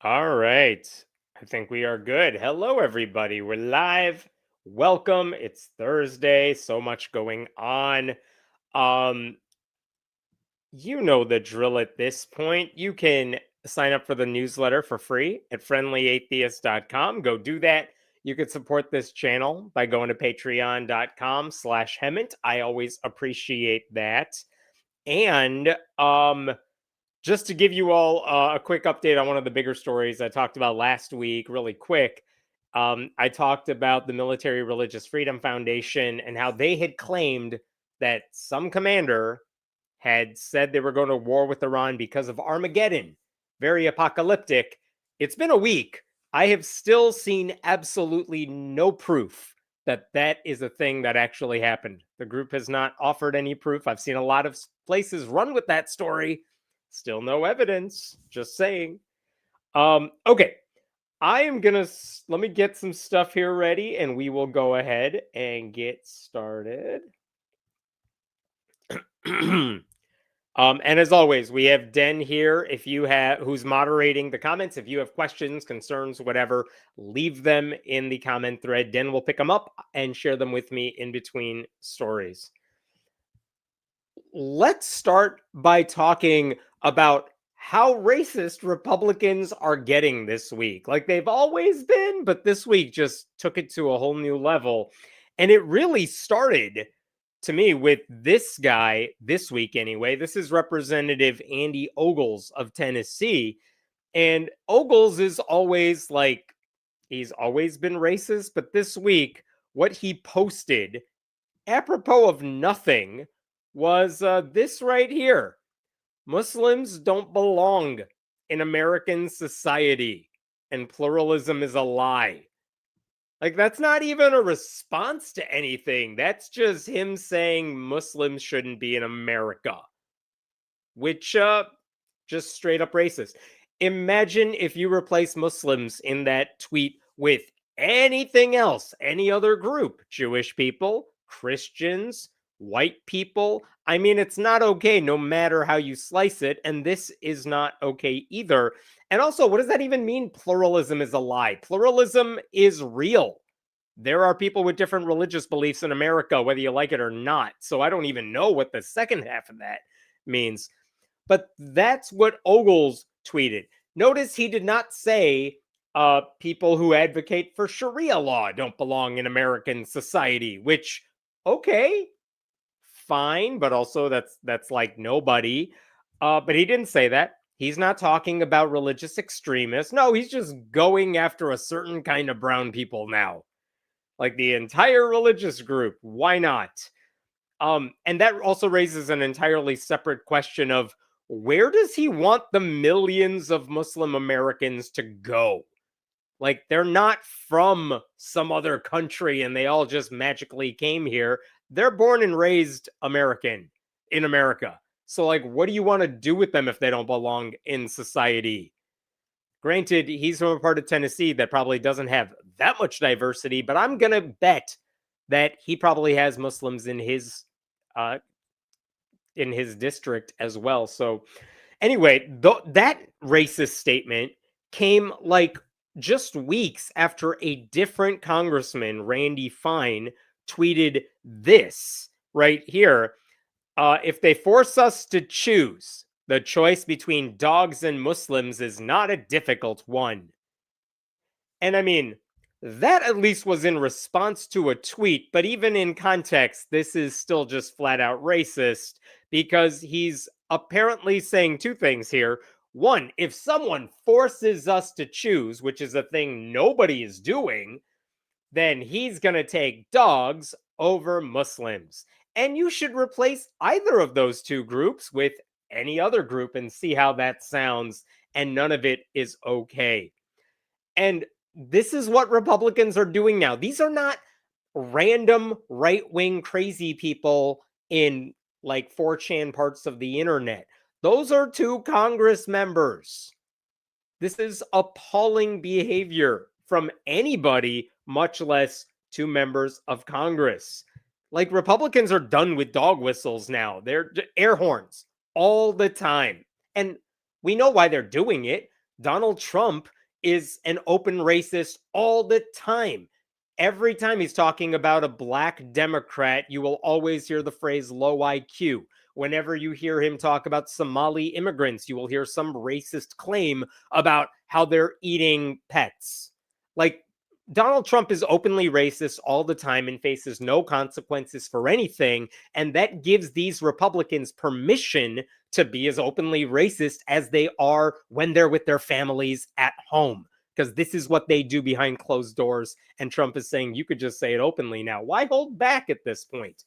All right. I think we are good. Hello, everybody. We're live. Welcome. It's Thursday. So much going on. Um, you know the drill at this point. You can sign up for the newsletter for free at friendlyatheist.com. Go do that. You can support this channel by going to patreon.com/Hemant. I always appreciate that. And just to give you all a quick update on one of the bigger stories I talked about last week, really quick. I talked about the Military Religious Freedom Foundation and how they had claimed that some commander had said they were going to war with Iran because of Armageddon. Very apocalyptic. It's been a week. I have still seen absolutely no proof that that is a thing that actually happened. The group has not offered any proof. I've seen a lot of places run with that story. Still no evidence. Just saying. Okay. I am going to let me get some stuff here ready and we will go ahead and get started. And as always, we have Den here. If you have who's moderating the comments, if you have questions, concerns, whatever, leave them in the comment thread. Den will pick them up and share them with me in between stories. Let's start by talking about how racist Republicans are getting this week. Like they've always been, but this week just took it to a whole new level. And it really started to me with this guy this week anyway. This is Representative Andy Ogles of Tennessee. And Ogles is always like, he's always been racist, but this week, what he posted, apropos of nothing, was this right here. Muslims don't belong in American society, and pluralism is a lie. Like, that's not even a response to anything. That's just him saying Muslims shouldn't be in America, which, just straight up racist. Imagine if you replace Muslims in that tweet with anything else, any other group, Jewish people, Christians, white people. I mean, it's not okay no matter how you slice it. And this is not okay either. And also, what does that even mean? Pluralism is a lie. Pluralism is real. There are people with different religious beliefs in America, whether you like it or not. So I don't even know what the second half of that means. But that's what Ogles tweeted. Notice he did not say people who advocate for Sharia law don't belong in American society, which, okay, fine, but also that's like nobody. But he didn't say that. He's not talking about religious extremists. No, he's just going after a certain kind of brown people now. Like the entire religious group. Why not? And that also raises an entirely separate question of where does he want the millions of Muslim Americans to go? Like, they're not from some other country and they all just magically came here. They're born and raised American in America. So, like, what do you want to do with them if they don't belong in society? Granted, he's from a part of Tennessee that probably doesn't have that much diversity, but I'm going to bet that he probably has Muslims uh, in his district as well. So anyway, that racist statement came like just weeks after a different congressman, Randy Fine, tweeted this right here. If they force us to choose, the choice between dogs and Muslims is not a difficult one. And I mean, that at least was in response to a tweet, but even in context, this is still just flat out racist because he's apparently saying two things here. One, if someone forces us to choose, which is a thing nobody is doing, then he's going to take dogs over Muslims. And you should replace either of those two groups with any other group and see how that sounds. And none of it is okay. And this is what Republicans are doing now. These are not random right-wing crazy people in like 4chan parts of the internet. Those are two Congress members. This is appalling behavior from anybody, much less two members of Congress. Like, Republicans are done with dog whistles now. They're air horns all the time. And we know why they're doing it. Donald Trump is an open racist all the time. Every time he's talking about a black Democrat, you will always hear the phrase low IQ. Whenever you hear him talk about Somali immigrants, you will hear some racist claim about how they're eating pets. Like, Donald Trump is openly racist all the time and faces no consequences for anything. And that gives these Republicans permission to be as openly racist as they are when they're with their families at home, because this is what they do behind closed doors. And Trump is saying you could just say it openly now. Why hold back at this point?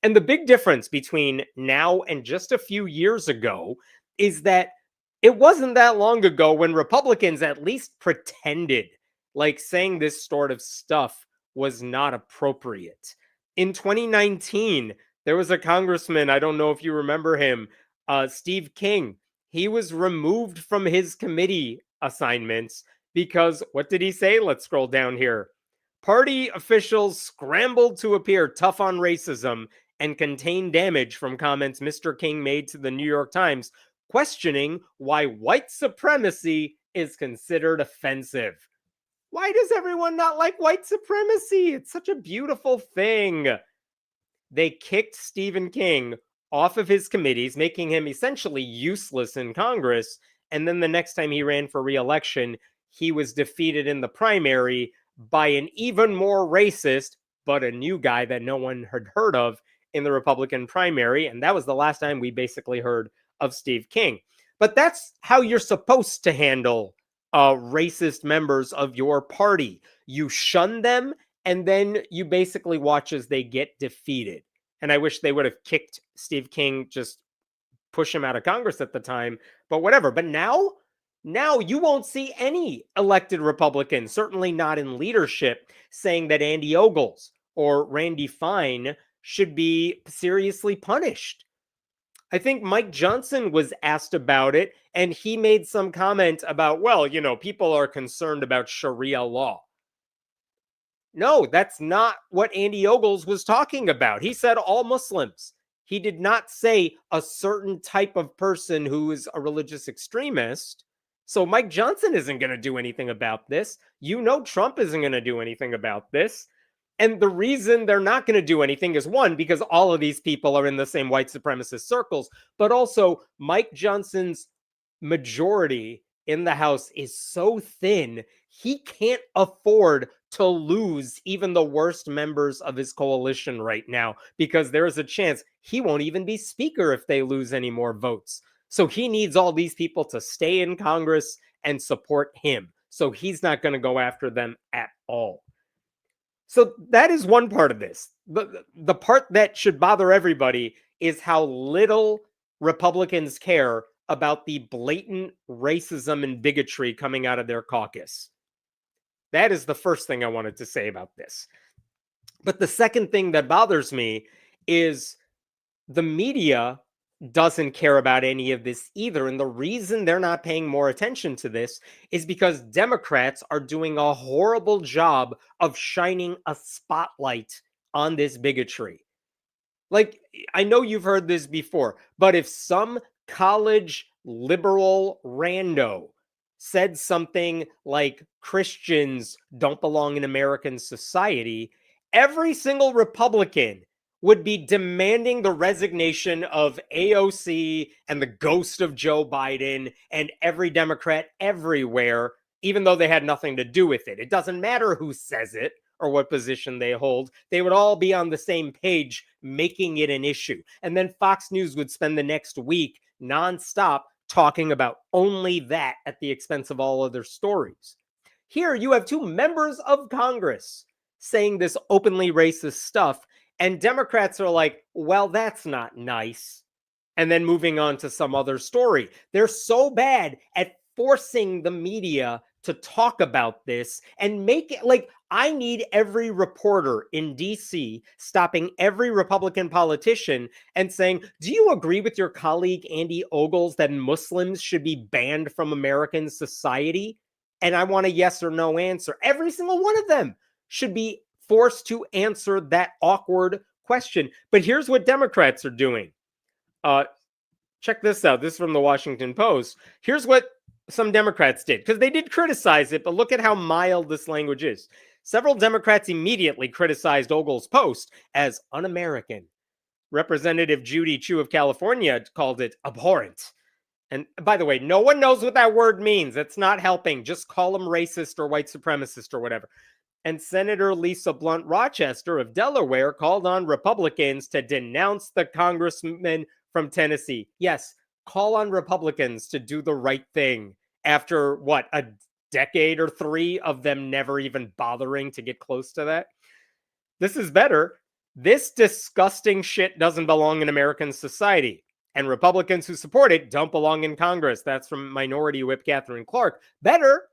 And the big difference between now and just a few years ago is that it wasn't that long ago when Republicans at least pretended like saying this sort of stuff was not appropriate. In 2019, there was a congressman, I don't know if you remember him, Steve King. He was removed from his committee assignments because, what did he say? Let's scroll down here. Party officials scrambled to appear tough on racism and contain damage from comments Mr. King made to the New York Times, questioning why white supremacy is considered offensive. Why does everyone not like white supremacy? It's such a beautiful thing. They kicked Stephen King off of his committees, making him essentially useless in Congress. And then the next time he ran for re-election, he was defeated in the primary by an even more racist, but a new guy that no one had heard of in the Republican primary. And that was the last time we basically heard of Steve King. But that's how you're supposed to handle racist members of your party. You shun them, and then you basically watch as they get defeated. And I wish they would have kicked Steve King, just push him out of Congress at the time, but whatever. But now you won't see any elected Republicans, certainly not in leadership, saying that Andy Ogles or Randy Fine should be seriously punished. I think Mike Johnson was asked about it, and he made some comment about, well, people are concerned about Sharia law. No, that's not what Andy Ogles was talking about. He said all Muslims. He did not say a certain type of person who is a religious extremist. So Mike Johnson isn't going to do anything about this. Trump isn't going to do anything about this. And the reason they're not going to do anything is, one, because all of these people are in the same white supremacist circles, but also Mike Johnson's majority in the House is so thin, he can't afford to lose even the worst members of his coalition right now, because there is a chance he won't even be speaker if they lose any more votes. So he needs all these people to stay in Congress and support him. So he's not going to go after them at all. So that is one part of this. The part that should bother everybody is how little Republicans care about the blatant racism and bigotry coming out of their caucus. That is the first thing I wanted to say about this. But the second thing that bothers me is the media doesn't care about any of this either. And the reason they're not paying more attention to this is because Democrats are doing a horrible job of shining a spotlight on this bigotry. Like, I know you've heard this before, but if some college liberal rando said something like Christians don't belong in American society, every single Republican would be demanding the resignation of AOC and the ghost of Joe Biden and every Democrat everywhere, even though they had nothing to do with it. It doesn't matter who says it or what position they hold. They would all be on the same page, making it an issue. And then Fox News would spend the next week nonstop talking about only that at the expense of all other stories. Here you have two members of Congress saying this openly racist stuff, and Democrats are like, well, that's not nice. And then moving on to some other story. They're so bad at forcing the media to talk about this and make it like, I need every reporter in DC stopping every Republican politician and saying, do you agree with your colleague Andy Ogles that Muslims should be banned from American society? And I want a yes or no answer. Every single one of them should be forced to answer that awkward question. But here's what Democrats are doing. Check this out. This is from the Washington Post. Here's what Some Democrats did, because they did criticize it, but look at how mild this language is. Several Democrats immediately criticized Ogle's post as un-American. Representative Judy Chu of California called it abhorrent. And by the way, no one knows what that word means. It's not helping. Just call them racist or white supremacist or whatever. And Senator Lisa Blunt Rochester of Delaware called on Republicans to denounce the congressman from Tennessee. Yes, call on Republicans to do the right thing after, what, a decade or three of them never even bothering to get close to that? This is better. This disgusting shit doesn't belong in American society. And Republicans who support it don't belong in Congress. That's from Minority Whip Catherine Clark. Better.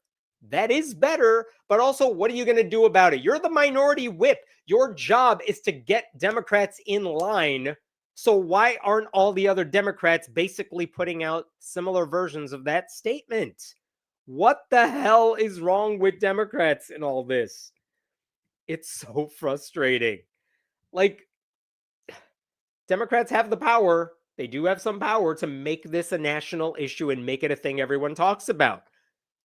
That is better. But also, what are you going to do about it? You're the minority whip. Your job is to get Democrats in line. So why aren't all the other Democrats basically putting out similar versions of that statement? What the hell is wrong with Democrats in all this? It's so frustrating. Like, Democrats have the power. They do have some power to make this a national issue and make it a thing everyone talks about.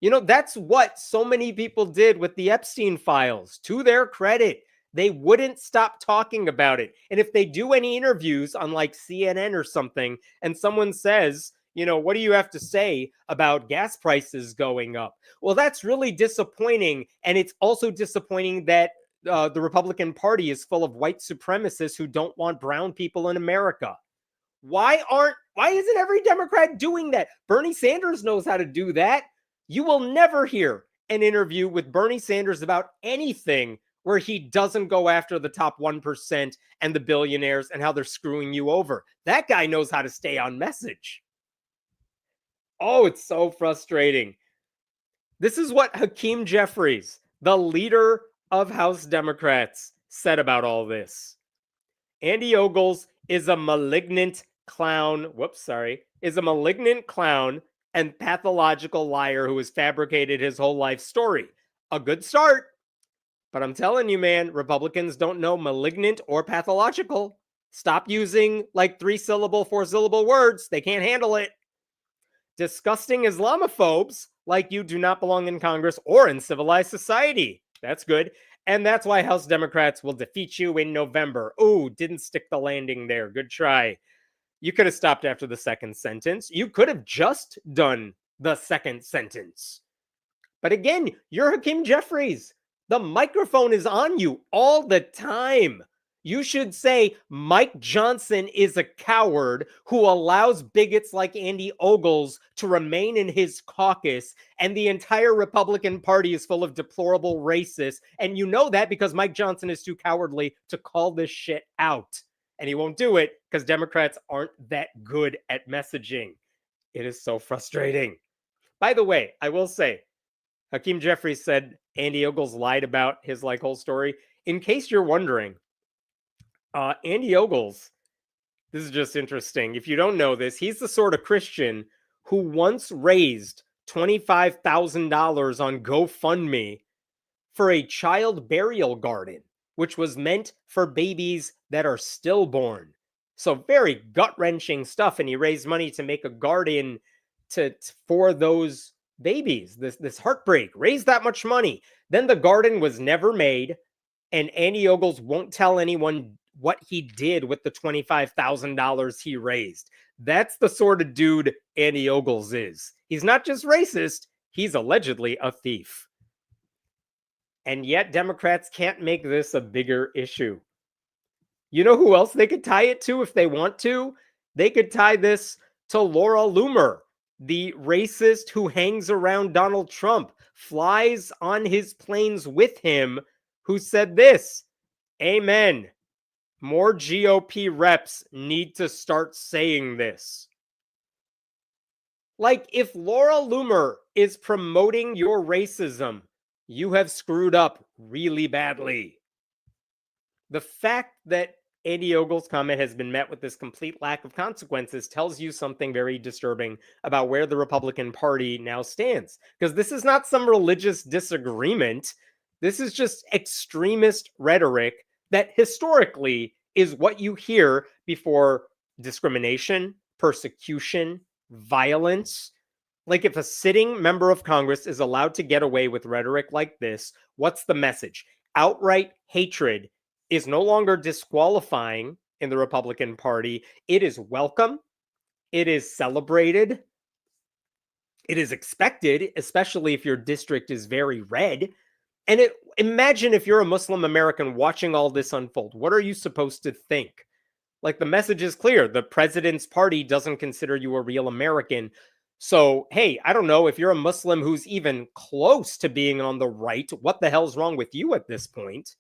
You know, that's what so many people did with the Epstein files. To their credit, they wouldn't stop talking about it. And if they do any interviews on like CNN or something, and someone says, you know, what do you have to say about gas prices going up? Well, that's really disappointing. And it's also disappointing that the Republican Party is full of white supremacists who don't want brown people in America. Why isn't every Democrat doing that? Bernie Sanders knows how to do that. You will never hear an interview with Bernie Sanders about anything where he doesn't go after the top 1% and the billionaires and how they're screwing you over. That guy knows how to stay on message. Oh, it's so frustrating. This is what Hakeem Jeffries, the leader of House Democrats, said about all this. Andy Ogles is a malignant clown. Is a malignant clown and pathological liar who has fabricated his whole life story. A good start. But I'm telling you, man, Republicans don't know malignant or pathological. Stop using like 3-syllable, 4-syllable words. They can't handle it. Disgusting Islamophobes like you do not belong in Congress or in civilized society. That's good. And that's why House Democrats will defeat you in November. Ooh, didn't stick the landing there. Good try. You could have stopped after the second sentence. You could have just done the second sentence. But again, you're Hakeem Jeffries. The microphone is on you all the time. You should say Mike Johnson is a coward who allows bigots like Andy Ogles to remain in his caucus, and the entire Republican Party is full of deplorable racists. And you know that because Mike Johnson is too cowardly to call this shit out. And he won't do it because Democrats aren't that good at messaging. It is so frustrating. By the way, I will say, Hakeem Jeffries said Andy Ogles lied about his whole story. In case you're wondering, Andy Ogles, this is just interesting. If you don't know this, he's the sort of Christian who once raised $25,000 on GoFundMe for a child burial garden, which was meant for babies that are stillborn. So very gut-wrenching stuff. And he raised money to make a garden for those babies. This heartbreak. Raised that much money. Then the garden was never made. And Andy Ogles won't tell anyone what he did with the $25,000 he raised. That's the sort of dude Andy Ogles is. He's not just racist. He's allegedly a thief. And yet Democrats can't make this a bigger issue. You know who else they could tie it to if they want to? They could tie this to Laura Loomer, the racist who hangs around Donald Trump, flies on his planes with him, who said this: Amen. More GOP reps need to start saying this. Like, if Laura Loomer is promoting your racism, you have screwed up really badly. The fact that Andy Ogles' comment has been met with this complete lack of consequences tells you something very disturbing about where the Republican Party now stands. Because this is not some religious disagreement. This is just extremist rhetoric that historically is what you hear before discrimination, persecution, violence. Like, if a sitting member of Congress is allowed to get away with rhetoric like this, what's the message? Outright hatred is no longer disqualifying in the Republican Party. It is welcome. It is celebrated. It is expected, especially if your district is very red. And imagine if you're a Muslim American watching all this unfold. What are you supposed to think? Like, the message is clear. The president's party doesn't consider you a real American. So, hey, I don't know if you're a Muslim who's even close to being on the right. What the hell's wrong with you at this point?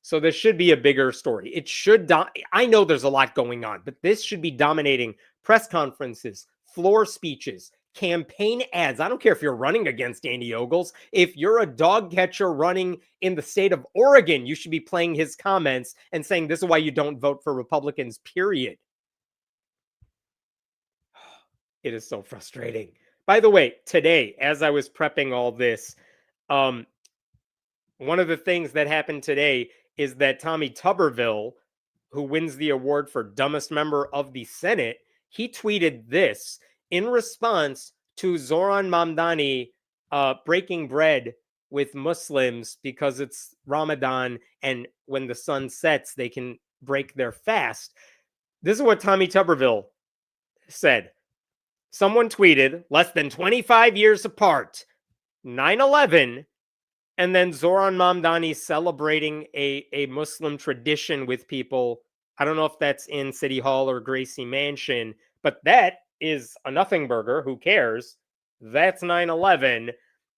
So this should be a bigger story. It should. I know there's a lot going on, but this should be dominating press conferences, floor speeches, campaign ads. I don't care if you're running against Andy Ogles. If you're a dog catcher running in the state of Oregon, you should be playing his comments and saying this is why you don't vote for Republicans, period. It is so frustrating. By the way, today, as I was prepping all this, one of the things that happened today is that Tommy Tuberville, who wins the award for dumbest member of the Senate, he tweeted this in response to Zoran Mamdani breaking bread with Muslims because it's Ramadan and when the sun sets, they can break their fast. This is what Tommy Tuberville said. Someone tweeted, less than 25 years apart, 9/11, and then Zoran Mamdani celebrating a Muslim tradition with people. I don't know if that's in City Hall or Gracie Mansion, but that is a nothing burger. Who cares? That's 9/11.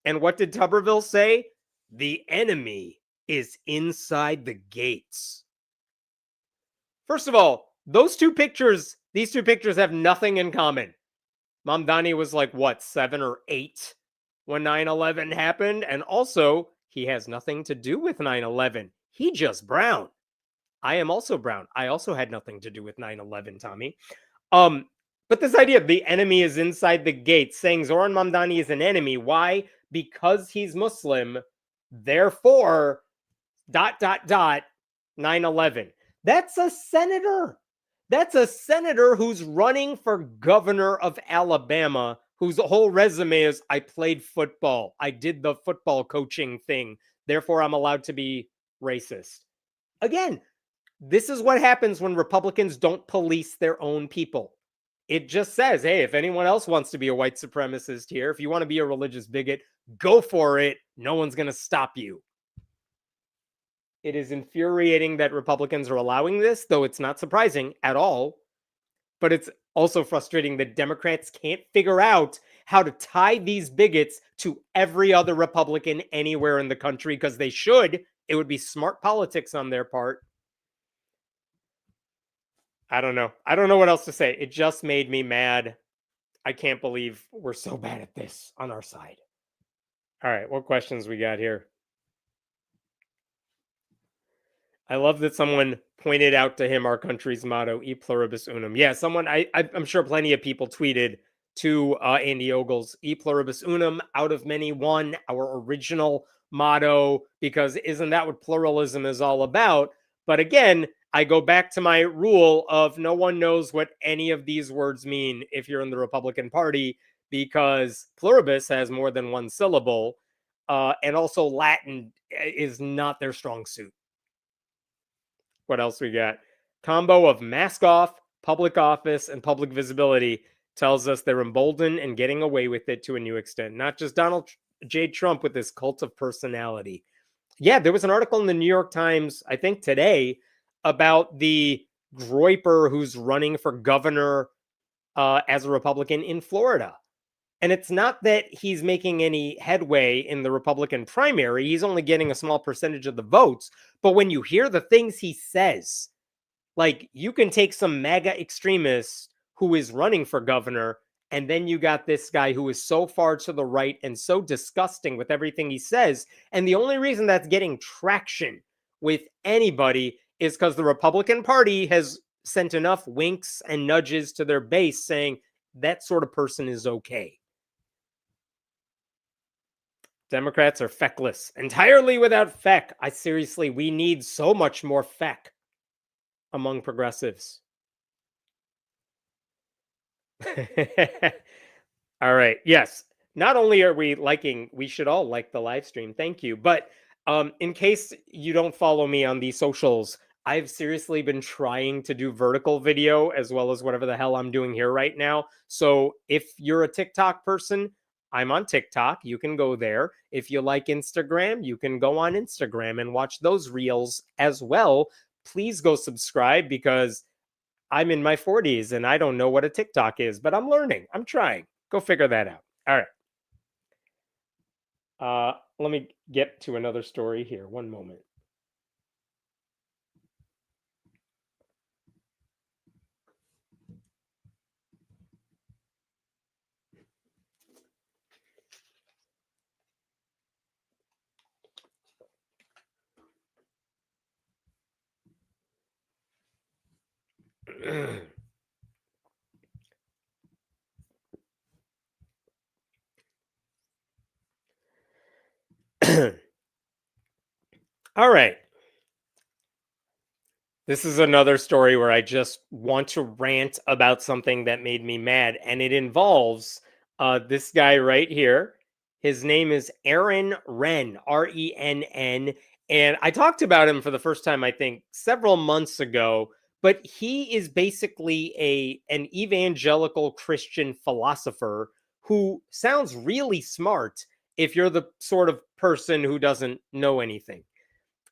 And what did Tuberville say? The enemy is inside the gates. First of all, these two pictures have nothing in common. Mamdani was like, what, 7 or 8 when 9/11 happened? And also, he has nothing to do with 9/11. He just brown. I am also brown. I also had nothing to do with 9/11, Tommy. But this idea of the enemy is inside the gates, saying Zoran Mamdani is an enemy. Why? Because he's Muslim. Therefore, ... 9/11. That's a senator. That's a senator who's running for governor of Alabama, whose whole resume is, I played football. I did the football coaching thing. Therefore, I'm allowed to be racist. Again, this is what happens when Republicans don't police their own people. It just says, hey, if anyone else wants to be a white supremacist here, if you want to be a religious bigot, go for it. No one's going to stop you. It is infuriating that Republicans are allowing this, though it's not surprising at all. But it's also frustrating that Democrats can't figure out how to tie these bigots to every other Republican anywhere in the country, because they should. It would be smart politics on their part. I don't know. I don't know what else to say. It just made me mad. I can't believe we're so bad at this on our side. All right, what questions we got here? I love that someone pointed out to him our country's motto, E pluribus unum. Yeah, I'm sure plenty of people tweeted to Andy Ogles, E pluribus unum, out of many one, our original motto, because isn't that what pluralism is all about? But again, I go back to my rule of no one knows what any of these words mean if you're in the Republican Party, because pluribus has more than one syllable, and also Latin is not their strong suit. What else we got? Combo of mask off, public office, and public visibility tells us they're emboldened and getting away with it to a new extent. Not just Donald J. Trump with this cult of personality. Yeah, there was an article in the New York Times, I think today, about the Groyper who's running for governor as a Republican in Florida. And it's not that he's making any headway in the Republican primary. He's only getting a small percentage of the votes. But when you hear the things he says, like, you can take some MAGA extremist who is running for governor, and then you got this guy who is so far to the right and so disgusting with everything he says. And the only reason that's getting traction with anybody is because the Republican Party has sent enough winks and nudges to their base saying that sort of person is okay. Democrats are feckless, entirely without feck. We need so much more feck among progressives. All right. Yes. Not only are we liking, we should all like the live stream. Thank you. But in case you don't follow me on the socials, I've seriously been trying to do vertical video as well as whatever the hell I'm doing here right now. So if you're a TikTok person, I'm on TikTok. You can go there. If you like Instagram, you can go on Instagram and watch those reels as well. Please go subscribe because I'm in my 40s and I don't know what a TikTok is, but I'm learning. I'm trying. Go figure that out. All right. Let me get to another story here. One moment. All right. This is another story where I just want to rant about something that made me mad, and it involves this guy right here. His name is Aaron Renn, Renn, and I talked about him for the first time, I think, several months ago. But he is basically an evangelical Christian philosopher who sounds really smart if you're the sort of person who doesn't know anything.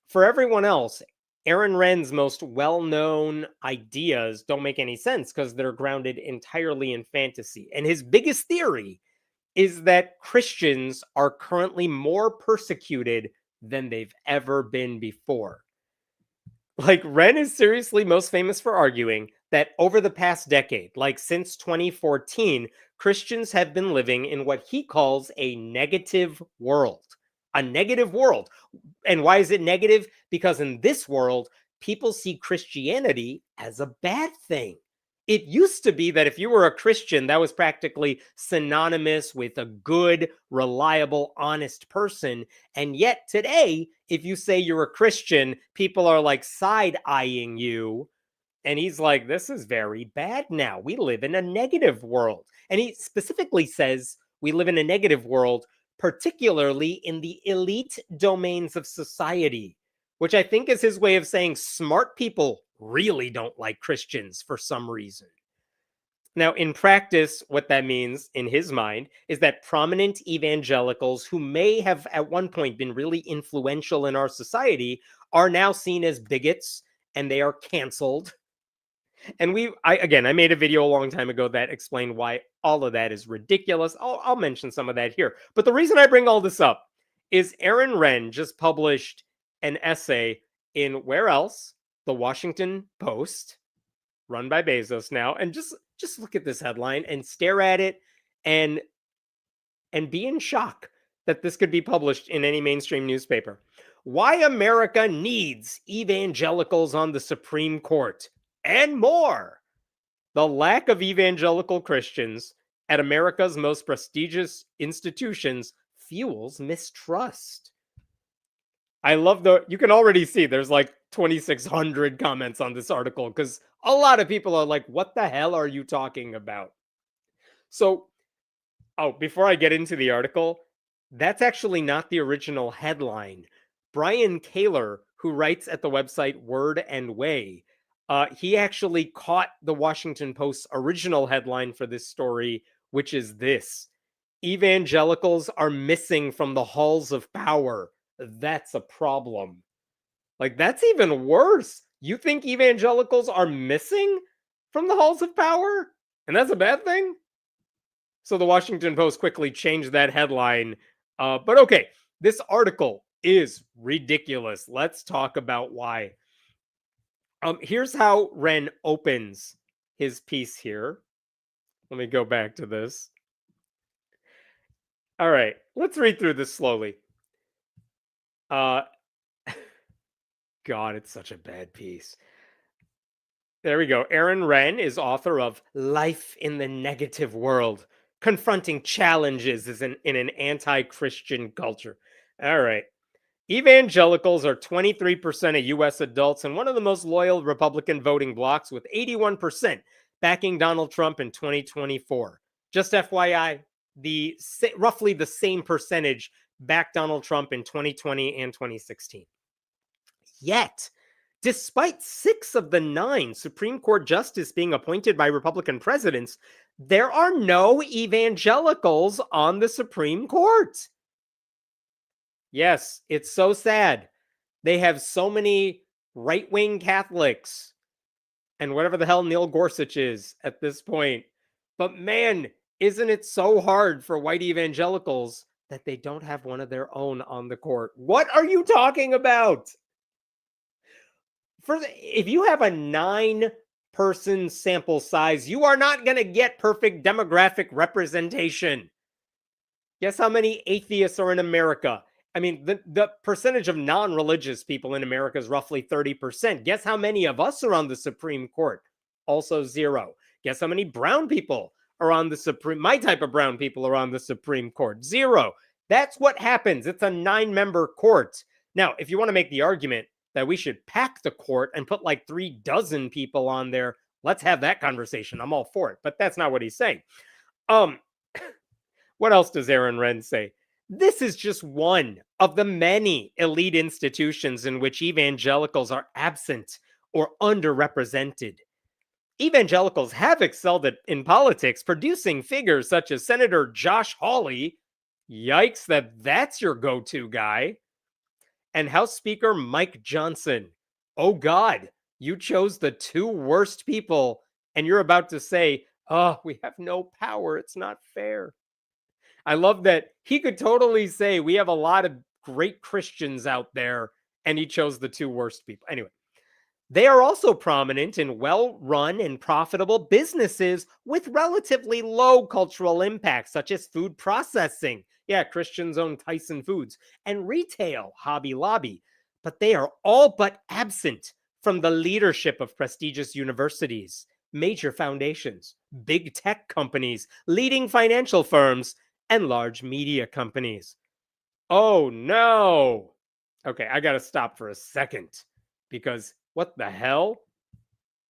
For everyone else, Aaron Renn's most well-known ideas don't make any sense because they're grounded entirely in fantasy. And his biggest theory is that Christians are currently more persecuted than they've ever been before. Like, Renn is seriously most famous for arguing that over the past decade, like since 2014, Christians have been living in what he calls a negative world. A negative world. And why is it negative? Because in this world, people see Christianity as a bad thing. It used to be that if you were a Christian, that was practically synonymous with a good, reliable, honest person. And yet today, if you say you're a Christian, people are like side eyeing you. And he's like, this is very bad now. We live in a negative world. And he specifically says we live in a negative world, particularly in the elite domains of society, which I think is his way of saying smart people really don't like Christians for some reason. Now, in practice, what that means in his mind is that prominent evangelicals who may have at one point been really influential in our society are now seen as bigots and they are canceled. And I made a video a long time ago that explained why all of that is ridiculous. I'll mention some of that here. But the reason I bring all this up is Aaron Renn just published an essay in where else? The Washington Post, run by Bezos now, and just look at this headline and stare at it and be in shock that this could be published in any mainstream newspaper. Why America needs evangelicals on the Supreme Court and more. The lack of evangelical Christians at America's most prestigious institutions fuels mistrust. I love you can already see there's like 2,600 comments on this article because a lot of people are like, what the hell are you talking about? So, before I get into the article, that's actually not the original headline. Brian Kaler, who writes at the website Word and Way, he actually caught the Washington Post's original headline for this story, which is this: Evangelicals are missing from the halls of power. That's a problem. Like, that's even worse. You think evangelicals are missing from the halls of power? And that's a bad thing? So the Washington Post quickly changed that headline. But okay, this article is ridiculous. Let's talk about why. Here's how Renn opens his piece here. Let me go back to this. All right, let's read through this slowly. God, it's such a bad piece. There we go. Aaron Renn is author of Life in the Negative World, Confronting Challenges in an Anti-Christian Culture. All right. Evangelicals are 23% of U.S. adults and one of the most loyal Republican voting blocs, with 81% backing Donald Trump in 2024. Just FYI, roughly the same percentage backed Donald Trump in 2020 and 2016. Yet, despite 6 of the 9 Supreme Court justices being appointed by Republican presidents, there are no evangelicals on the Supreme Court. Yes, it's so sad. They have so many right-wing Catholics and whatever the hell Neil Gorsuch is at this point. But man, isn't it so hard for white evangelicals that they don't have one of their own on the court? What are you talking about? If you have a 9-person sample size, you are not going to get perfect demographic representation. Guess how many atheists are in America? I mean, the percentage of non-religious people in America is roughly 30%. Guess how many of us are on the Supreme Court? Also 0. Guess how many brown people are on the my type of brown people are on the Supreme Court? 0. That's what happens. It's a 9-member court. Now, if you want to make the argument that we should pack the court and put like 3 dozen people on there, let's have that conversation. I'm all for it. But that's not what he's saying. What else does Aaron Renn say? This is just one of the many elite institutions in which evangelicals are absent or underrepresented. Evangelicals have excelled in politics, producing figures such as Senator Josh Hawley. Yikes, that's your go-to guy. And House Speaker Mike Johnson. Oh God, you chose the 2 worst people, and you're about to say, oh, we have no power. It's not fair. I love that he could totally say we have a lot of great Christians out there, and he chose the 2 worst people. Anyway, they are also prominent in well-run and profitable businesses with relatively low cultural impact, such as food processing. Yeah, Christians own Tyson Foods, and retail, Hobby Lobby. But they are all but absent from the leadership of prestigious universities, major foundations, big tech companies, leading financial firms, and large media companies. Oh no. Okay, I gotta stop for a second because what the hell?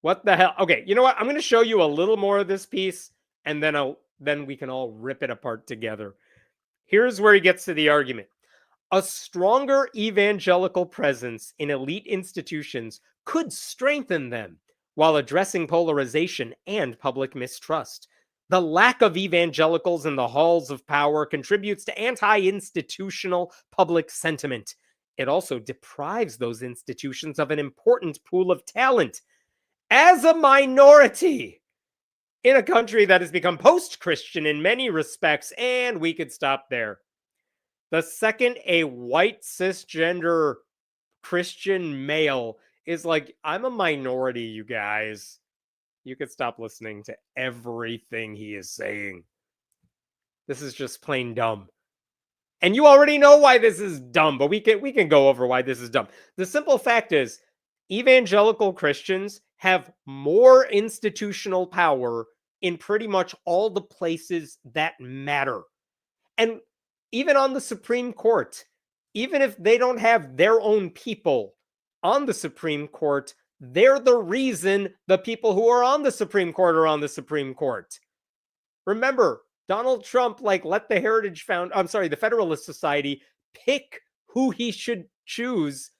What the hell? Okay, you know what? I'm gonna show you a little more of this piece and then we can all rip it apart together. Here's where he gets to the argument. A stronger evangelical presence in elite institutions could strengthen them while addressing polarization and public mistrust. The lack of evangelicals in the halls of power contributes to anti-institutional public sentiment. It also deprives those institutions of an important pool of talent. As a minority in a country that has become post-Christian in many respects, and we could stop there. The second a white cisgender Christian male is like, I'm a minority, you guys. You could stop listening to everything he is saying. This is just plain dumb. And you already know why this is dumb, but we can go over why this is dumb. The simple fact is, evangelical Christians have more institutional power in pretty much all the places that matter. And even on the Supreme Court, even if they don't have their own people on the Supreme Court, they're the reason the people who are on the Supreme Court are on the Supreme Court. Remember, Donald Trump, let the Federalist Society pick who he should choose.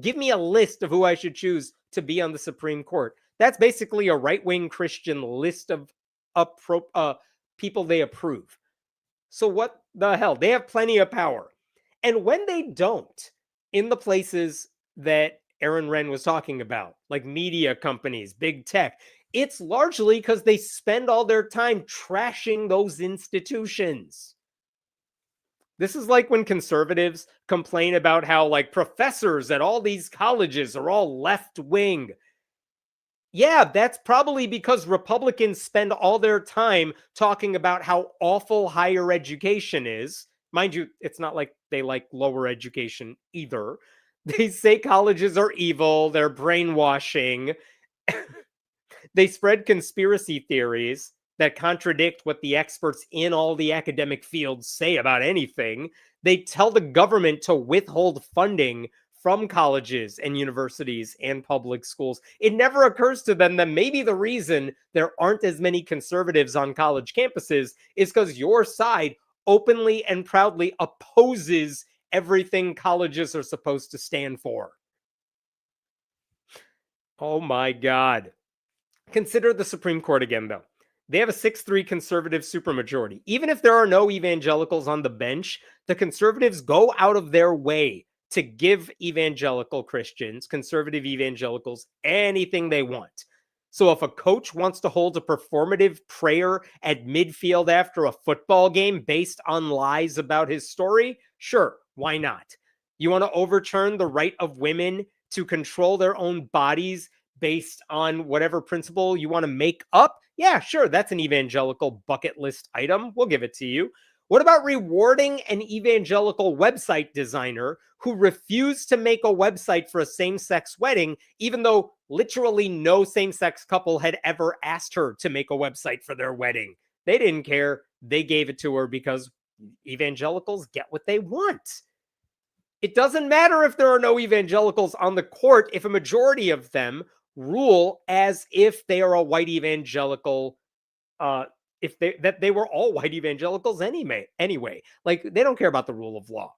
Give me a list of who I should choose to be on the Supreme Court. That's basically a right-wing Christian list of people they approve. So what the hell? They have plenty of power. And when they don't, in the places that Aaron Renn was talking about, like media companies, big tech, it's largely because they spend all their time trashing those institutions. This is like when conservatives complain about how professors at all these colleges are all left-wing. Yeah, that's probably because Republicans spend all their time talking about how awful higher education is. Mind you, it's not like they like lower education either. They say colleges are evil, they're brainwashing. They spread conspiracy theories that contradict what the experts in all the academic fields say about anything. They tell the government to withhold funding from colleges and universities and public schools. It never occurs to them that maybe the reason there aren't as many conservatives on college campuses is because your side openly and proudly opposes everything colleges are supposed to stand for. Oh my God. Consider the Supreme Court again, though. They have a 6-3 conservative supermajority. Even if there are no evangelicals on the bench, the conservatives go out of their way to give evangelical Christians, conservative evangelicals, anything they want. So if a coach wants to hold a performative prayer at midfield after a football game based on lies about his story, sure, why not? You want to overturn the right of women to control their own bodies based on whatever principle you want to make up? Yeah, sure, that's an evangelical bucket list item. We'll give it to you. What about rewarding an evangelical website designer who refused to make a website for a same-sex wedding, even though literally no same-sex couple had ever asked her to make a website for their wedding? They didn't care. They gave it to her because evangelicals get what they want. It doesn't matter if there are no evangelicals on the court if a majority of them rule as if they are a white evangelical, if they were all white evangelicals anyway. Like, they don't care about the rule of law.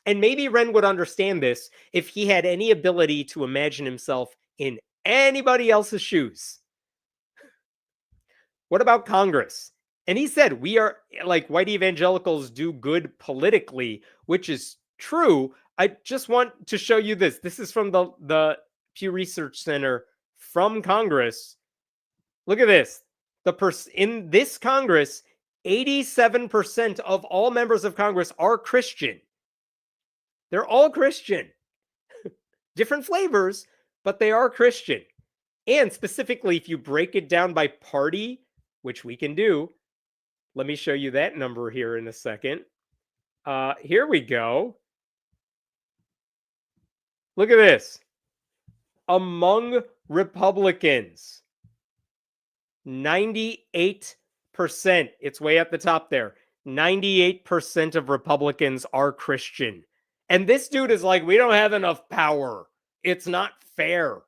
And maybe Ren would understand this if he had any ability to imagine himself in anybody else's shoes. What about Congress? And he said, we are like, white evangelicals do good politically, which is true. I just want to show you this. This is from the Pew Research Center from Congress. Look at this. In this Congress, 87% of all members of Congress are Christian. They're all Christian. Different flavors, but they are Christian. And specifically, if you break it down by party, which we can do, let me show you that number here in a second. Here we go. Look at this. Among Republicans, 98%, it's way at the top there, 98% of Republicans are Christian. And this dude is like, we don't have enough power. It's not fair.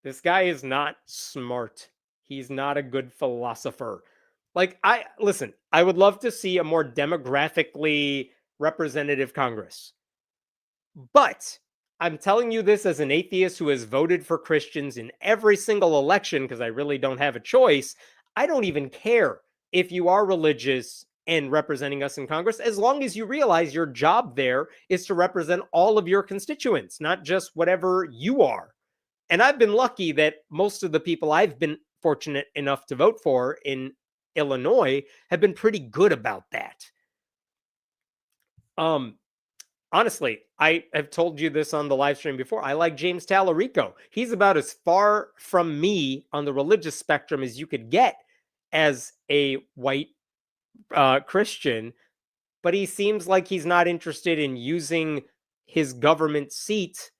This guy is not smart. He's not a good philosopher. Like, I would love to see a more demographically representative Congress. But I'm telling you this as an atheist who has voted for Christians in every single election because I really don't have a choice. I don't even care if you are religious and representing us in Congress, as long as you realize your job there is to represent all of your constituents, not just whatever you are. And I've been lucky that most of the people I've been fortunate enough to vote for in Illinois have been pretty good about that. Honestly, I have told you this on the live stream before. I like James Tallarico. He's about as far from me on the religious spectrum as you could get as a white Christian, but he seems like he's not interested in using his government seat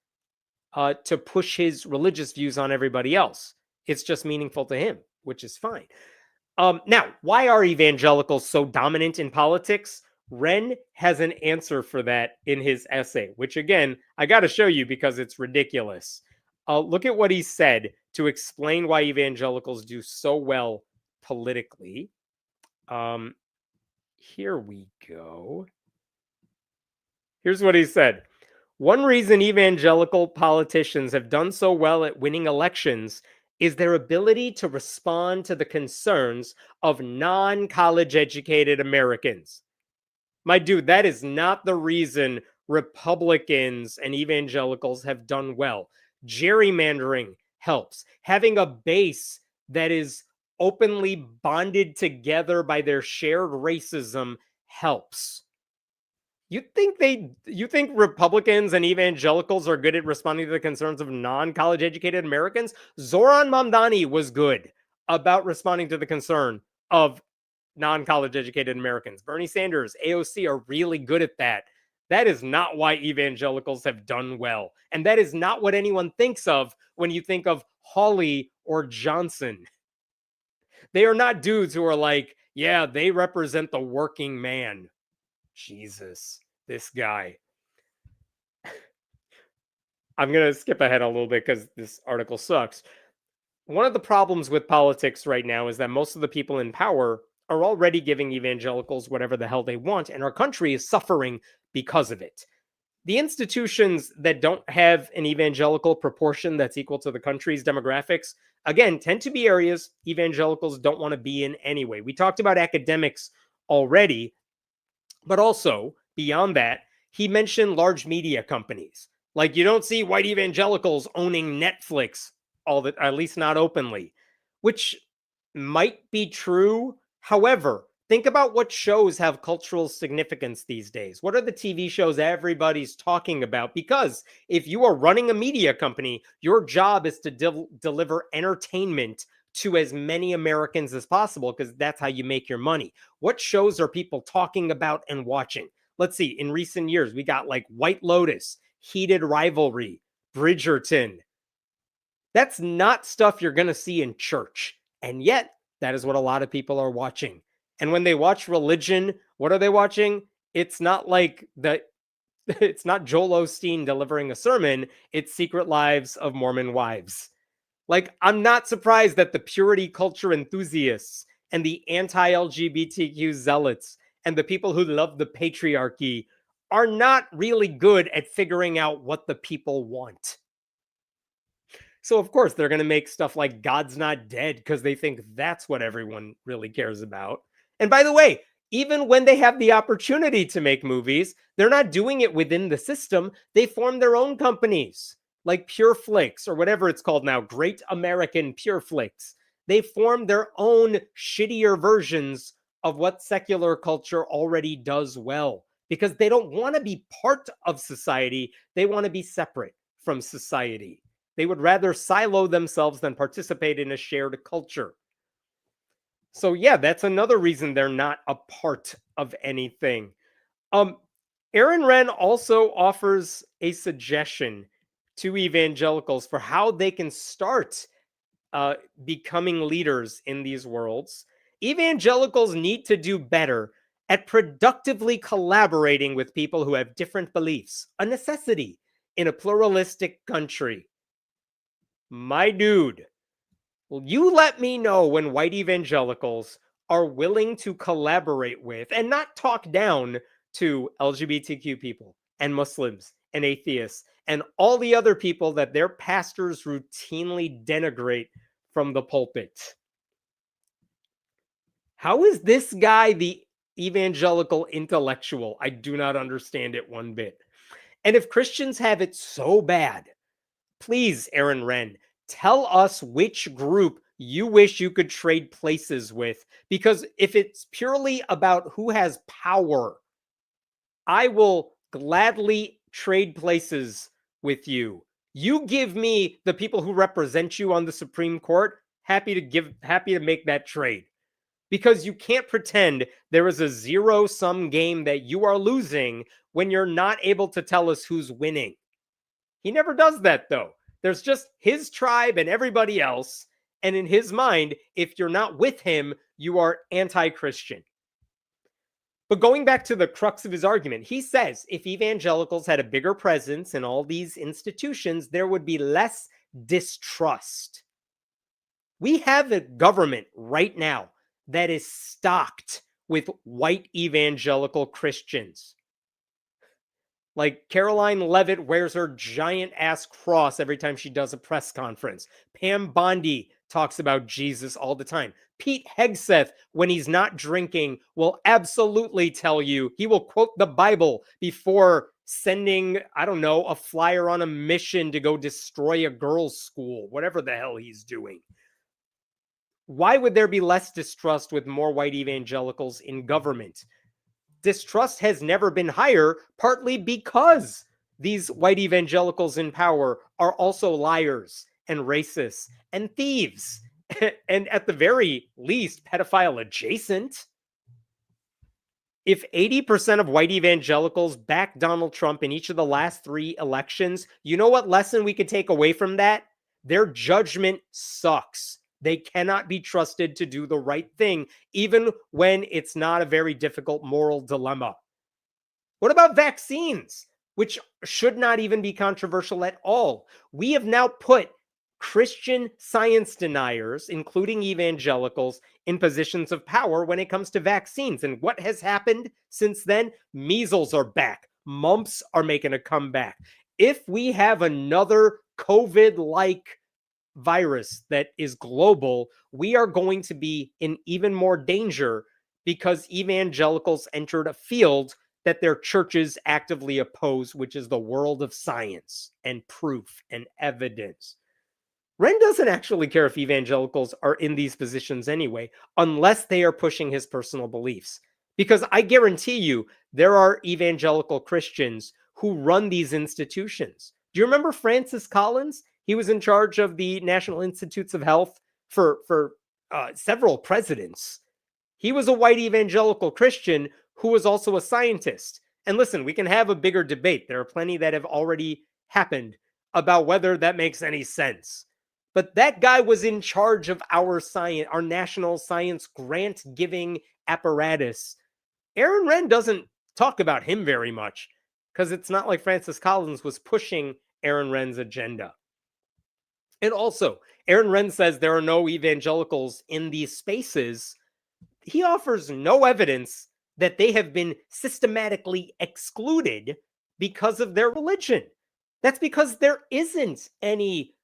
to push his religious views on everybody else. It's just meaningful to him, which is fine. Now, why are evangelicals so dominant in politics? Ren has an answer for that in his essay, which again, I got to show you because it's ridiculous. Look at what he said to explain why evangelicals do so well politically. Here we go. Here's what he said. One reason evangelical politicians have done so well at winning elections is their ability to respond to the concerns of non-college educated Americans. My dude, that is not the reason Republicans and evangelicals have done well. Gerrymandering helps. Having a base that is openly bonded together by their shared racism helps. You think Republicans and evangelicals are good at responding to the concerns of non-college educated Americans? Zoran Mamdani was good about responding to the concern of non-college educated Americans. Bernie Sanders, AOC are really good at that. That is not why evangelicals have done well. And that is not what anyone thinks of when you think of Hawley or Johnson. They are not dudes who are like, yeah, they represent the working man. Jesus, this guy. I'm going to skip ahead a little bit because this article sucks. One of the problems with politics right now is that most of the people in power are already giving evangelicals whatever the hell they want, and our country is suffering because of it. The institutions that don't have an evangelical proportion that's equal to the country's demographics, again, tend to be areas evangelicals don't want to be in anyway. We talked about academics already, but also beyond that, he mentioned large media companies. Like you don't see white evangelicals owning Netflix, all that, at least not openly, which might be true. However, think about what shows have cultural significance these days. What are the TV shows everybody's talking about? Because if you are running a media company, your job is to deliver entertainment to as many Americans as possible, because that's how you make your money. What shows are people talking about and watching? Let's see. In recent years, we got like White Lotus, Heated Rivalry, Bridgerton. That's not stuff you're going to see in church. And yet, that is what a lot of people are watching. And when they watch religion, what are they watching? It's not like it's not Joel Osteen delivering a sermon, it's Secret Lives of Mormon Wives. Like, I'm not surprised that the purity culture enthusiasts and the anti-LGBTQ zealots and the people who love the patriarchy are not really good at figuring out what the people want. So, of course, they're going to make stuff like God's Not Dead because they think that's what everyone really cares about. And by the way, even when they have the opportunity to make movies, they're not doing it within the system. They form their own companies like PureFlix or whatever it's called now, Great American PureFlix. They form their own shittier versions of what secular culture already does well because they don't want to be part of society. They want to be separate from society. They would rather silo themselves than participate in a shared culture. So yeah, that's another reason they're not a part of anything. Aaron Wrenn also offers a suggestion to evangelicals for how they can start becoming leaders in these worlds. Evangelicals need to do better at productively collaborating with people who have different beliefs, a necessity in a pluralistic country. My dude, you let me know when white evangelicals are willing to collaborate with and not talk down to LGBTQ people and Muslims and atheists and all the other people that their pastors routinely denigrate from the pulpit. How is this guy the evangelical intellectual? I do not understand it one bit. And if Christians have it so bad, please, Aaron Wrenn, tell us which group you wish you could trade places with. Because if it's purely about who has power, I will gladly trade places with you. You give me the people who represent you on the Supreme Court, happy to make that trade. Because you can't pretend there is a zero-sum game that you are losing when you're not able to tell us who's winning. He never does that, though. There's just his tribe and everybody else. And in his mind, if you're not with him, you are anti-Christian. But going back to the crux of his argument, he says if evangelicals had a bigger presence in all these institutions, there would be less distrust. We have a government right now that is stocked with white evangelical Christians. Like Caroline Leavitt wears her giant ass cross every time she does a press conference. Pam Bondi talks about Jesus all the time. Pete Hegseth, when he's not drinking, will absolutely tell you, he will quote the Bible before sending, I don't know, a flyer on a mission to go destroy a girls' school, whatever the hell he's doing. Why would there be less distrust with more white evangelicals in government? Distrust has never been higher, partly because these white evangelicals in power are also liars and racists and thieves, and at the very least, pedophile adjacent. If 80% of white evangelicals backed Donald Trump in each of the last 3 elections, you know what lesson we could take away from that? Their judgment sucks. They cannot be trusted to do the right thing, even when it's not a very difficult moral dilemma. What about vaccines? which should not even be controversial at all. We have now put Christian science deniers, including evangelicals, in positions of power when it comes to vaccines. And what has happened since then? Measles are back. Mumps are making a comeback. If we have another COVID-like virus that is global, we are going to be in even more danger because evangelicals entered a field that their churches actively oppose, which is the world of science and proof and evidence. Ren doesn't actually care if evangelicals are in these positions anyway, unless they are pushing his personal beliefs. Because I guarantee you, there are evangelical Christians who run these institutions. Do you remember Francis Collins? He was in charge of the National Institutes of Health for several presidents. He was a white evangelical Christian who was also a scientist. And listen, we can have a bigger debate. There are plenty that have already happened about whether that makes any sense. But that guy was in charge of our science, our national science grant giving apparatus. Aaron Renn doesn't talk about him very much because it's not like Francis Collins was pushing Aaron Renn's agenda. And also, Aaron Renn says there are no evangelicals in these spaces. He offers no evidence that they have been systematically excluded because of their religion. That's because there isn't any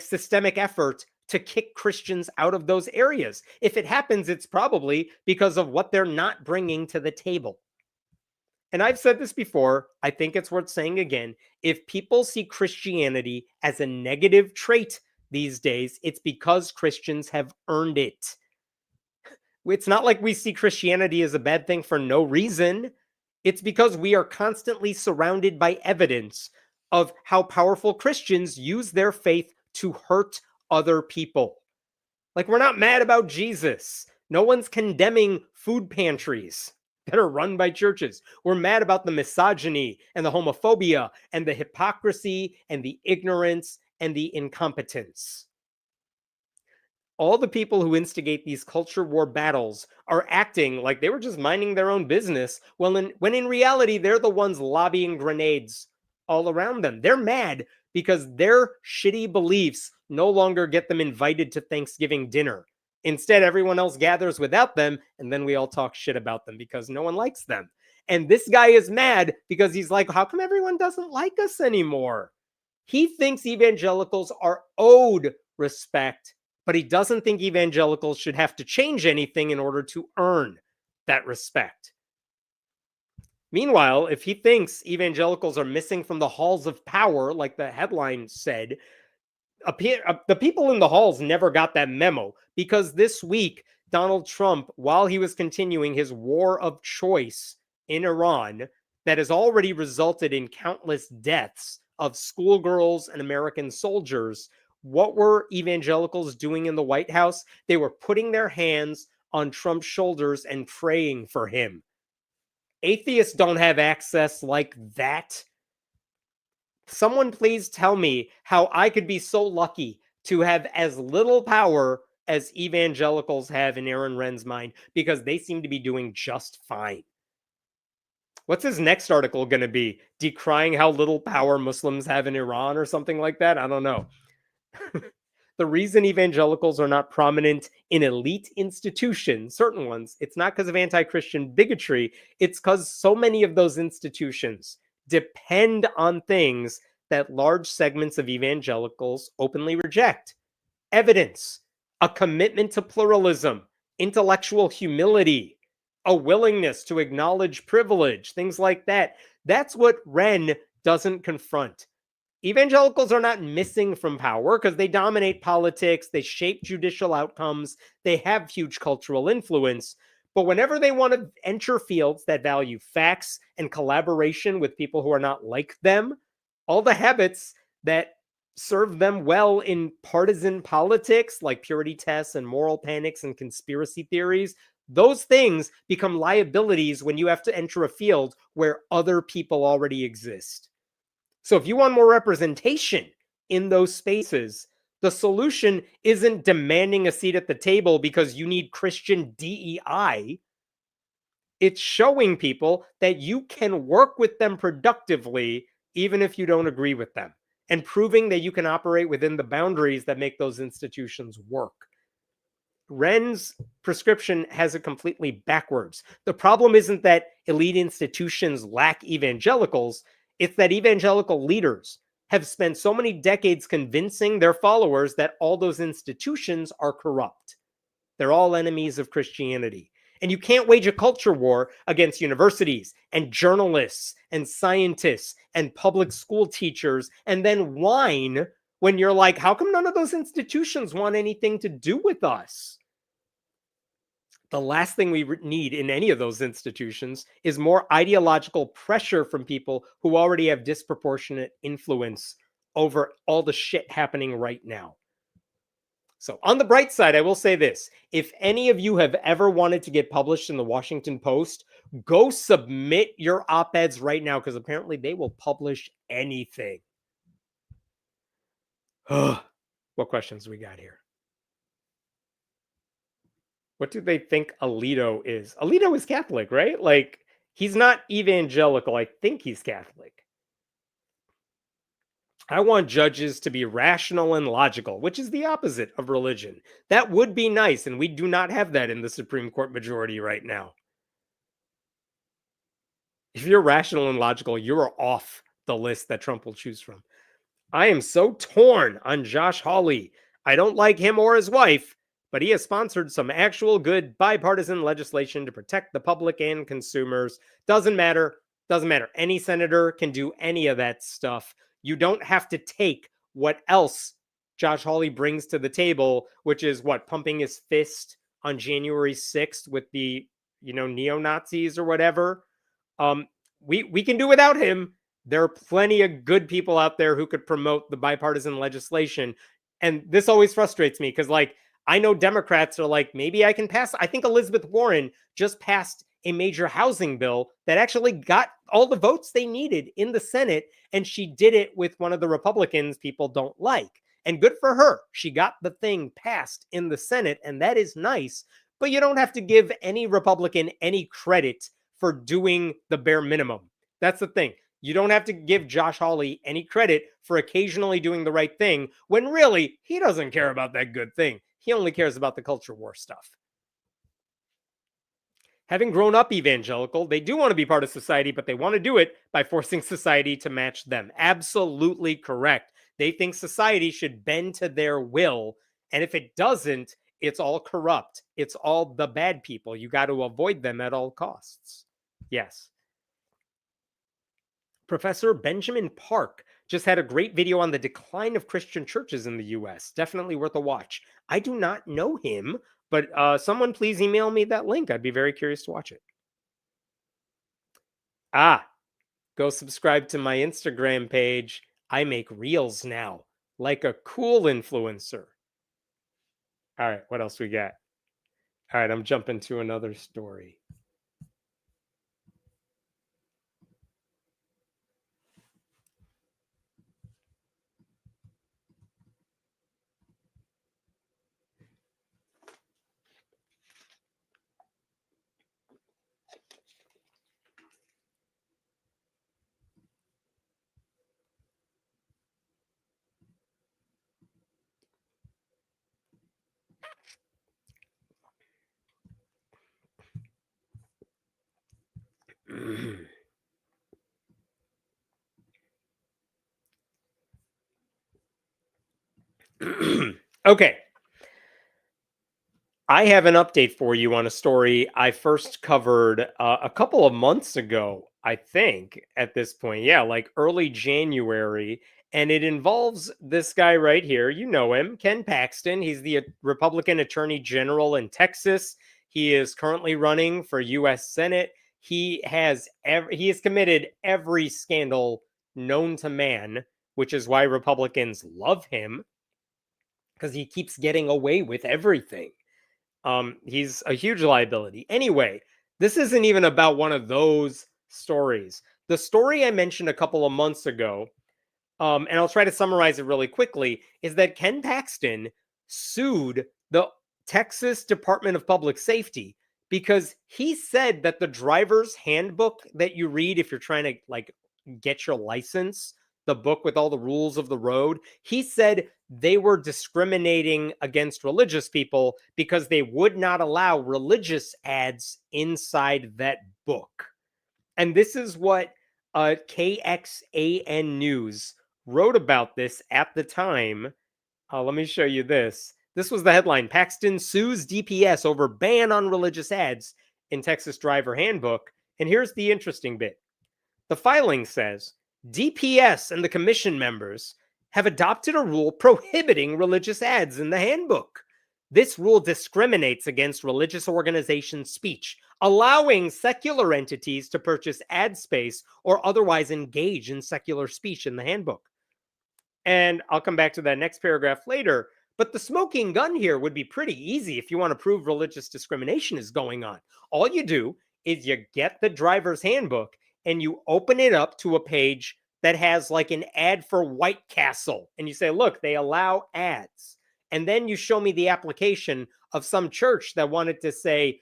systemic effort to kick Christians out of those areas. If it happens, it's probably because of what they're not bringing to the table. And I've said this before, I think it's worth saying again. If people see Christianity as a negative trait these days, it's because Christians have earned it. It's not like we see Christianity as a bad thing for no reason. It's because we are constantly surrounded by evidence of how powerful Christians use their faith to hurt other people. We're not mad about Jesus. No one's condemning food pantries that are run by churches. We're mad about the misogyny and the homophobia and the hypocrisy and the ignorance and the incompetence. All the people who instigate these culture war battles are acting like they were just minding their own business, when in reality, they're the ones lobbing grenades all around them. They're mad because their shitty beliefs no longer get them invited to Thanksgiving dinner. Instead, everyone else gathers without them, and then we all talk shit about them because no one likes them. And this guy is mad because he's like, how come everyone doesn't like us anymore? He thinks evangelicals are owed respect, but he doesn't think evangelicals should have to change anything in order to earn that respect. Meanwhile, if he thinks evangelicals are missing from the halls of power, like the headline said, the people in the halls never got that memo, because this week, Donald Trump, while he was continuing his war of choice in Iran, that has already resulted in countless deaths of schoolgirls and American soldiers, what were evangelicals doing in the White House? They were putting their hands on Trump's shoulders and praying for him. Atheists don't have access like that. Someone please tell me how I could be so lucky to have as little power as evangelicals have in Aaron Renn's mind, because they seem to be doing just fine. What's his next article going to be? Decrying how little power Muslims have in Iran or something like that? I don't know. The reason evangelicals are not prominent in elite institutions, certain ones, it's not because of anti-Christian bigotry. It's because so many of those institutions depend on things that large segments of evangelicals openly reject. Evidence, a commitment to pluralism, intellectual humility, a willingness to acknowledge privilege, things like that. That's what Renn doesn't confront. Evangelicals are not missing from power because they dominate politics, they shape judicial outcomes, they have huge cultural influence. But whenever they want to enter fields that value facts and collaboration with people who are not like them, all the habits that serve them well in partisan politics, like purity tests and moral panics and conspiracy theories, those things become liabilities when you have to enter a field where other people already exist. So if you want more representation in those spaces, the solution isn't demanding a seat at the table because you need Christian DEI. It's showing people that you can work with them productively even if you don't agree with them, and proving that you can operate within the boundaries that make those institutions work. Wren's prescription has it completely backwards. The problem isn't that elite institutions lack evangelicals, it's that evangelical leaders have spent so many decades convincing their followers that all those institutions are corrupt. They're all enemies of Christianity. And you can't wage a culture war against universities and journalists and scientists and public school teachers and then whine when you're like, how come none of those institutions want anything to do with us? The last thing we need in any of those institutions is more ideological pressure from people who already have disproportionate influence over all the shit happening right now. So on the bright side, I will say this. If any of you have ever wanted to get published in the Washington Post, go submit your op-eds right now, because apparently they will publish anything. What questions we got here? What do they think Alito is? Alito is Catholic, right? Like, he's not evangelical. I think he's Catholic. I want judges to be rational and logical, which is the opposite of religion. That would be nice, and we do not have that in the Supreme Court majority right now. If you're rational and logical, you're off the list that Trump will choose from. I am so torn on Josh Hawley. I don't like him or his wife, but he has sponsored some actual good bipartisan legislation to protect the public and consumers. Doesn't matter. Doesn't matter. Any senator can do any of that stuff. You don't have to take what else Josh Hawley brings to the table, which is what, pumping his fist on January 6th with the, neo-Nazis or whatever. We can do without him. There are plenty of good people out there who could promote the bipartisan legislation. And this always frustrates me because, I know Democrats are like, maybe I can pass. I think Elizabeth Warren just passed a major housing bill that actually got all the votes they needed in the Senate. And she did it with one of the Republicans people don't like. And good for her. She got the thing passed in the Senate, and that is nice. But you don't have to give any Republican any credit for doing the bare minimum. That's the thing. You don't have to give Josh Hawley any credit for occasionally doing the right thing when really he doesn't care about that good thing. He only cares about the culture war stuff. Having grown up evangelical, they do want to be part of society, but they want to do it by forcing society to match them. Absolutely correct. They think society should bend to their will. And if it doesn't, it's all corrupt. It's all the bad people. You got to avoid them at all costs. Yes. Professor Benjamin Park just had a great video on the decline of Christian churches in the US. Definitely worth a watch. I do not know him, but someone please email me that link. I'd be very curious to watch it. Go subscribe to my Instagram page. I make reels now, like a cool influencer. All right, what else we got? All right, I'm jumping to another story. Okay. I have an update for you on a story I first covered a couple of months ago, I think, at this point. Yeah, like early January. And it involves this guy right here. You know him, Ken Paxton. He's the Republican Attorney General in Texas. He is currently running for U.S. Senate. He has committed every scandal known to man, which is why Republicans love him, because he keeps getting away with everything. He's a huge liability. Anyway, this isn't even about one of those stories. The story I mentioned a couple of months ago, and I'll try to summarize it really quickly, is that Ken Paxton sued the Texas Department of Public Safety because he said that the driver's handbook that you read if you're trying to Get Your License, the book with all the rules of the road. He said they were discriminating against religious people because they would not allow religious ads inside that book. And this is what KXAN News wrote about this at the time. Let me show you this. This was the headline: Paxton sues DPS over ban on religious ads in Texas Driver Handbook. And here's the interesting bit. The filing says DPS and the commission members have adopted a rule prohibiting religious ads in the handbook. This rule discriminates against religious organizations' speech, allowing secular entities to purchase ad space or otherwise engage in secular speech in the handbook. And I'll come back to that next paragraph later. But the smoking gun here would be pretty easy if you want to prove religious discrimination is going on. All you do is you get the driver's handbook and you open it up to a page that has like an ad for White Castle. And you say, look, they allow ads. And then you show me the application of some church that wanted to say,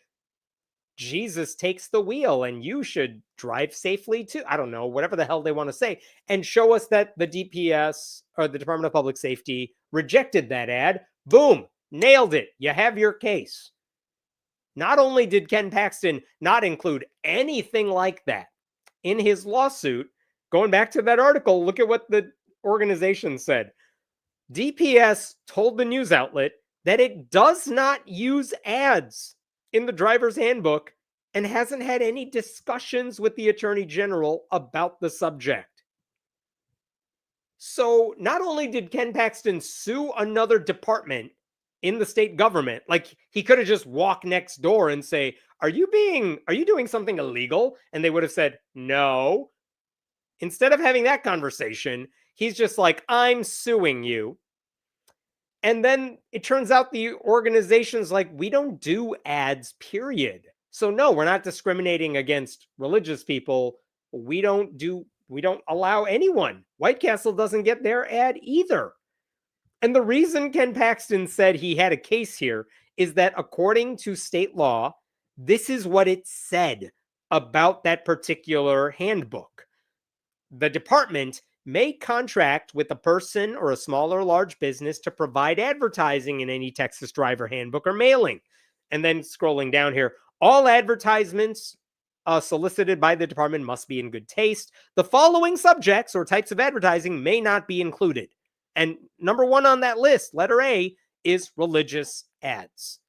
Jesus takes the wheel and you should drive safely too. I don't know, whatever the hell they want to say. And show us that the DPS or the Department of Public Safety rejected that ad. Boom, nailed it. You have your case. Not only did Ken Paxton not include anything like that in his lawsuit, going back to that article, look at what the organization said. DPS told the news outlet that it does not use ads in the driver's handbook and hasn't had any discussions with the Attorney General about the subject. So not only did Ken Paxton sue another department in the state government, like he could have just walked next door and say, are you doing something illegal? And they would have said, no. Instead of having that conversation, he's just like, I'm suing you. And then it turns out the organization's like, we don't do ads, period. So no, we're not discriminating against religious people. We don't allow anyone. White Castle doesn't get their ad either. And the reason Ken Paxton said he had a case here is that according to state law, this is what it said about that particular handbook. The department may contract with a person or a small or large business to provide advertising in any Texas driver handbook or mailing. And then scrolling down here, all advertisements solicited by the department must be in good taste. The following subjects or types of advertising may not be included. And number one on that list, letter A, is religious ads.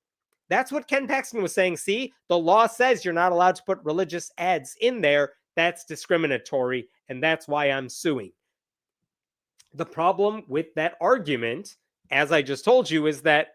That's what Ken Paxton was saying. See, the law says you're not allowed to put religious ads in there. That's discriminatory, and that's why I'm suing. The problem with that argument, as I just told you, is that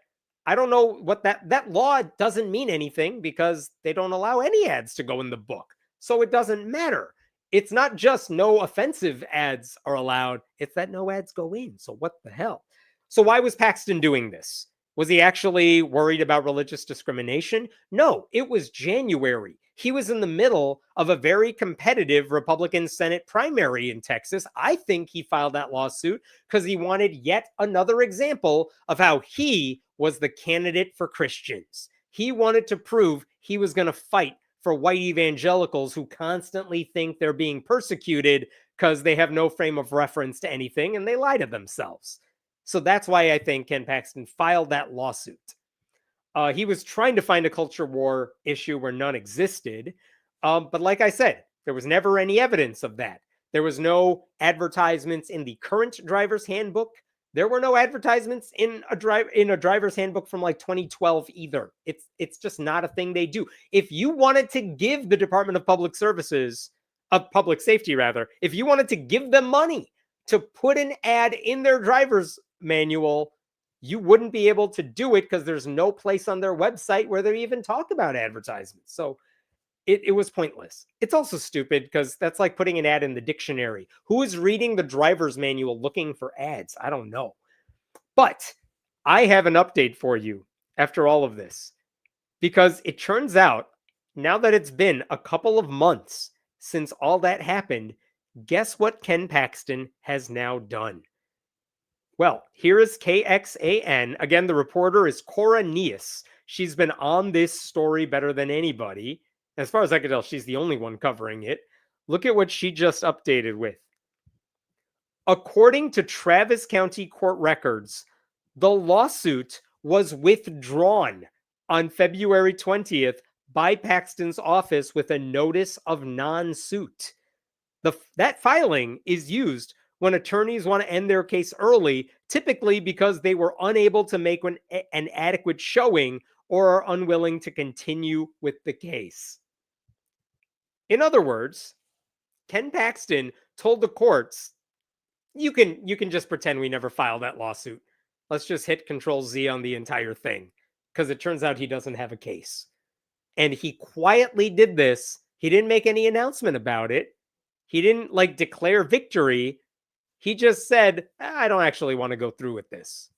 I don't know what that law doesn't mean anything because they don't allow any ads to go in the book. So it doesn't matter. It's not just no offensive ads are allowed. It's that no ads go in. So what the hell? So why was Paxton doing this? Was he actually worried about religious discrimination? No, it was January. He was in the middle of a very competitive Republican Senate primary in Texas. I think he filed that lawsuit because he wanted yet another example of how he was the candidate for Christians. He wanted to prove he was going to fight for white evangelicals who constantly think they're being persecuted because they have no frame of reference to anything and they lie to themselves. So that's why I think Ken Paxton filed that lawsuit. He was trying to find a culture war issue where none existed. But like I said, there was never any evidence of that. There was no advertisements in the current driver's handbook. There were no advertisements in a driver's handbook from like 2012 either. It's just not a thing they do. If you wanted to give the Department of Public Services, of Public Safety rather, if you wanted to give them money to put an ad in their driver's manual, you wouldn't be able to do it because there's no place on their website where they even talk about advertisements. So it was pointless. It's also stupid because that's like putting an ad in the dictionary. Who is reading the driver's manual looking for ads? I don't know. But I have an update for you after all of this, because it turns out now that it's been a couple of months since all that happened, guess what Ken Paxton has now done? Well, here is KXAN. Again, the reporter is Cora Neas. She's been on this story better than anybody. As far as I can tell, she's the only one covering it. Look at what she just updated with. According to Travis County court records, the lawsuit was withdrawn on February 20th by Paxton's office with a notice of non-suit. That filing is used when attorneys want to end their case early, typically because they were unable to make an adequate showing or are unwilling to continue with the case. In other words, Ken Paxton told the courts, you can just pretend we never filed that lawsuit. Let's just hit Control Z on the entire thing, because it turns out he doesn't have a case. And he quietly did this. He didn't make any announcement about it. He didn't declare victory. He just said, I don't actually want to go through with this,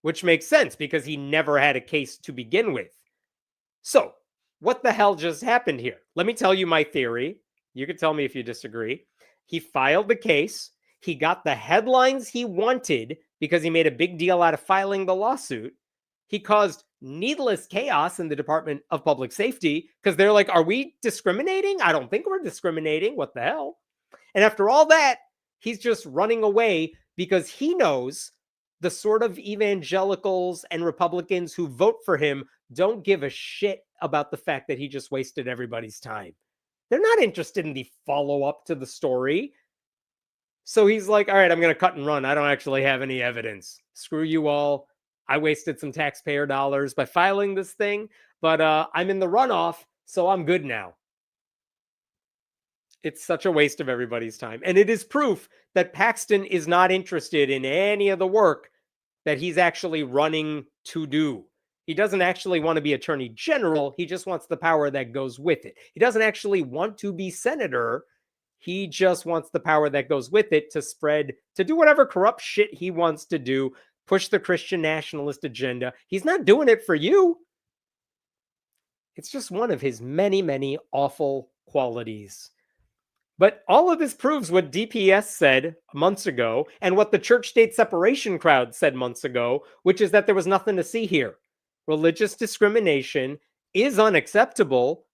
which makes sense because he never had a case to begin with. So, what the hell just happened here? Let me tell you my theory. You can tell me if you disagree. He filed the case. He got the headlines he wanted because he made a big deal out of filing the lawsuit. He caused needless chaos in the Department of Public Safety because they're like, are we discriminating? I don't think we're discriminating. What the hell? And after all that, he's just running away because he knows the sort of evangelicals and Republicans who vote for him don't give a shit about the fact that he just wasted everybody's time. They're not interested in the follow-up to the story. So he's like, all right, I'm going to cut and run. I don't actually have any evidence. Screw you all. I wasted some taxpayer dollars by filing this thing, but I'm in the runoff, so I'm good now. It's such a waste of everybody's time. And it is proof that Paxton is not interested in any of the work that he's actually running to do. He doesn't actually want to be attorney general. He just wants the power that goes with it. He doesn't actually want to be senator. He just wants the power that goes with it to do whatever corrupt shit he wants to do, push the Christian nationalist agenda. He's not doing it for you. It's just one of his many, many awful qualities. But all of this proves what DPS said months ago and what the church-state separation crowd said months ago, which is that there was nothing to see here. Religious discrimination is unacceptable,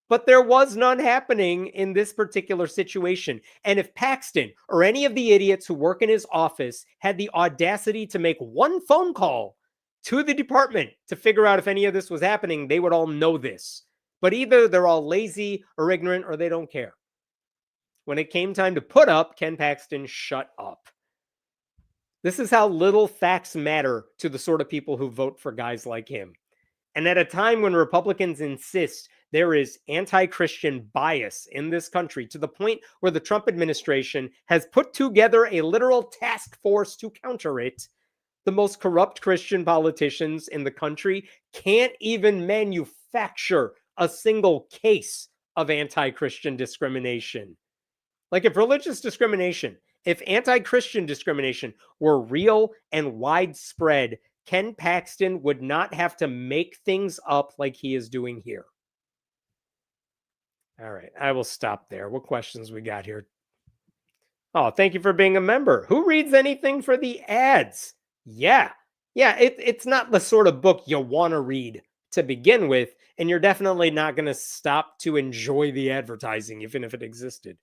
but there was none happening in this particular situation. And if Paxton or any of the idiots who work in his office had the audacity to make one phone call to the department to figure out if any of this was happening, they would all know this. But either they're all lazy or ignorant or they don't care. When it came time to put up, Ken Paxton shut up. This is how little facts matter to the sort of people who vote for guys like him. And at a time when Republicans insist there is anti-Christian bias in this country to the point where the Trump administration has put together a literal task force to counter it, the most corrupt Christian politicians in the country can't even manufacture a single case of anti-Christian discrimination. If religious discrimination, if anti-Christian discrimination were real and widespread, Ken Paxton would not have to make things up like he is doing here. All right, I will stop there. What questions we got here? Oh, thank you for being a member. Who reads anything for the ads? Yeah, it's not the sort of book you want to read to begin with, and you're definitely not going to stop to enjoy the advertising, even if it existed.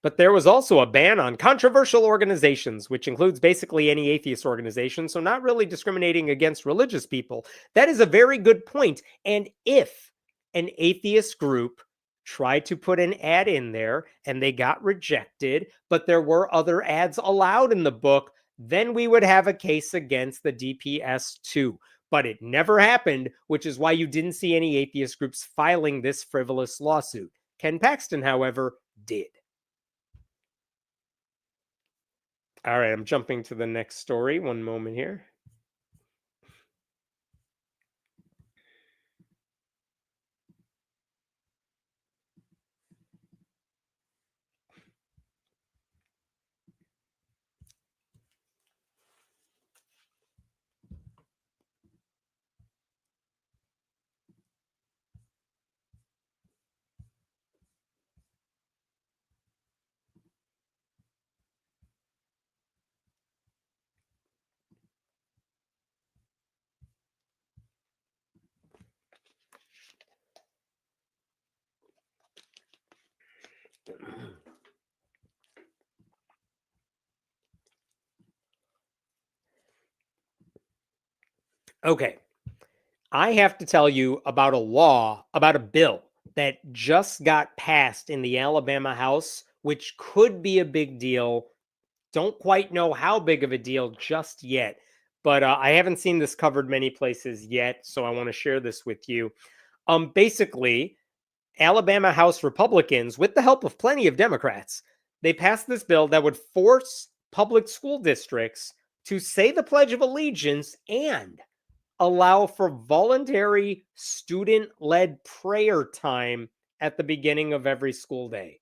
But there was also a ban on controversial organizations, which includes basically any atheist organization, so not really discriminating against religious people. That is a very good point. And if an atheist group tried to put an ad in there and they got rejected, but there were other ads allowed in the book, then we would have a case against the DPS too. But it never happened, which is why you didn't see any atheist groups filing this frivolous lawsuit. Ken Paxton, however, did. All right, I'm jumping to the next story. One moment here. Okay. I have to tell you about a bill that just got passed in the Alabama House, which could be a big deal. Don't quite know how big of a deal just yet, but I haven't seen this covered many places yet, so I want to share this with you. Basically, Alabama House Republicans, with the help of plenty of Democrats, they passed this bill that would force public school districts to say the Pledge of Allegiance and allow for voluntary student led prayer time at the beginning of every school day.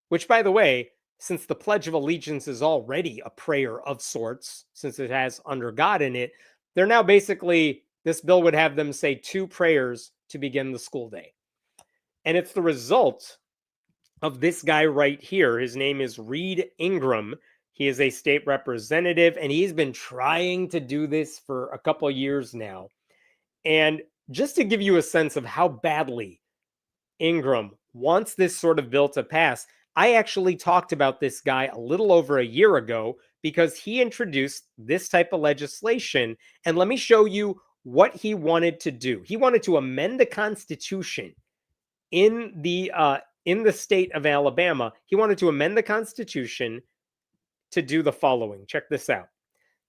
Which, by the way, since the Pledge of Allegiance is already a prayer of sorts, since it has under God in it, they're now basically, this bill would have them say two prayers to begin the school day. And it's the result of this guy right here. His name is Reed Ingram. He is a state representative, and he's been trying to do this for a couple years now. And just to give you a sense of how badly Ingram wants this sort of bill to pass, I actually talked about this guy a little over a year ago because he introduced this type of legislation. And let me show you what he wanted to do. He wanted to amend the Constitution in the state of Alabama. He wanted to amend the Constitution to do the following. Check this out.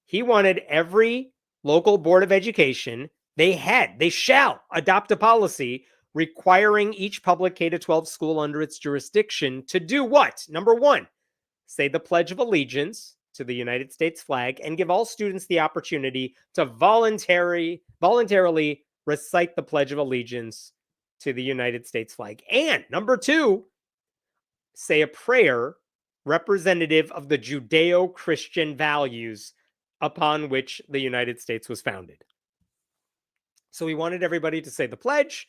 He wanted every local board of education, they shall adopt a policy requiring each public K-12 school under its jurisdiction to do what? Number one, say the Pledge of Allegiance to the United States flag and give all students the opportunity to voluntarily recite the Pledge of Allegiance to the United States flag. And number two, say a prayer representative of the Judeo-Christian values upon which the United States was founded. So he wanted everybody to say the pledge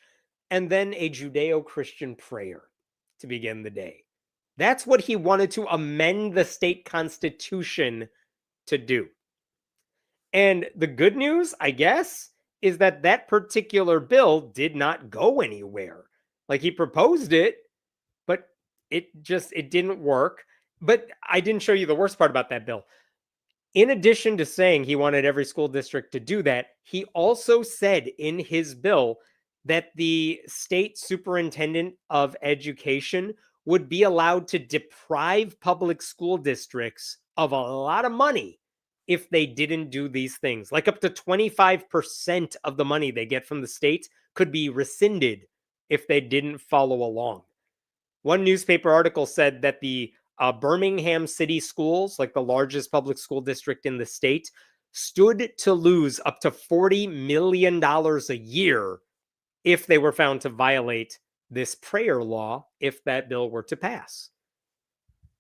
and then a Judeo-Christian prayer to begin the day. That's what he wanted to amend the state constitution to do. And the good news, I guess, is that that particular bill did not go anywhere. Like, he proposed it, but it didn't work. But I didn't show you the worst part about that bill. In addition to saying he wanted every school district to do that, he also said in his bill that the state superintendent of education would be allowed to deprive public school districts of a lot of money if they didn't do these things. Like up to 25% of the money they get from the state could be rescinded if they didn't follow along. One newspaper article said that the Birmingham City Schools, like the largest public school district in the state, stood to lose up to $40 million a year if they were found to violate this prayer law, if that bill were to pass.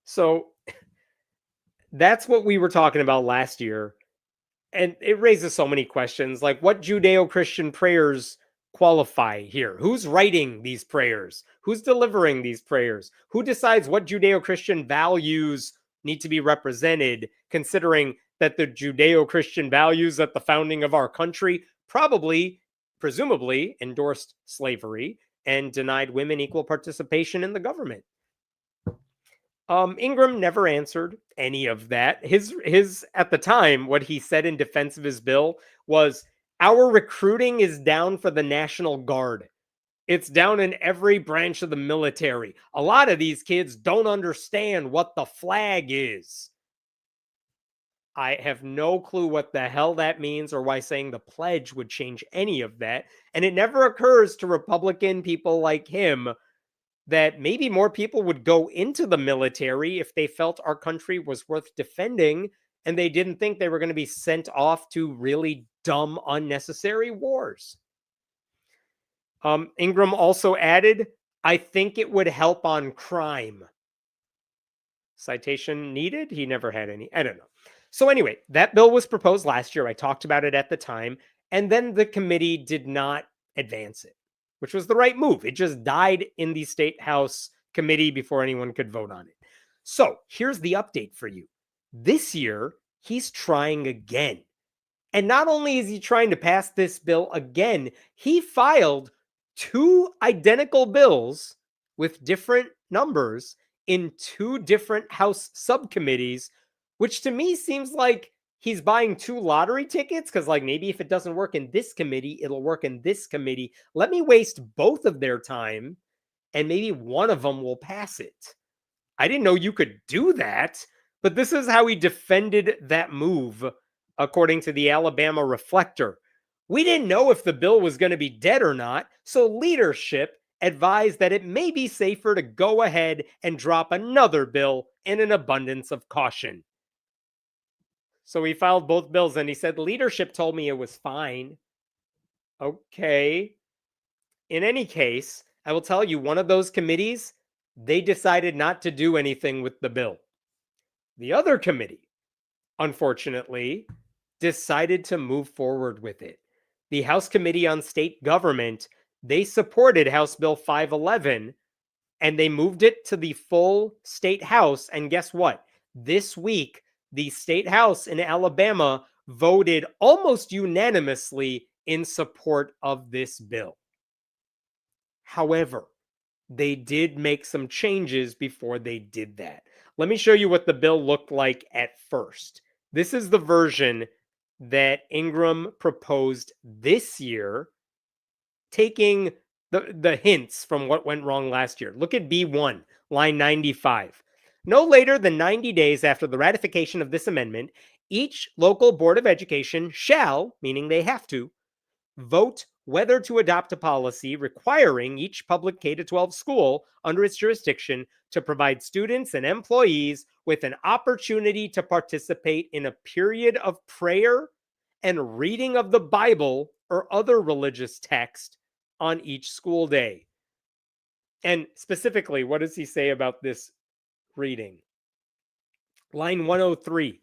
So that's what we were talking about last year. And it raises so many questions, like what Judeo-Christian prayers qualify here? Who's writing these prayers? Who's delivering these prayers? Who decides what Judeo-Christian values need to be represented, considering that the Judeo-Christian values at the founding of our country presumably endorsed slavery and denied women equal participation in the government? Ingram never answered any of that. His at the time, what he said in defense of his bill was, our recruiting is down for the National Guard. It's down in every branch of the military. A lot of these kids don't understand what the flag is. I have no clue what the hell that means or why saying the pledge would change any of that. And it never occurs to Republican people like him that maybe more people would go into the military if they felt our country was worth defending and they didn't think they were going to be sent off to really dumb, unnecessary wars. Ingram also added, I think it would help on crime. Citation needed? He never had any. I don't know. So anyway, that bill was proposed last year. I talked about it at the time. And then the committee did not advance it, which was the right move. It just died in the State House committee before anyone could vote on it. So here's the update for you. This year, he's trying again. And not only is he trying to pass this bill again, he filed two identical bills with different numbers in two different House subcommittees, which to me seems like he's buying 2 lottery tickets because, like, maybe if it doesn't work in this committee, it'll work in this committee. Let me waste both of their time, and maybe one of them will pass it. I didn't know you could do that, but this is how he defended that move, according to the Alabama Reflector. We didn't know if the bill was going to be dead or not, so leadership advised that it may be safer to go ahead and drop another bill in an abundance of caution. So he filed both bills and he said, leadership told me it was fine. Okay. In any case, I will tell you, one of those committees, they decided not to do anything with the bill. The other committee, unfortunately, decided to move forward with it. The House Committee on State Government, they supported House Bill 511, and they moved it to the full state house. And guess what? This week, the state house in Alabama voted almost unanimously in support of this bill. However, they did make some changes before they did that. Let me show you what the bill looked like at first. This is the version that Ingram proposed this year, taking the hints from what went wrong last year. Look at B1, line 95. No later than 90 days after the ratification of this amendment, each local board of education shall, meaning they have to, vote whether to adopt a policy requiring each public K-12 school under its jurisdiction to provide students and employees with an opportunity to participate in a period of prayer and reading of the Bible or other religious text on each school day. And specifically, what does he say about this reading? Line 103.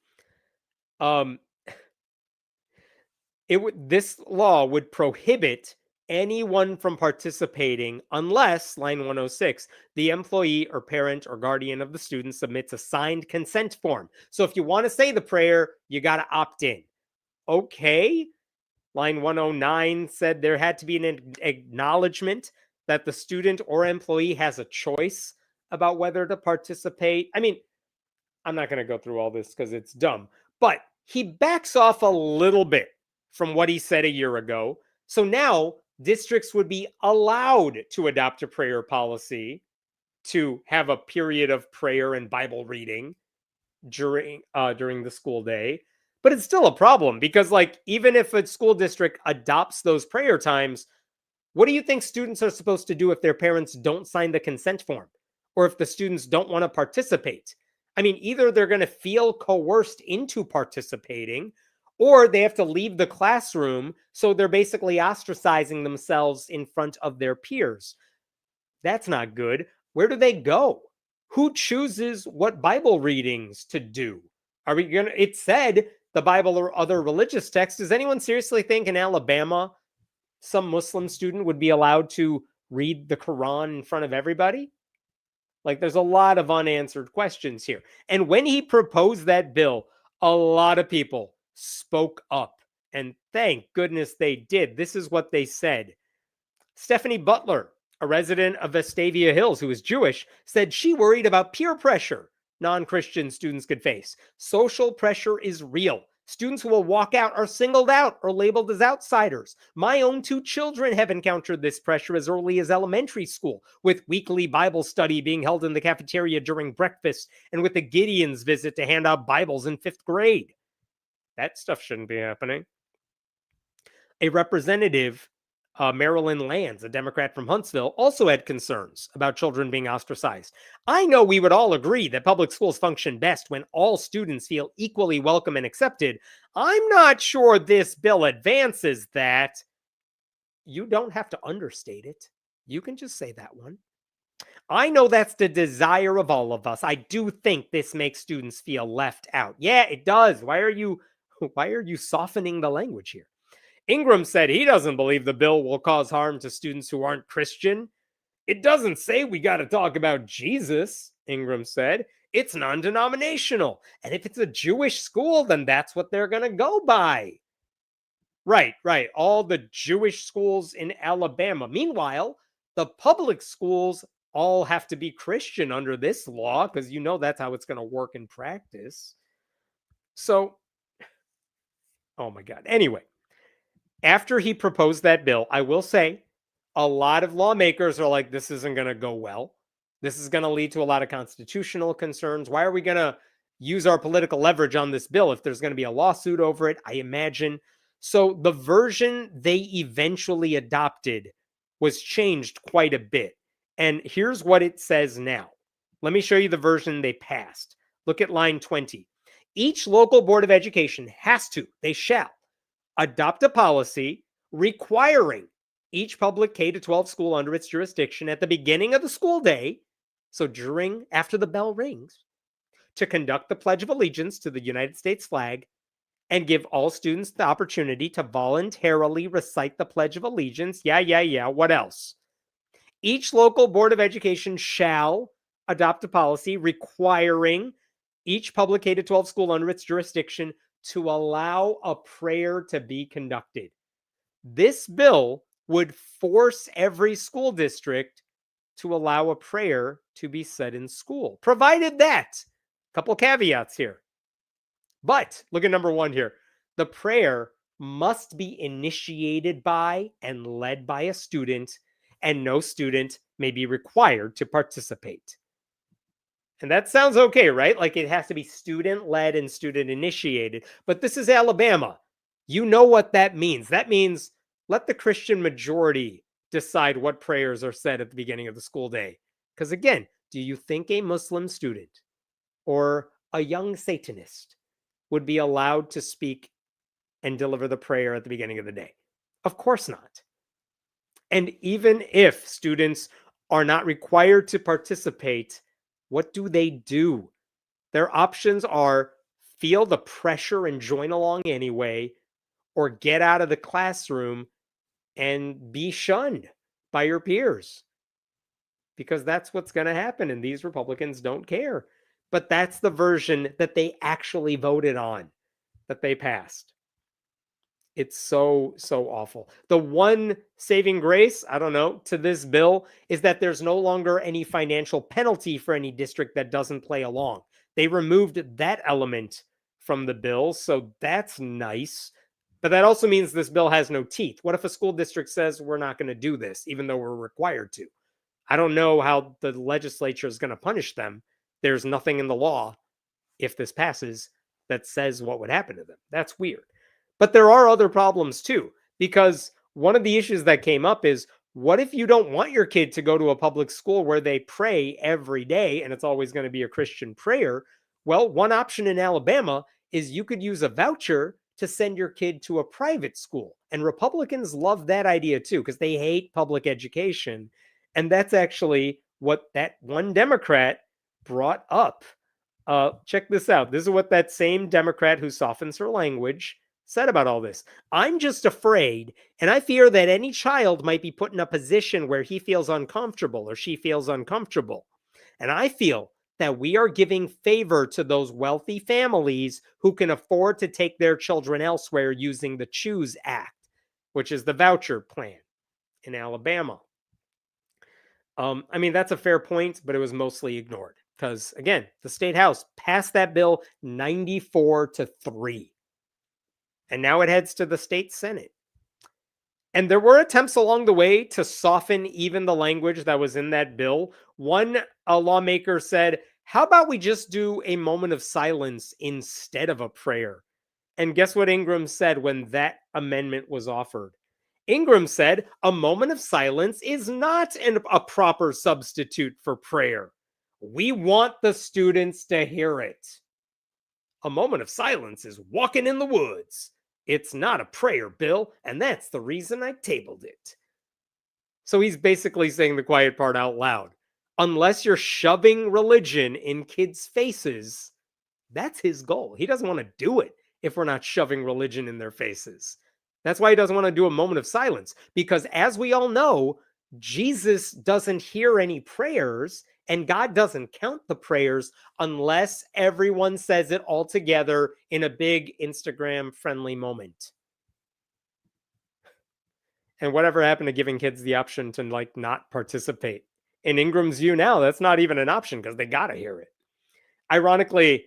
This law would prohibit anyone from participating unless, line 106, the employee or parent or guardian of the student submits a signed consent form. So if you want to say the prayer, you got to opt in. Okay. Line 109 said there had to be an acknowledgement that the student or employee has a choice about whether to participate. I mean, I'm not going to go through all this because it's dumb, but he backs off a little bit from what he said a year ago. So now districts would be allowed to adopt a prayer policy to have a period of prayer and Bible reading during the school day. But it's still a problem because, like, even if a school district adopts those prayer times, what do you think students are supposed to do if their parents don't sign the consent form or if the students don't want to participate? I mean, either they're going to feel coerced into participating or they have to leave the classroom. So they're basically ostracizing themselves in front of their peers. That's not good. Where do they go? Who chooses what Bible readings to do? Are we going to, it said the Bible or other religious texts. Does anyone seriously think in Alabama, some Muslim student would be allowed to read the Quran in front of everybody? Like, there's a lot of unanswered questions here. And when he proposed that bill, a lot of people spoke up. And thank goodness they did. This is what they said. Stephanie Butler, a resident of Vestavia Hills who is Jewish, said she worried about peer pressure non-Christian students could face. Social pressure is real. Students who will walk out are singled out or labeled as outsiders. My own 2 children have encountered this pressure as early as elementary school, with weekly Bible study being held in the cafeteria during breakfast and with the Gideon's visit to hand out Bibles in 5th grade. That stuff shouldn't be happening. A representative, Marilyn Lands, a Democrat from Huntsville, also had concerns about children being ostracized. I know we would all agree that public schools function best when all students feel equally welcome and accepted. I'm not sure this bill advances that. You don't have to understate it. You can just say that one. I know that's the desire of all of us. I do think this makes students feel left out. Yeah, it does. Why are you softening the language here? Ingram said he doesn't believe the bill will cause harm to students who aren't Christian. It doesn't say we got to talk about Jesus, Ingram said. It's non-denominational. And if it's a Jewish school, then that's what they're going to go by. Right. All the Jewish schools in Alabama. Meanwhile, the public schools all have to be Christian under this law because you know that's how it's going to work in practice. So Oh my God. Anyway, after he proposed that bill, I will say a lot of lawmakers are like, this isn't going to go well. This is going to lead to a lot of constitutional concerns. Why are we going to use our political leverage on this bill if there's going to be a lawsuit over it? I imagine. So the version they eventually adopted was changed quite a bit. And here's what it says now. Let me show you the version they passed. Look at line 20. Each local board of education has to, they shall, adopt a policy requiring each public K-12 school under its jurisdiction at the beginning of the school day, so after the bell rings, to conduct the Pledge of Allegiance to the United States flag and give all students the opportunity to voluntarily recite the Pledge of Allegiance. Yeah. What else? Each local board of education shall adopt a policy requiring each public K-12 school under its jurisdiction to allow a prayer to be conducted. This bill would force every school district to allow a prayer to be said in school, provided that, a couple caveats here. But look at number 1 here. The prayer must be initiated by and led by a student, and no student may be required to participate. And that sounds okay, right? Like it has to be student-led and student-initiated. But this is Alabama. You know what that means. That means let the Christian majority decide what prayers are said at the beginning of the school day. Because again, do you think a Muslim student or a young Satanist would be allowed to speak and deliver the prayer at the beginning of the day? Of course not. And even if students are not required to participate, what do? Their options are feel the pressure and join along anyway, or get out of the classroom and be shunned by your peers. Because that's what's going to happen, and these Republicans don't care. But that's the version that they actually voted on, that they passed. It's so awful. The one saving grace, I don't know, to this bill is that there's no longer any financial penalty for any district that doesn't play along. They removed that element from the bill, so that's nice. But that also means this bill has no teeth. What if a school district says we're not going to do this, even though we're required to? I don't know how the legislature is going to punish them. There's nothing in the law, if this passes, that says what would happen to them. That's weird. But there are other problems too, because one of the issues that came up is, what if you don't want your kid to go to a public school where they pray every day and it's always going to be a Christian prayer? Well, one option in Alabama is you could use a voucher to send your kid to a private school. And Republicans love that idea too, because they hate public education. And that's actually what that one Democrat brought up. Check this out. This is what that same Democrat who softens her language said about all this. I'm just afraid, and I fear that any child might be put in a position where he feels uncomfortable or she feels uncomfortable. And I feel that we are giving favor to those wealthy families who can afford to take their children elsewhere using the CHOOSE Act, which is the voucher plan in Alabama. I mean, that's a fair point, but it was mostly ignored because, again, the state house passed that bill 94-3. And now it heads to the state Senate. And there were attempts along the way to soften even the language that was in that bill. One lawmaker said, how about we just do a moment of silence instead of a prayer? And guess what Ingram said when that amendment was offered? Ingram said, a moment of silence is not a proper substitute for prayer. We want the students to hear it. A moment of silence is walking in the woods. It's not a prayer, Bill, and that's the reason I tabled it. So he's basically saying the quiet part out loud. Unless you're shoving religion in kids' faces, that's his goal. He doesn't want to do it if we're not shoving religion in their faces. That's why he doesn't want to do a moment of silence, because as we all know, Jesus doesn't hear any prayers, and God doesn't count the prayers unless everyone says it all together in a big Instagram-friendly moment. And whatever happened to giving kids the option to not participate? In Ingram's view now, that's not even an option because they got to hear it. Ironically,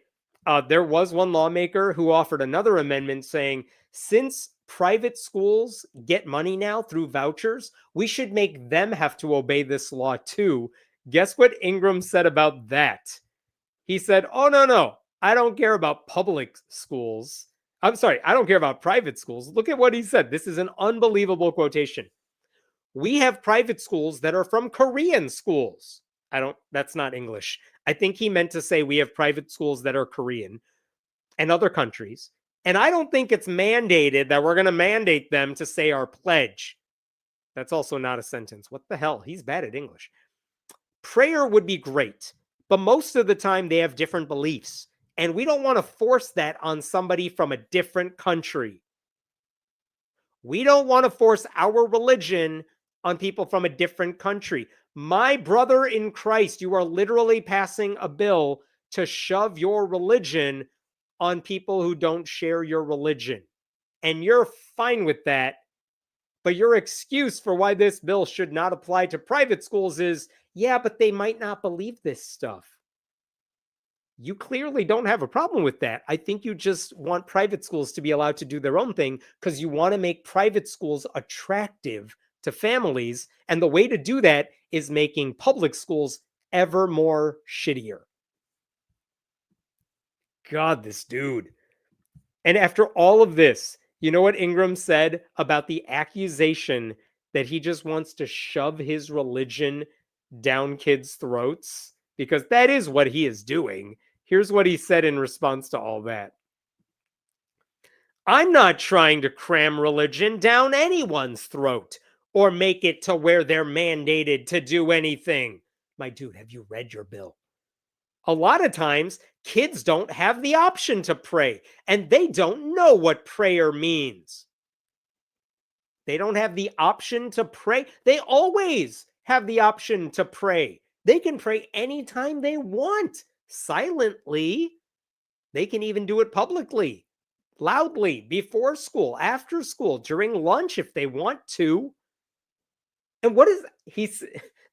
There was one lawmaker who offered another amendment saying, since private schools get money now through vouchers, we should make them have to obey this law too. Guess what Ingram said about that? He said, oh, no, no, I don't care about public schools. I'm sorry, I don't care about private schools. Look at what he said. This is an unbelievable quotation. We have private schools that are from Korean schools. That's not English. I think he meant to say we have private schools that are Korean and other countries. And I don't think it's mandated that we're going to mandate them to say our pledge. That's also not a sentence. What the hell? He's bad at English. Prayer would be great, but most of the time they have different beliefs. And we don't want to force that on somebody from a different country. We don't want to force our religion on people from a different country. My brother in Christ, you are literally passing a bill to shove your religion on people who don't share your religion. And you're fine with that. But your excuse for why this bill should not apply to private schools is, yeah, but they might not believe this stuff. You clearly don't have a problem with that. I think you just want private schools to be allowed to do their own thing because you want to make private schools attractive to families. And the way to do that is making public schools ever more shittier. God, this dude. And after all of this, you know what Ingram said about the accusation that he just wants to shove his religion down kids' throats? Because that is what he is doing. Here's what he said in response to all that. I'm not trying to cram religion down anyone's throat or make it to where they're mandated to do anything. My dude, have you read your bill? A lot of times, kids don't have the option to pray, and they don't know what prayer means. They don't have the option to pray. They always have the option to pray. They can pray anytime they want, silently. They can even do it publicly, loudly, before school, after school, during lunch if they want to. And what is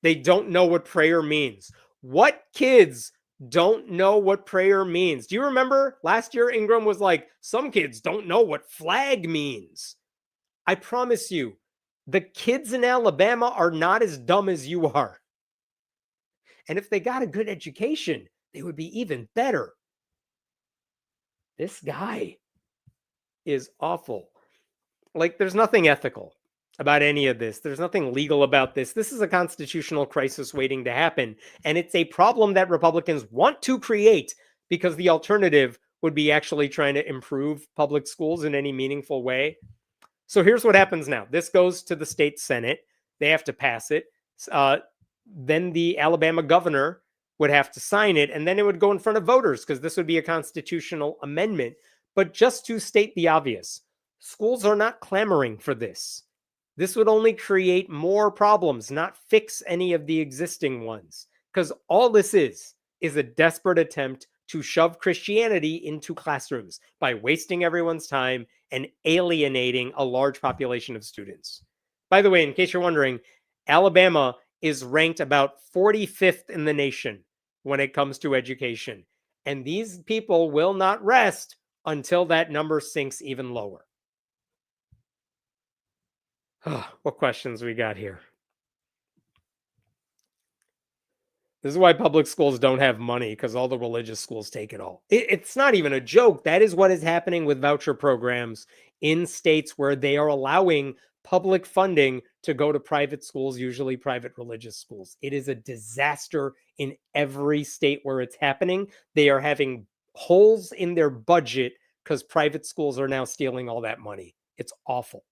they don't know what prayer means. What kids don't know what prayer means? Do you remember last year Ingram was like, some kids don't know what flag means. I promise you, the kids in Alabama are not as dumb as you are. And if they got a good education, they would be even better. This guy is awful. Like, there's nothing ethical about any of this. There's nothing legal about this. This is a constitutional crisis waiting to happen. And it's a problem that Republicans want to create because the alternative would be actually trying to improve public schools in any meaningful way. So here's what happens now. This goes to the state Senate. They have to pass it. Then the Alabama governor would have to sign it, and then it would go in front of voters because this would be a constitutional amendment. But just to state the obvious, schools are not clamoring for this. This would only create more problems, not fix any of the existing ones. Because all this is a desperate attempt to shove Christianity into classrooms by wasting everyone's time and alienating a large population of students. By the way, in case you're wondering, Alabama is ranked about 45th in the nation when it comes to education. And these people will not rest until that number sinks even lower. What questions we got here? This is why public schools don't have money, because all the religious schools take it all. It's not even a joke. That is what is happening with voucher programs in states where they are allowing public funding to go to private schools, usually private religious schools. It is a disaster in every state where it's happening. They are having holes in their budget because private schools are now stealing all that money. It's awful.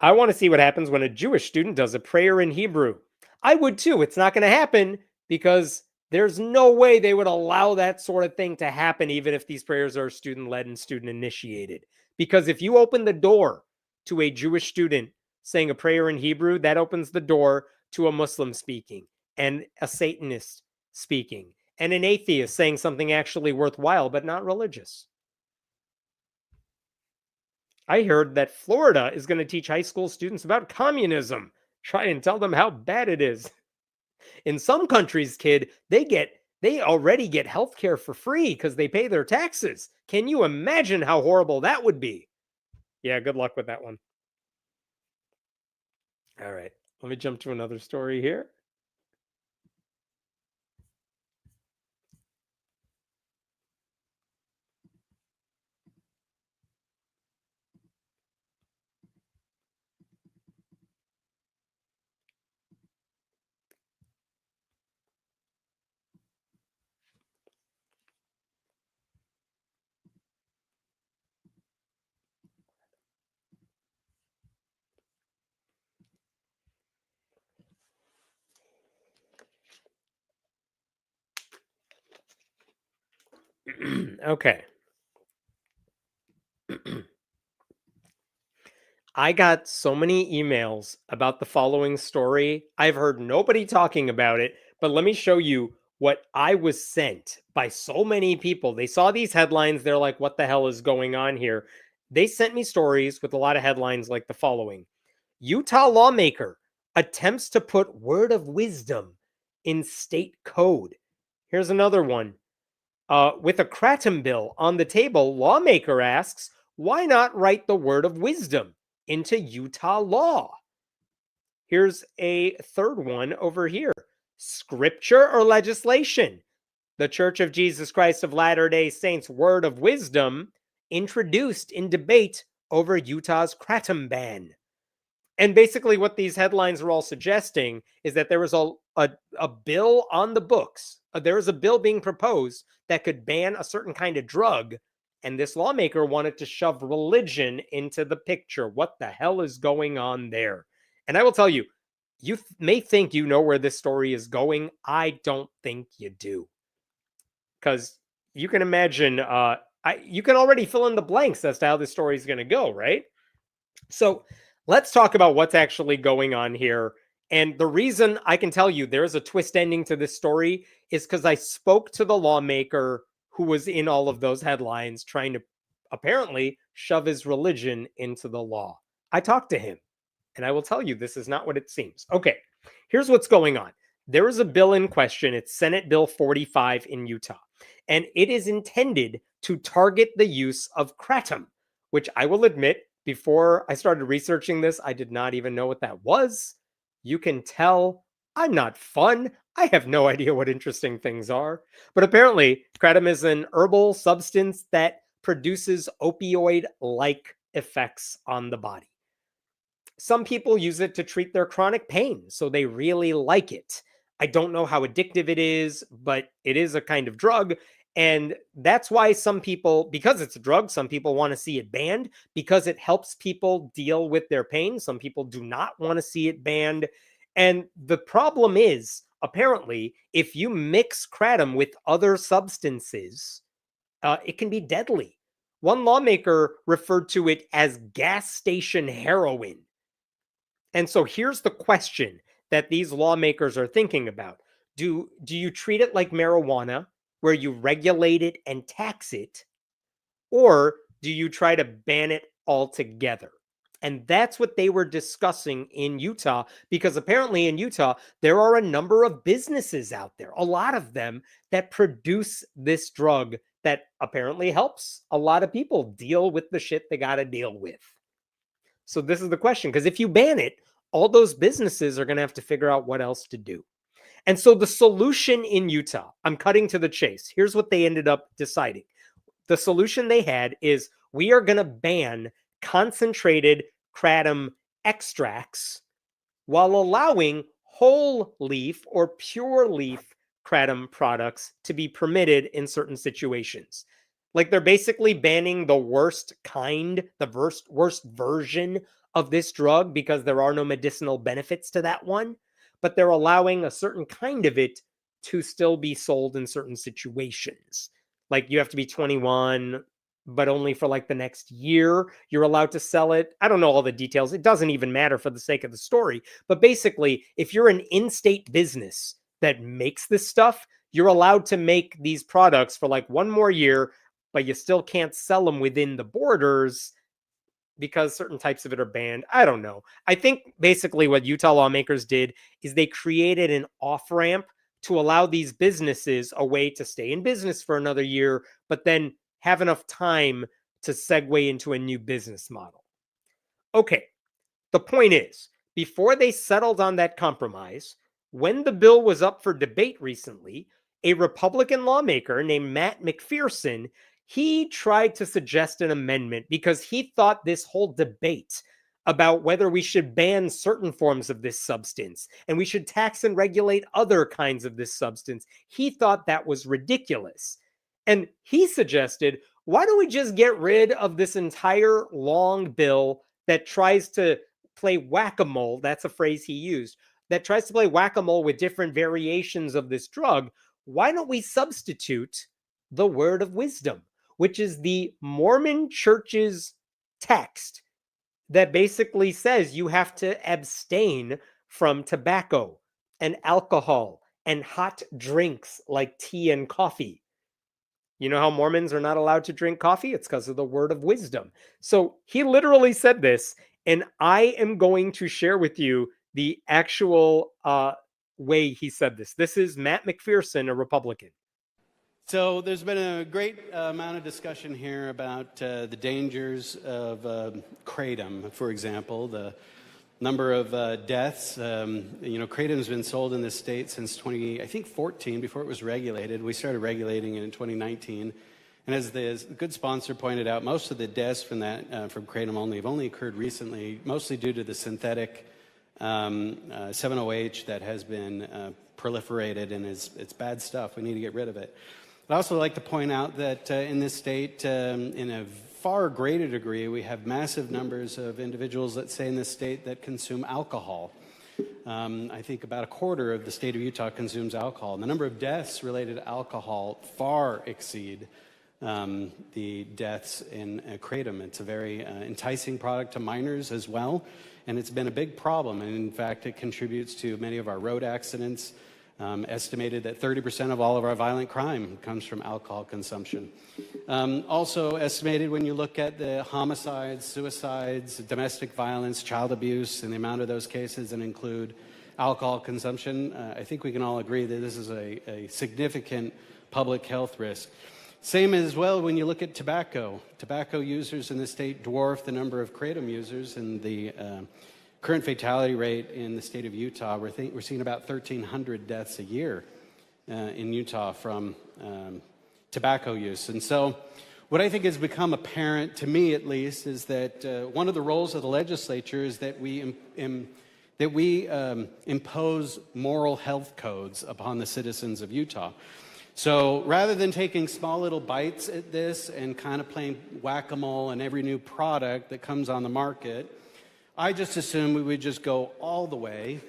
I want to see what happens when a Jewish student does a prayer in Hebrew. I would too. It's not going to happen because there's no way they would allow that sort of thing to happen, even if these prayers are student-led and student-initiated. Because if you open the door to a Jewish student saying a prayer in Hebrew, that opens the door to a Muslim speaking and a Satanist speaking and an atheist saying something actually worthwhile but not religious. I heard that Florida is going to teach high school students about communism. Try and tell them how bad it is. In some countries, kid, they get They already get healthcare for free because they pay their taxes. Can you imagine how horrible that would be? Yeah, good luck with that one. All right, let me jump to another story here. Okay. I got so many emails about the following story. I've heard nobody talking about it, but let me show you what I was sent by so many people. They saw these headlines. They're like, what the hell is going on here? They sent me stories with a lot of headlines like the following: Utah lawmaker attempts to put word of wisdom in state code. Here's another one. With a Kratom bill on the table, lawmaker asks, why not write the word of wisdom into Utah law? Here's a third one over here. Scripture or legislation? The Church of Jesus Christ of Latter-day Saints word of wisdom introduced in debate over Utah's Kratom ban. And basically, what these headlines are all suggesting is that there was a bill on the books. There was a bill being proposed that could ban a certain kind of drug. And this lawmaker wanted to shove religion into the picture. What the hell is going on there? And I will tell you, you may think you know where this story is going. I don't think you do. Because you can imagine, you can already fill in the blanks as to how this story is going to go, right? So let's talk about what's actually going on here. And the reason I can tell you there's a twist ending to this story is because I spoke to the lawmaker who was in all of those headlines trying to apparently shove his religion into the law. I talked to him, and I will tell you this is not what it seems. Okay, here's what's going on. There is a bill in question. It's Senate Bill 45 in Utah, and it is intended to target the use of kratom, which I will admit, before I started researching this, I did not even know what that was. You can tell I'm not fun. I have no idea what interesting things are. But apparently, kratom is an herbal substance that produces opioid like effects on the body. Some people use it to treat their chronic pain, so they really like it. I don't know how addictive it is, but it is a kind of drug. And that's why some people, because it's a drug, some people want to see it banned because it helps people deal with their pain. Some people do not want to see it banned. And the problem is, apparently, if you mix kratom with other substances, it can be deadly. One lawmaker referred to it as gas station heroin. And so here's the question that these lawmakers are thinking about. Do you treat it like marijuana, where you regulate it and tax it, or do you try to ban it altogether? And that's what they were discussing in Utah, because apparently in Utah, there are a number of businesses out there, a lot of them, that produce this drug that apparently helps a lot of people deal with the shit they got to deal with. So this is the question, because if you ban it, all those businesses are going to have to figure out what else to do. And so the solution in Utah, I'm cutting to the chase. Here's what they ended up deciding. The solution they had is we are going to ban concentrated kratom extracts while allowing whole leaf or pure leaf kratom products to be permitted in certain situations. Like they're basically banning the worst kind, the worst version of this drug because there are no medicinal benefits to that one, but they're allowing a certain kind of it to still be sold in certain situations. Like you have to be 21, but only for like the next year you're allowed to sell it. I don't know all the details. It doesn't even matter for the sake of the story. But basically, if you're an in-state business that makes this stuff, you're allowed to make these products for like one more year, but you still can't sell them within the borders because certain types of it are banned. I don't know. I think basically what Utah lawmakers did is they created an off-ramp to allow these businesses a way to stay in business for another year, but then have enough time to segue into a new business model. Okay, the point is, before they settled on that compromise, when the bill was up for debate recently, a Republican lawmaker named Matt McPherson, he tried to suggest an amendment because he thought this whole debate about whether we should ban certain forms of this substance and we should tax and regulate other kinds of this substance, he thought that was ridiculous. And he suggested, why don't we just get rid of this entire long bill that tries to play whack-a-mole, that's a phrase he used, that tries to play whack-a-mole with different variations of this drug. Why don't we substitute the word of wisdom, which is the Mormon Church's text that basically says you have to abstain from tobacco and alcohol and hot drinks like tea and coffee. You know how Mormons are not allowed to drink coffee? It's because of the word of wisdom. So he literally said this, and I am going to share with you the actual way he said this. This is Matt McPherson, a Republican. So there's been a great amount of discussion here about the dangers of kratom, for example, the number of deaths. Kratom's been sold in this state since 2014, before it was regulated. We started regulating it in 2019. And as the good sponsor pointed out, most of the deaths from kratom have only occurred recently, mostly due to the synthetic 7-OH that has been proliferated, and it's bad stuff. We need to get rid of it. I'd also like to point out that in this state, in a far greater degree, we have massive numbers of individuals, let's say in this state, that consume alcohol. I think about a quarter of the state of Utah consumes alcohol. And the number of deaths related to alcohol far exceed the deaths in kratom. It's a very enticing product to minors as well, and it's been a big problem. And in fact, it contributes to many of our road accidents. Estimated that 30% of all of our violent crime comes from alcohol consumption. Also estimated when you look at the homicides, suicides, domestic violence, child abuse, and the amount of those cases that include alcohol consumption, I think we can all agree that this is a significant public health risk. Same as well when you look at tobacco. Tobacco users in the state dwarf the number of kratom users, and the current fatality rate in the state of Utah, we're seeing about 1,300 deaths a year in Utah from tobacco use. And so what I think has become apparent, to me at least, is that one of the roles of the legislature is that we impose moral health codes upon the citizens of Utah. So rather than taking small little bites at this and kind of playing whack-a-mole on every new product that comes on the market, I just assume we would just go all the way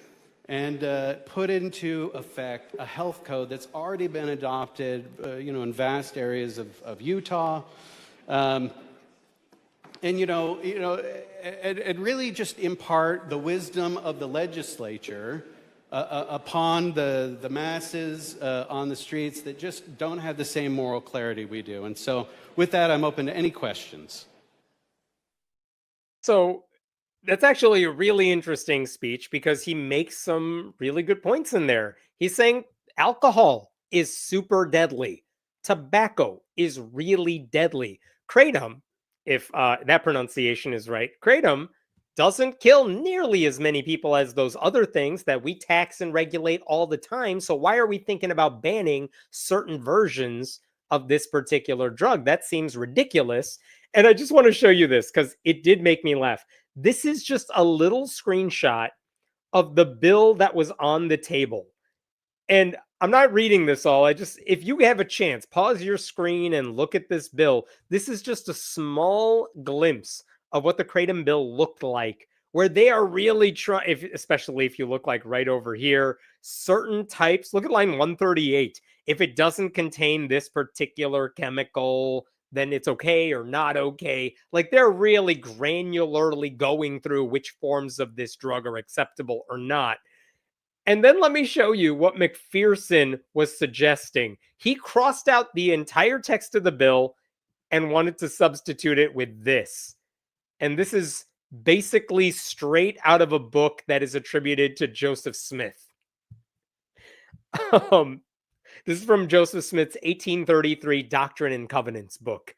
and put into effect a health code that's already been adopted, in vast areas of Utah, and really just impart the wisdom of the legislature upon the masses on the streets that just don't have the same moral clarity we do. And so, with that, I'm open to any questions. So that's actually a really interesting speech because he makes some really good points in there. He's saying alcohol is super deadly. Tobacco is really deadly. Kratom, if that pronunciation is right, kratom doesn't kill nearly as many people as those other things that we tax and regulate all the time. So why are we thinking about banning certain versions of this particular drug? That seems ridiculous. And I just want to show you this because it did make me laugh. This is just a little screenshot of the bill that was on the table. And I'm not reading this all. If you have a chance, pause your screen and look at this bill. This is just a small glimpse of what the kratom bill looked like, where they are really trying, especially if you look like right over here, certain types, look at line 138. If it doesn't contain this particular chemical, then it's okay or not okay. Like they're really granularly going through which forms of this drug are acceptable or not. And then let me show you what McPherson was suggesting. He crossed out the entire text of the bill and wanted to substitute it with this. And this is basically straight out of a book that is attributed to Joseph Smith. Um, this is from Joseph Smith's 1833 Doctrine and Covenants book.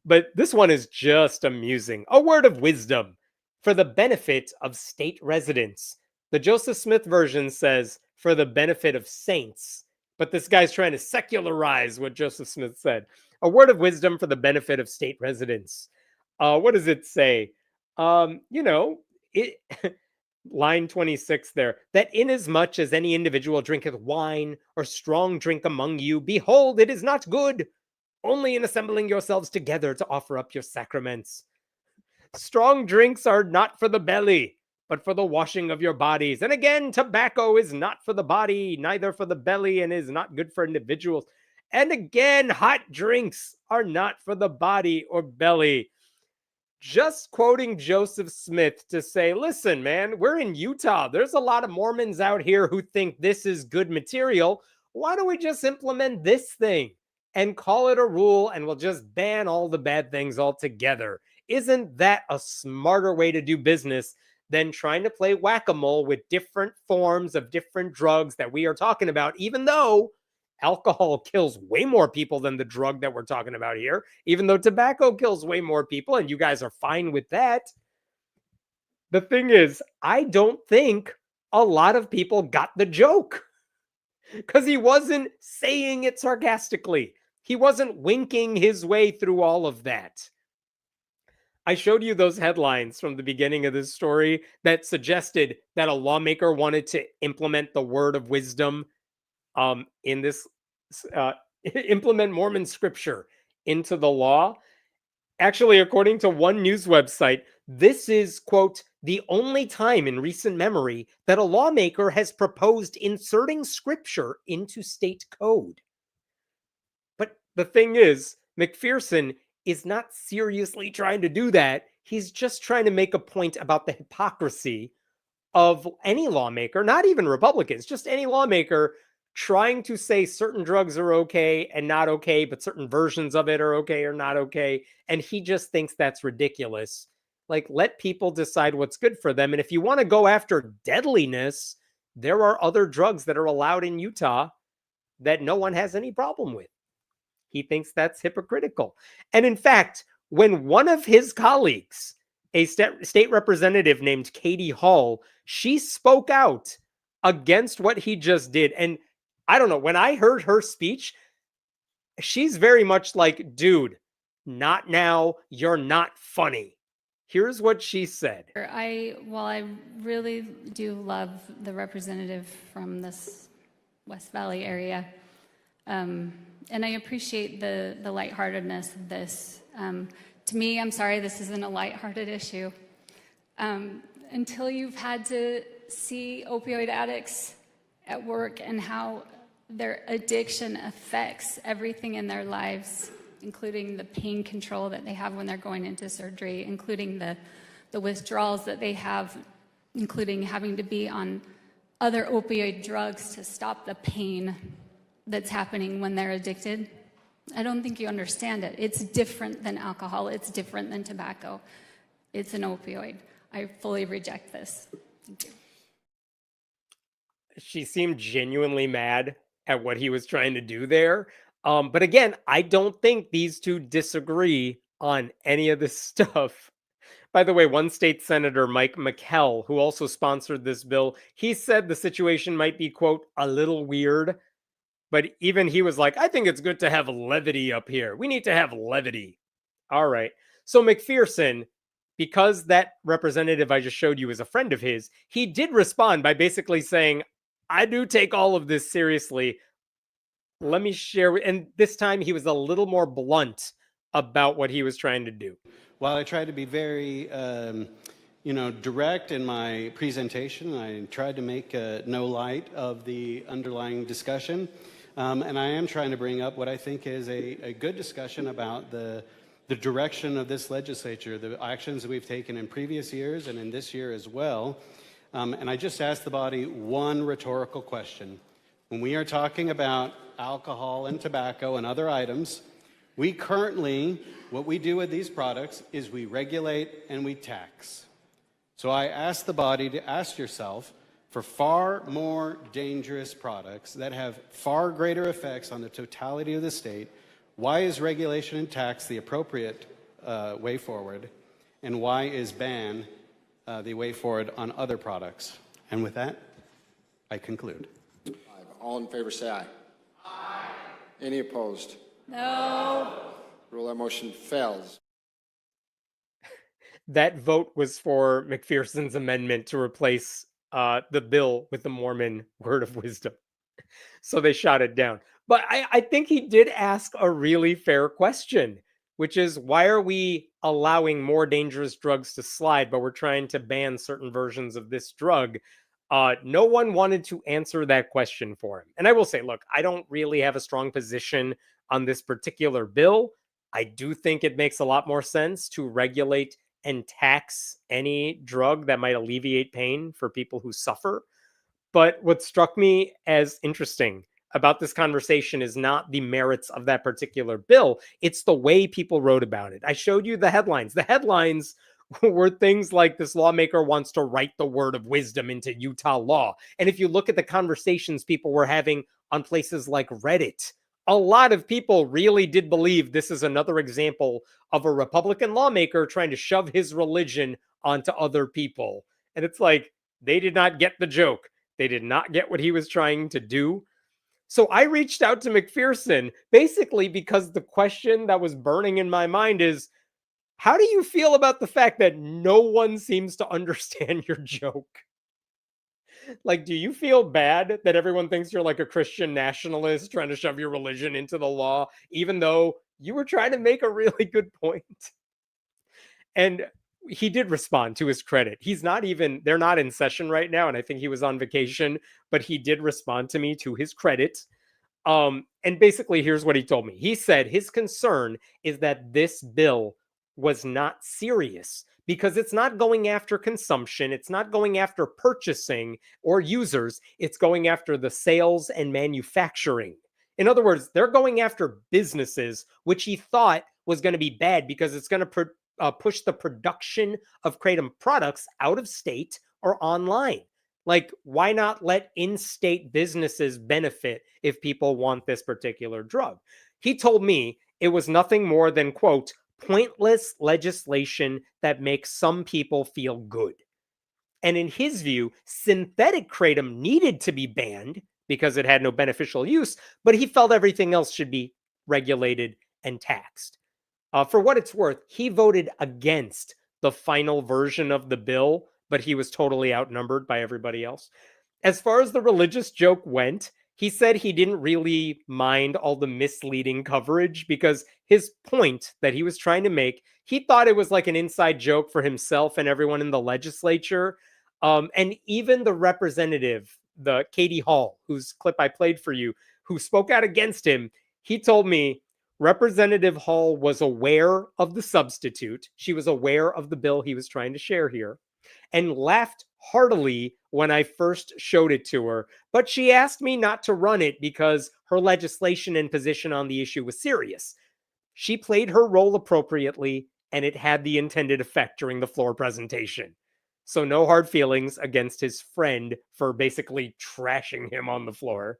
But this one is just amusing. A word of wisdom for the benefit of state residents. The Joseph Smith version says for the benefit of saints. But this guy's trying to secularize what Joseph Smith said. A word of wisdom for the benefit of state residents. What does it say? It line 26 there, that inasmuch as any individual drinketh wine or strong drink among you, behold, it is not good, only in assembling yourselves together to offer up your sacraments. Strong drinks are not for the belly, but for the washing of your bodies. And again, tobacco is not for the body, neither for the belly, and is not good for individuals. And again, hot drinks are not for the body or belly. Just quoting Joseph Smith to say, listen, man, we're in Utah. There's a lot of Mormons out here who think this is good material. Why don't we just implement this thing and call it a rule, and we'll just ban all the bad things altogether? Isn't that a smarter way to do business than trying to play whack-a-mole with different forms of different drugs that we are talking about, even though alcohol kills way more people than the drug that we're talking about here, even though tobacco kills way more people, and you guys are fine with that? The thing is, I don't think a lot of people got the joke because he wasn't saying it sarcastically. He wasn't winking his way through all of that. I showed you those headlines from the beginning of this story that suggested that a lawmaker wanted to implement the word of wisdom in this, implement Mormon scripture into the law. Actually, according to one news website, this is, quote, the only time in recent memory that a lawmaker has proposed inserting scripture into state code. But the thing is, McPherson is not seriously trying to do that. He's just trying to make a point about the hypocrisy of any lawmaker, not even Republicans, just any lawmaker trying to say certain drugs are okay and not okay, but certain versions of it are okay or not okay. And he just thinks that's ridiculous. Like, let people decide what's good for them. And if you want to go after deadliness, there are other drugs that are allowed in Utah that no one has any problem with. He thinks that's hypocritical. And in fact, when one of his colleagues, a state representative named Katie Hall, she spoke out against what he just did. And I don't know, when I heard her speech, she's very much like, dude, not now. You're not funny. Here's what she said. While I really do love the representative from this West Valley area, and I appreciate the lightheartedness of this. To me, I'm sorry, this isn't a lighthearted issue. Until you've had to see opioid addicts at work and how their addiction affects everything in their lives, including the pain control that they have when they're going into surgery, including the withdrawals that they have, including having to be on other opioid drugs to stop the pain that's happening when they're addicted. I don't think you understand it. It's different than alcohol. It's different than tobacco. It's an opioid. I fully reject this. Thank you. She seemed genuinely mad at what he was trying to do there. But again, I don't think these two disagree on any of this stuff. By the way, one state senator, Mike McKell, who also sponsored this bill, he said the situation might be, quote, a little weird. But even he was like, I think it's good to have levity up here. We need to have levity. All right. So McPherson, because that representative I just showed you is a friend of his, he did respond by basically saying, I do take all of this seriously. Let me share. And this time he was a little more blunt about what he was trying to do. While I tried to be very, direct in my presentation, I tried to make no light of the underlying discussion. And I am trying to bring up what I think is a good discussion about the direction of this legislature, the actions that we've taken in previous years and in this year as well. And I just asked the body one rhetorical question. When we are talking about alcohol and tobacco and other items, we currently, what we do with these products is we regulate and we tax. So I asked the body to ask yourself, for far more dangerous products that have far greater effects on the totality of the state, why is regulation and tax the appropriate way forward, and why is ban the way forward on other products? And with that, I conclude. All in favor say aye. Aye. Any opposed? No. Rule that motion fails. That vote was for McPherson's amendment to replace the bill with the Mormon word of wisdom. So they shot it down. But I think he did ask a really fair question, which is, why are we allowing more dangerous drugs to slide, but we're trying to ban certain versions of this drug? No one wanted to answer that question for him. And I will say, look, I don't really have a strong position on this particular bill. I do think it makes a lot more sense to regulate and tax any drug that might alleviate pain for people who suffer. But what struck me as interesting about this conversation is not the merits of that particular bill. It's the way people wrote about it. I showed you the headlines. The headlines were things like, this lawmaker wants to write the word of wisdom into Utah law. And if you look at the conversations people were having on places like Reddit, a lot of people really did believe this is another example of a Republican lawmaker trying to shove his religion onto other people. And it's like, they did not get the joke. They did not get what he was trying to do. So I reached out to McPherson basically because the question that was burning in my mind is, how do you feel about the fact that no one seems to understand your joke? Like, do you feel bad that everyone thinks you're like a Christian nationalist trying to shove your religion into the law, even though you were trying to make a really good point? And he did respond, to his credit. They're not in session right now, and I think he was on vacation, but he did respond to me, to his credit. And basically, here's what he told me. He said his concern is that this bill was not serious because it's not going after consumption. It's not going after purchasing or users. It's going after the sales and manufacturing. In other words, they're going after businesses, which he thought was going to be bad because it's going to push the production of kratom products out of state or online. Like, why not let in-state businesses benefit if people want this particular drug? He told me it was nothing more than, quote, pointless legislation that makes some people feel good. And in his view, synthetic kratom needed to be banned because it had no beneficial use, but he felt everything else should be regulated and taxed. For what it's worth, he voted against the final version of the bill, but he was totally outnumbered by everybody else. As far as the religious joke went, he said he didn't really mind all the misleading coverage because his point that he was trying to make, he thought it was like an inside joke for himself and everyone in the legislature. And even the representative, the Katie Hall, whose clip I played for you, who spoke out against him, he told me Representative Hall was aware of the substitute. She was aware of the bill he was trying to share here and laughed heartily when I first showed it to her. But she asked me not to run it because her legislation and position on the issue was serious. She played her role appropriately, and it had the intended effect during the floor presentation. So no hard feelings against his friend for basically trashing him on the floor.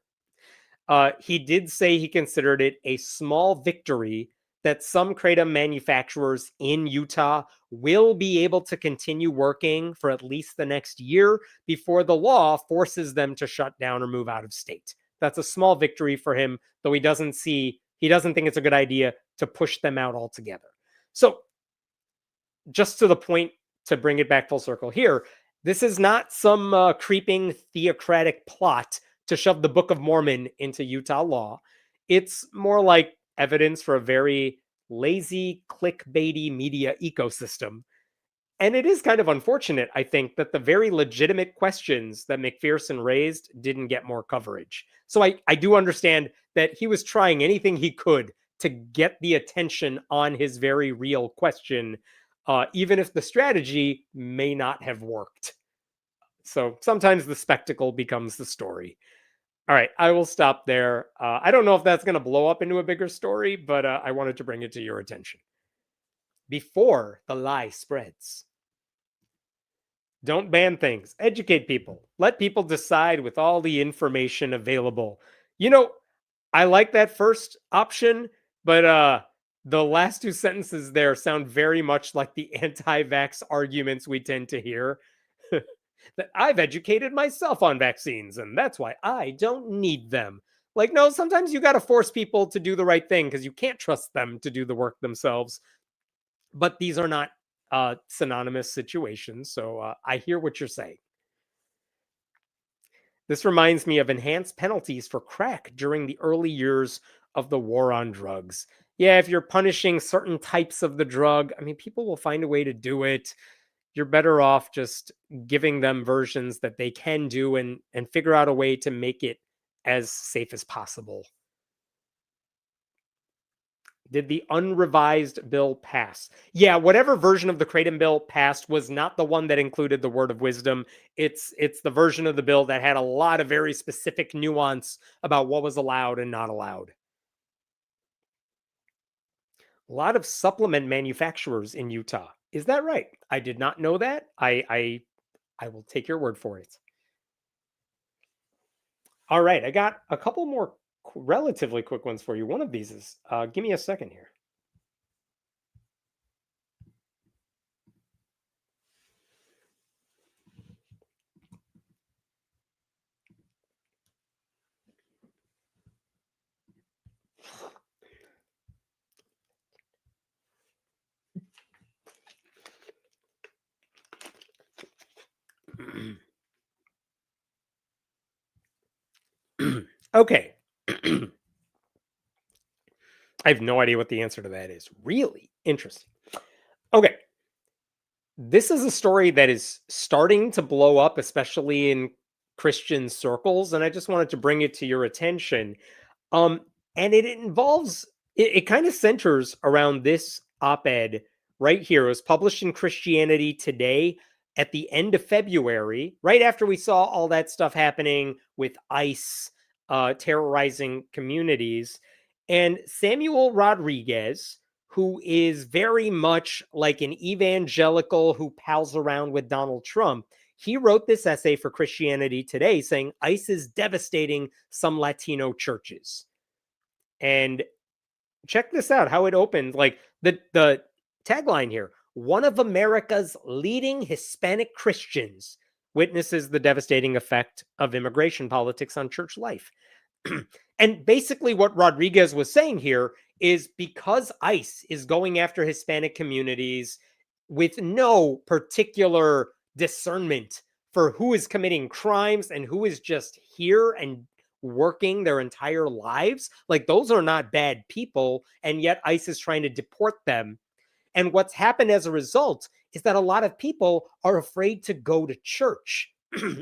He did say he considered it a small victory that some kratom manufacturers in Utah will be able to continue working for at least the next year before the law forces them to shut down or move out of state. That's a small victory for him, though he doesn't think it's a good idea to push them out altogether. So just to the point, to bring it back full circle here, this is not some creeping theocratic plot to shove the Book of Mormon into Utah law. It's more like evidence for a very lazy, clickbaity media ecosystem. And it is kind of unfortunate, I think, that the very legitimate questions that McPherson raised didn't get more coverage. So I do understand that he was trying anything he could to get the attention on his very real question, even if the strategy may not have worked. So sometimes the spectacle becomes the story. All right, I will stop there. I don't know if that's going to blow up into a bigger story, but I wanted to bring it to your attention before the lie spreads. Don't ban things. Educate people. Let people decide with all the information available. I like that first option, but the last two sentences there sound very much like the anti-vax arguments we tend to hear. That I've educated myself on vaccines, and that's why I don't need them. Like, no, sometimes you got to force people to do the right thing because you can't trust them to do the work themselves. But these are not synonymous situations, so I hear what you're saying. This reminds me of enhanced penalties for crack during the early years of the war on drugs. Yeah, if you're punishing certain types of the drug, I mean, people will find a way to do it. You're better off just giving them versions that they can do and figure out a way to make it as safe as possible. Did the unrevised bill pass? Yeah, whatever version of the Kratom bill passed was not the one that included the word of wisdom. It's the version of the bill that had a lot of very specific nuance about what was allowed and not allowed. A lot of supplement manufacturers in Utah. Is that right? I did not know that. I will take your word for it. All right, I got a couple more relatively quick ones for you. One of these is, give me a second here. Okay. I have no idea what the answer to that is. Really interesting. Okay. This is a story that is starting to blow up, especially in Christian circles, and I just wanted to bring it to your attention. And it involves it kind of centers around this op-ed right here. It was published in Christianity Today at the end of February, right after we saw all that stuff happening with ICE terrorizing communities. And Samuel Rodriguez, who is very much like an evangelical who pals around with Donald Trump, he wrote this essay for Christianity Today saying ICE is devastating some Latino churches. And check this out, how it opened. Like the tagline here: one of America's leading Hispanic Christians witnesses the devastating effect of immigration politics on church life. And basically what Rodriguez was saying here is because ICE is going after Hispanic communities with no particular discernment for who is committing crimes and who is just here and working their entire lives, like those are not bad people, and yet ICE is trying to deport them. And what's happened as a result is that a lot of people are afraid to go to church.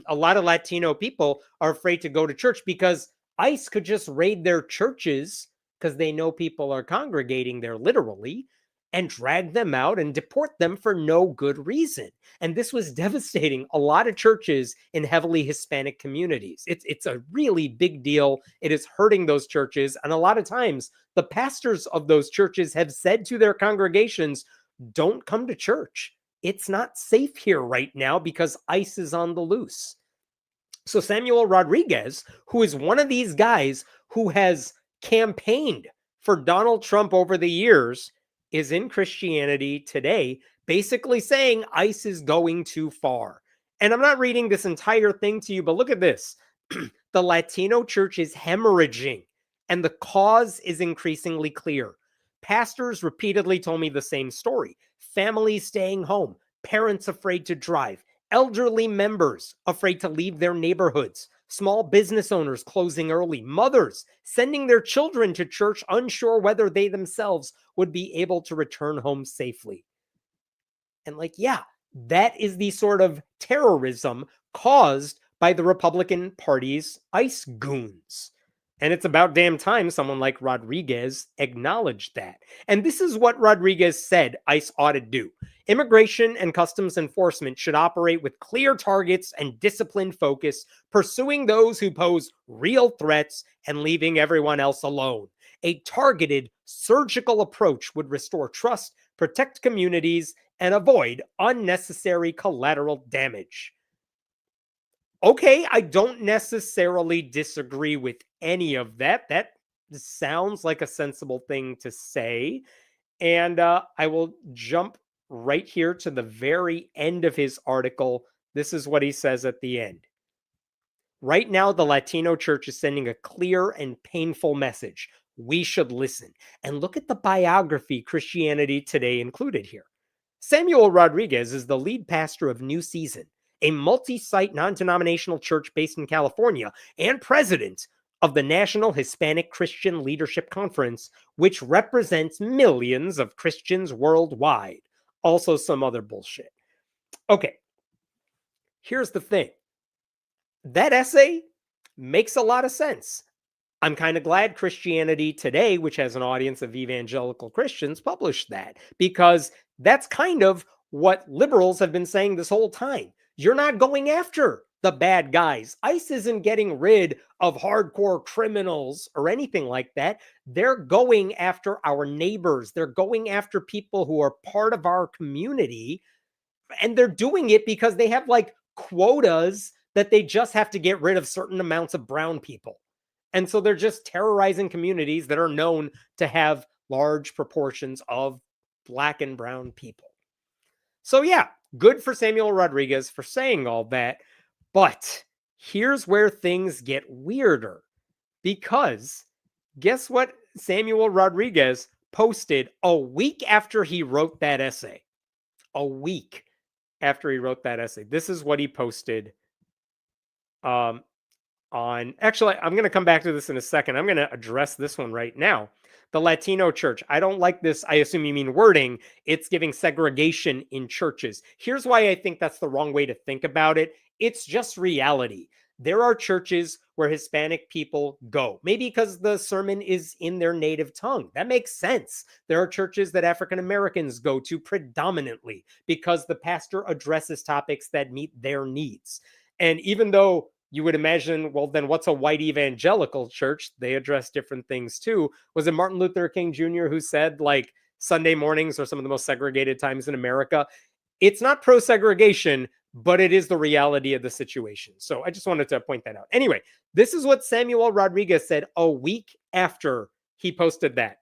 A lot of Latino people are afraid to go to church because ICE could just raid their churches because they know people are congregating there literally and drag them out and deport them for no good reason. And this was devastating a lot of churches in heavily Hispanic communities. It's a really big deal. It is hurting those churches. And a lot of times the pastors of those churches have said to their congregations, don't come to church. It's not safe here right now because ICE is on the loose. So Samuel Rodriguez, who is one of these guys who has campaigned for Donald Trump over the years, is in Christianity Today, basically saying ICE is going too far. And I'm not reading this entire thing to you, but look at this. The Latino church is hemorrhaging, and the cause is increasingly clear. Pastors repeatedly told me the same story. Families staying home, parents afraid to drive, elderly members afraid to leave their neighborhoods, small business owners closing early, mothers sending their children to church unsure whether they themselves would be able to return home safely. And yeah, that is the sort of terrorism caused by the Republican Party's ICE goons. And it's about damn time someone like Rodriguez acknowledged that. And this is what Rodriguez said ICE ought to do. Immigration and customs enforcement should operate with clear targets and disciplined focus, pursuing those who pose real threats and leaving everyone else alone. A targeted, surgical approach would restore trust, protect communities, and avoid unnecessary collateral damage. Okay, I don't necessarily disagree with any of that. That sounds like a sensible thing to say. And I will jump right here to the very end of his article. This is what he says at the end. Right now, the Latino church is sending a clear and painful message. We should listen. And look at the biography Christianity Today included here. Samuel Rodriguez is the lead pastor of New Season, a multi-site non-denominational church based in California, and president of the National Hispanic Christian Leadership Conference, which represents millions of Christians worldwide. Also some other bullshit. Okay, here's the thing. That essay makes a lot of sense. I'm kind of glad Christianity Today, which has an audience of evangelical Christians, published that, because that's kind of what liberals have been saying this whole time. You're not going after the bad guys. ICE isn't getting rid of hardcore criminals or anything like that. They're going after our neighbors. They're going after people who are part of our community. And they're doing it because they have like quotas that they just have to get rid of certain amounts of brown people. And so they're just terrorizing communities that are known to have large proportions of black and brown people. So yeah, good for Samuel Rodriguez for saying all that. But here's where things get weirder. Because guess what Samuel Rodriguez posted a week after he wrote that essay? A week after he wrote that essay. This is what he posted actually, I'm going to come back to this in a second. I'm going to address this one right now. The Latino church. I don't like this. I assume you mean wording. It's giving segregation in churches. Here's why I think that's the wrong way to think about it. It's just reality. There are churches where Hispanic people go, maybe because the sermon is in their native tongue. That makes sense. There are churches that African Americans go to predominantly because the pastor addresses topics that meet their needs. And even though you would imagine, well, then what's a white evangelical church? They address different things too. Was it Martin Luther King Jr. who said, like, Sunday mornings are some of the most segregated times in America? It's not pro-segregation, but it is the reality of the situation. So I just wanted to point that out. Anyway, this is what Samuel Rodriguez said a week after he posted that.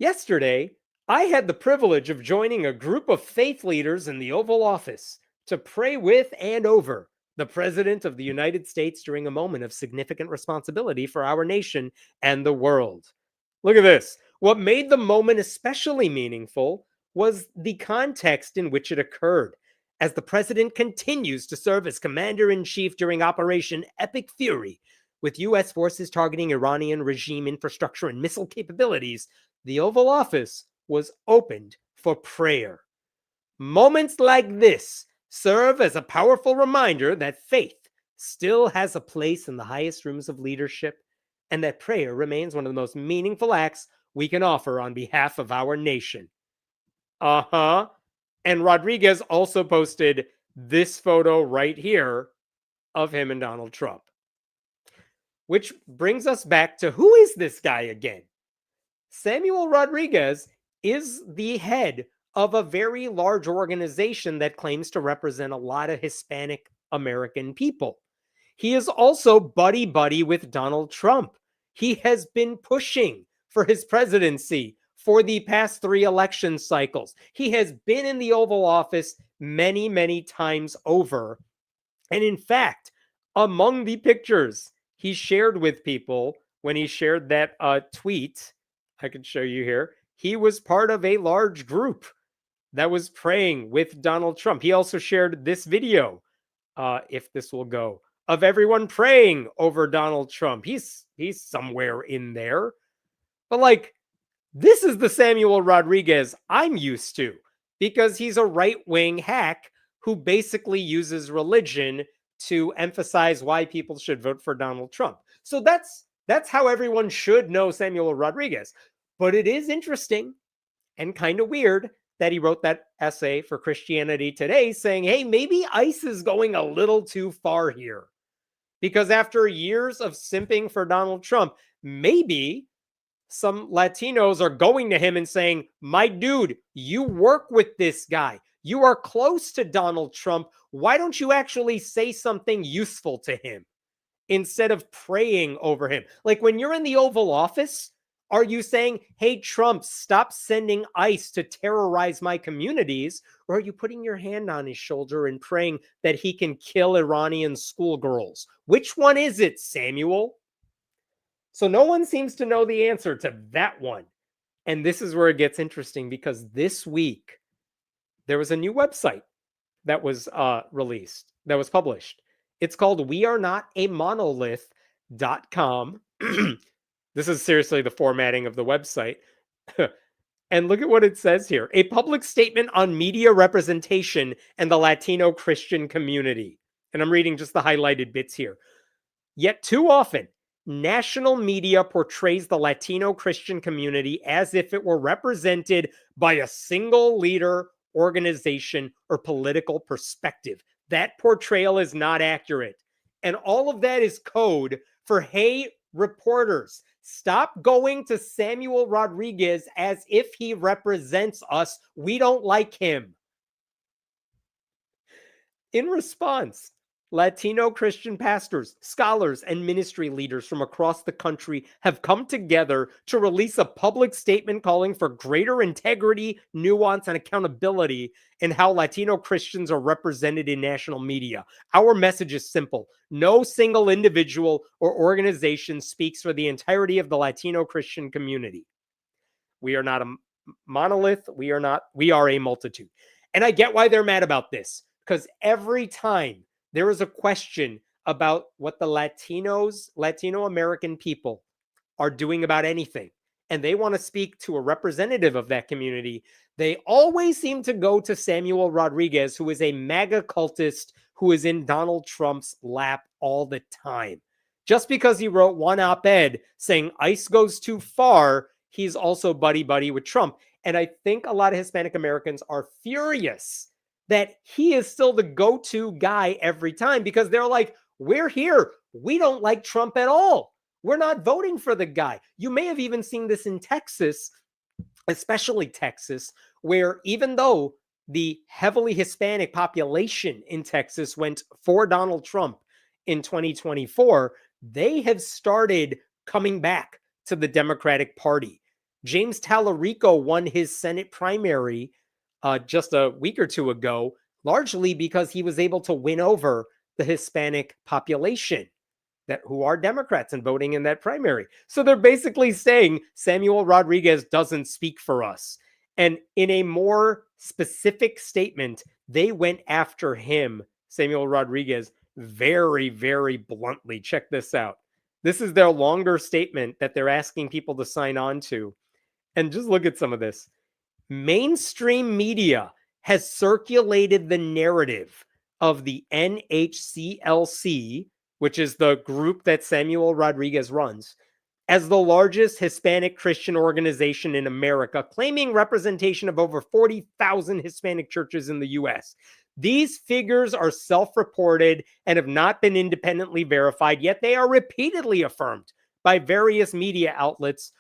Yesterday, I had the privilege of joining a group of faith leaders in the Oval Office to pray with and over the President of the United States during a moment of significant responsibility for our nation and the world. Look at this. What made the moment especially meaningful was the context in which it occurred, as the President continues to serve as Commander-in-Chief during Operation Epic Fury. With U.S. forces targeting Iranian regime infrastructure and missile capabilities, the Oval Office was opened for prayer. Moments like this serve as a powerful reminder that faith still has a place in the highest rooms of leadership, and that prayer remains one of the most meaningful acts we can offer on behalf of our nation. And Rodriguez also posted this photo right here of him and Donald Trump. Which brings us back to, who is this guy again? Samuel Rodriguez is the head of a very large organization that claims to represent a lot of Hispanic American people. He is also buddy-buddy with Donald Trump. He has been pushing for his presidency for the past 3 election cycles. He has been in the Oval Office many, many times over. And in fact, among the pictures he shared with people when he shared that tweet, I can show you here, he was part of a large group that was praying with Donald Trump. He also shared this video, if this will go, of everyone praying over Donald Trump. He's somewhere in there. But like, this is the Samuel Rodriguez I'm used to, because he's a right-wing hack who basically uses religion to emphasize why people should vote for Donald Trump. So that's how everyone should know Samuel Rodriguez. But it is interesting and kind of weird that he wrote that essay for Christianity Today saying, hey, maybe ICE is going a little too far here. Because after years of simping for Donald Trump, maybe some Latinos are going to him and saying, my dude, you work with this guy. You are close to Donald Trump. Why don't you actually say something useful to him instead of praying over him? Like when you're in the Oval Office, are you saying, hey, Trump, stop sending ICE to terrorize my communities? Or are you putting your hand on his shoulder and praying that he can kill Iranian schoolgirls? Which one is it, Samuel? So no one seems to know the answer to that one. And this is where it gets interesting, because this week there was a new website that was released, that was published. It's called wearenotAmonolith.com. This is seriously the formatting of the website. And look at what it says here. A public statement on media representation and the Latino Christian community. And I'm reading just the highlighted bits here. Yet too often, national media portrays the Latino Christian community as if it were represented by a single leader, organization, or political perspective. That portrayal is not accurate. And all of that is code for, hey, reporters, stop going to Samuel Rodriguez as if he represents us. We don't like him. In response, Latino Christian pastors, scholars, and ministry leaders from across the country have come together to release a public statement calling for greater integrity, nuance, and accountability in how Latino Christians are represented in national media. Our message is simple. No single individual or organization speaks for the entirety of the Latino Christian community. We are not a monolith. We are a multitude. And I get why they're mad about this, because every time there is a question about what the Latino American people are doing about anything, and they want to speak to a representative of that community, they always seem to go to Samuel Rodriguez, who is a MAGA cultist who is in Donald Trump's lap all the time. Just because he wrote one op-ed saying ICE goes too far, he's also buddy-buddy with Trump. And I think a lot of Hispanic Americans are furious that he is still the go-to guy every time, because they're like, we're here. We don't like Trump at all. We're not voting for the guy. You may have even seen this in Texas, especially Texas, where even though the heavily Hispanic population in Texas went for Donald Trump in 2024, they have started coming back to the Democratic Party. James Tallarico won his Senate primary just a week or two ago, largely because he was able to win over the Hispanic population who are Democrats and voting in that primary. So they're basically saying Samuel Rodriguez doesn't speak for us. And in a more specific statement, they went after him, Samuel Rodriguez, very, very bluntly. Check this out. This is their longer statement that they're asking people to sign on to. And just look at some of this. Mainstream media has circulated the narrative of the NHCLC, which is the group that Samuel Rodriguez runs, as the largest Hispanic Christian organization in America, claiming representation of over 40,000 Hispanic churches in the U.S. These figures are self-reported and have not been independently verified, yet they are repeatedly affirmed by various media outlets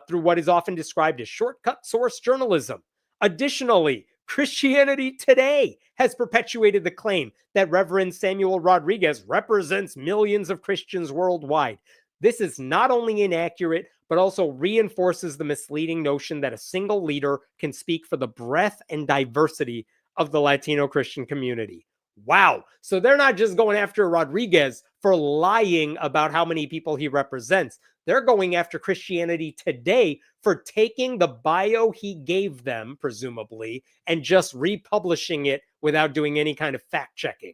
through what is often described as shortcut source journalism. Additionally, Christianity Today has perpetuated the claim that Reverend Samuel Rodriguez represents millions of Christians worldwide. This is not only inaccurate, but also reinforces the misleading notion that a single leader can speak for the breadth and diversity of the Latino Christian community. Wow. So they're not just going after Rodriguez for lying about how many people he represents. They're going after Christianity Today for taking the bio he gave them, presumably, and just republishing it without doing any kind of fact checking.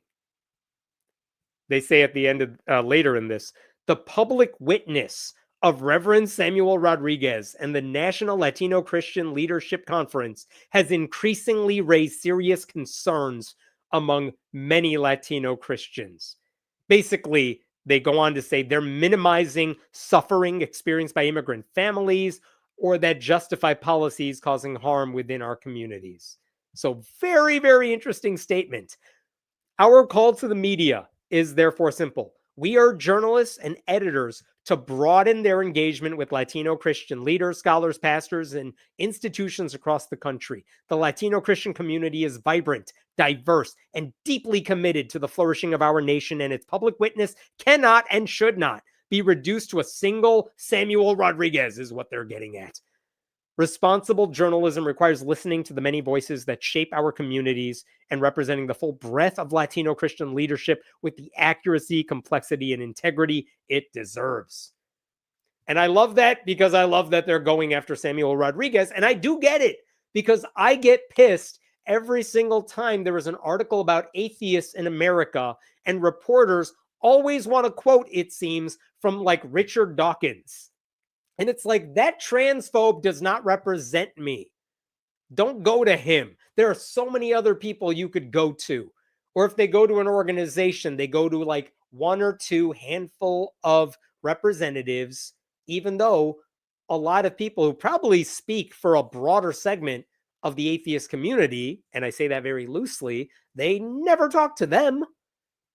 They say at the end of later in this, the public witness of Reverend Samuel Rodriguez and the National Latino Christian Leadership Conference has increasingly raised serious concerns among many Latino Christians. Basically, they go on to say they're minimizing suffering experienced by immigrant families or that justify policies causing harm within our communities. So very, very interesting statement. Our call to the media is therefore simple. We urge journalists and editors to broaden their engagement with Latino Christian leaders, scholars, pastors, and institutions across the country. The Latino Christian community is vibrant, diverse, and deeply committed to the flourishing of our nation, and its public witness cannot and should not be reduced to a single Samuel Rodriguez, is what they're getting at. Responsible journalism requires listening to the many voices that shape our communities and representing the full breadth of Latino Christian leadership with the accuracy, complexity, and integrity it deserves. And I love that because I love that they're going after Samuel Rodriguez. And I do get it because I get pissed every single time there is an article about atheists in America and reporters always want to quote, it seems, from like Richard Dawkins. And it's like, that transphobe does not represent me. Don't go to him. There are so many other people you could go to. Or if they go to an organization, they go to like one or two handful of representatives, even though a lot of people who probably speak for a broader segment of the atheist community, and I say that very loosely, they never talk to them.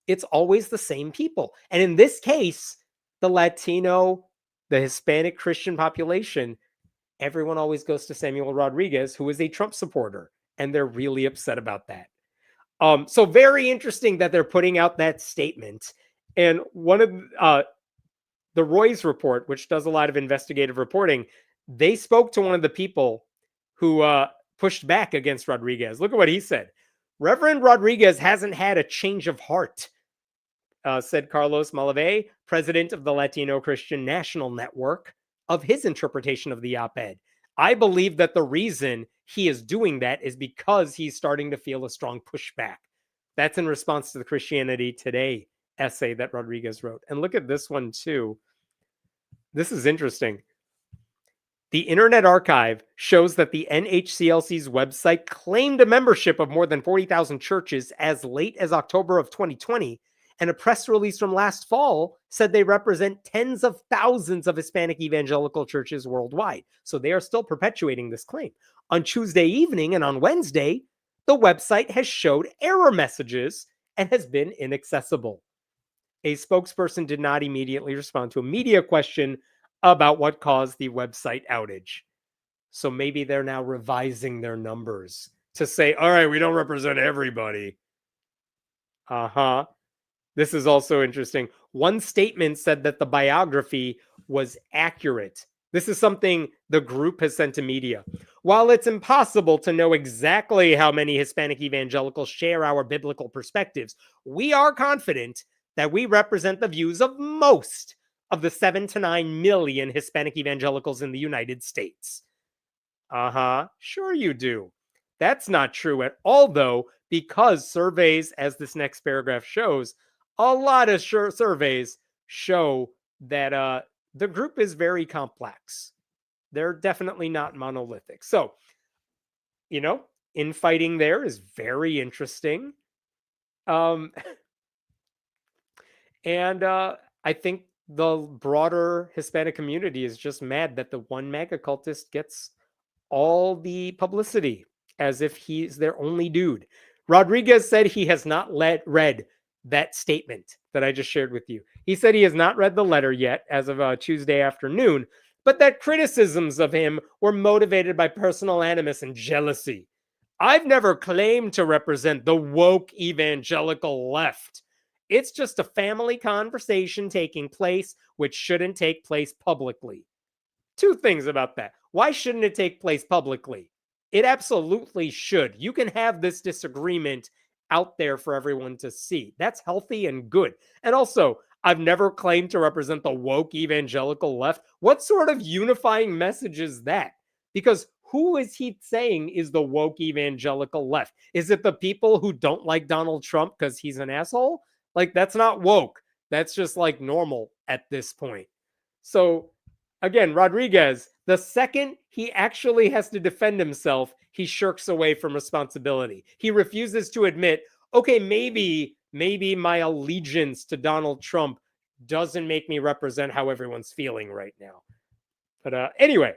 It's always the same people. And in this case, the Latino, the Hispanic Christian population, everyone always goes to Samuel Rodriguez, who is a Trump supporter, and they're really upset about that. So very interesting that they're putting out that statement. And one of the Roy's report, which does a lot of investigative reporting, they spoke to one of the people who pushed back against Rodriguez. Look at what he said. Reverend Rodriguez hasn't had a change of heart, said Carlos Malave, president of the Latino Christian National Network, of his interpretation of the op-ed. I believe that the reason he is doing that is because he's starting to feel a strong pushback. That's in response to the Christianity Today essay that Rodriguez wrote. And look at this one too. This is interesting. The Internet Archive shows that the NHCLC's website claimed a membership of more than 40,000 churches as late as October of 2020, and a press release from last fall said they represent tens of thousands of Hispanic evangelical churches worldwide. So they are still perpetuating this claim. On Tuesday evening and on Wednesday, the website has showed error messages and has been inaccessible. A spokesperson did not immediately respond to a media question about what caused the website outage. So maybe they're now revising their numbers to say, all right, we don't represent everybody. This is also interesting. One statement said that the biography was accurate. This is something the group has sent to media. While it's impossible to know exactly how many Hispanic evangelicals share our biblical perspectives, we are confident that we represent the views of most of the 7 to 9 million Hispanic evangelicals in the United States. Sure you do. That's not true at all, though, because surveys, as this next paragraph shows, a lot of surveys show that the group is very complex. They're definitely not monolithic. So, infighting there is very interesting. And I think the broader Hispanic community is just mad that the one MAGA cultist gets all the publicity as if he's their only dude. Rodriguez said he has not read that statement that I just shared with you. He said he has not read the letter yet as of Tuesday afternoon, but that criticisms of him were motivated by personal animus and jealousy. I've never claimed to represent the woke evangelical left. It's just a family conversation taking place, which shouldn't take place publicly. Two things about that. Why shouldn't it take place publicly? It absolutely should. You can have this disagreement out there for everyone to see. That's healthy and good. And also, I've never claimed to represent the woke evangelical left. What sort of unifying message is that? Because who is he saying is the woke evangelical left? Is it the people who don't like Donald Trump because he's an asshole? Like, that's not woke. That's just like normal at this point. So again, Rodriguez, the second he actually has to defend himself, he shirks away from responsibility. He refuses to admit, okay, maybe my allegiance to Donald Trump doesn't make me represent how everyone's feeling right now. But anyway,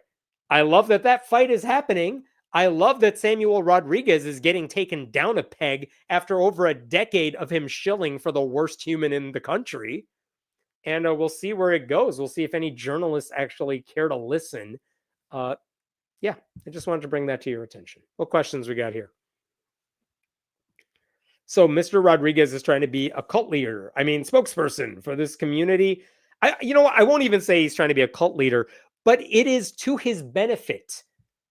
I love that fight is happening. I love that Samuel Rodriguez is getting taken down a peg after over a decade of him shilling for the worst human in the country. and we'll see where it goes. We'll see if any journalists actually care to listen. Yeah, I just wanted to bring that to your attention. What questions we got here? So Mr. Rodriguez is trying to be a cult leader. I mean, spokesperson for this community. I won't even say he's trying to be a cult leader, but it is to his benefit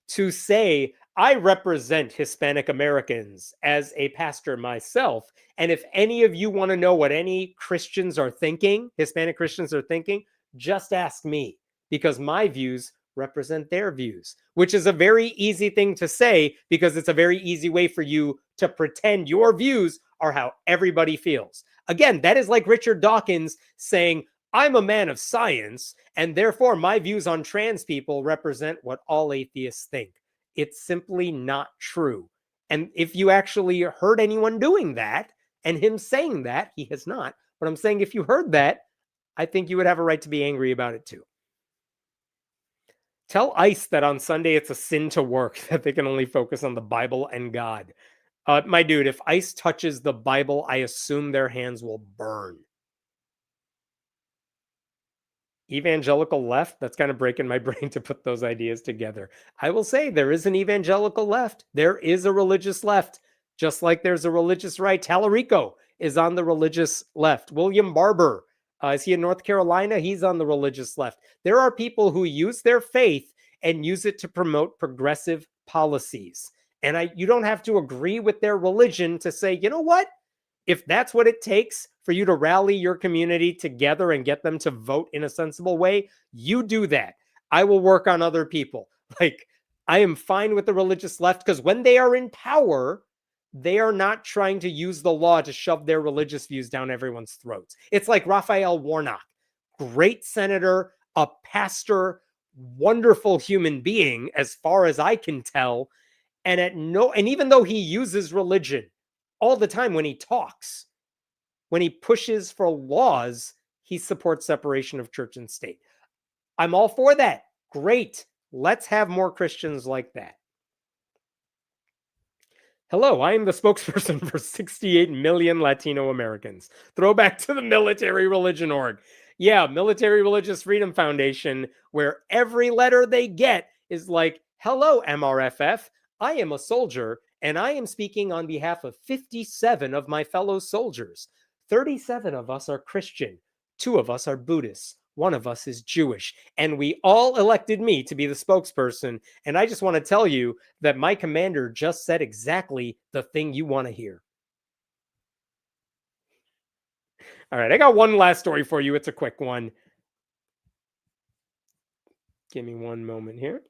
to say, I represent Hispanic Americans as a pastor myself. And if any of you want to know what any Christians are thinking, Hispanic Christians are thinking, just ask me, because my views represent their views, which is a very easy thing to say because it's a very easy way for you to pretend your views are how everybody feels. Again, that is like Richard Dawkins saying, I'm a man of science, and therefore my views on trans people represent what all atheists think. It's simply not true. And if you actually heard anyone doing that, and him saying that, he has not, but I'm saying if you heard that, I think you would have a right to be angry about it too. Tell ICE that on Sunday it's a sin to work, that they can only focus on the Bible and God. My dude, if ICE touches the Bible, I assume their hands will burn. Evangelical left? That's kind of breaking my brain to put those ideas together. I will say there is an evangelical left. There is a religious left, just like there's a religious right. Tallarico is on the religious left. William Barber, is he in North Carolina? He's on the religious left. There are people who use their faith and use it to promote progressive policies. And you don't have to agree with their religion to say, you know what? If that's what it takes for you to rally your community together and get them to vote in a sensible way, you do that. I will work on other people. Like, I am fine with the religious left because when they are in power, they are not trying to use the law to shove their religious views down everyone's throats. It's like Raphael Warnock, great senator, a pastor, wonderful human being, as far as I can tell. And even though he uses religion all the time when he talks, when he pushes for laws, he supports separation of church and state. I'm all for that. Great. Let's have more Christians like that. Hello, I am the spokesperson for 68 million Latino Americans. Throwback to the military religion org. Yeah, Military Religious Freedom Foundation, where every letter they get is like, hello, MRFF, I am a soldier, and I am speaking on behalf of 57 of my fellow soldiers. 37 of us are Christian. 2 of us are Buddhists. 1 of us is Jewish. And we all elected me to be the spokesperson. And I just want to tell you that my commander just said exactly the thing you want to hear. All right, I got one last story for you. It's a quick one. Give me one moment here.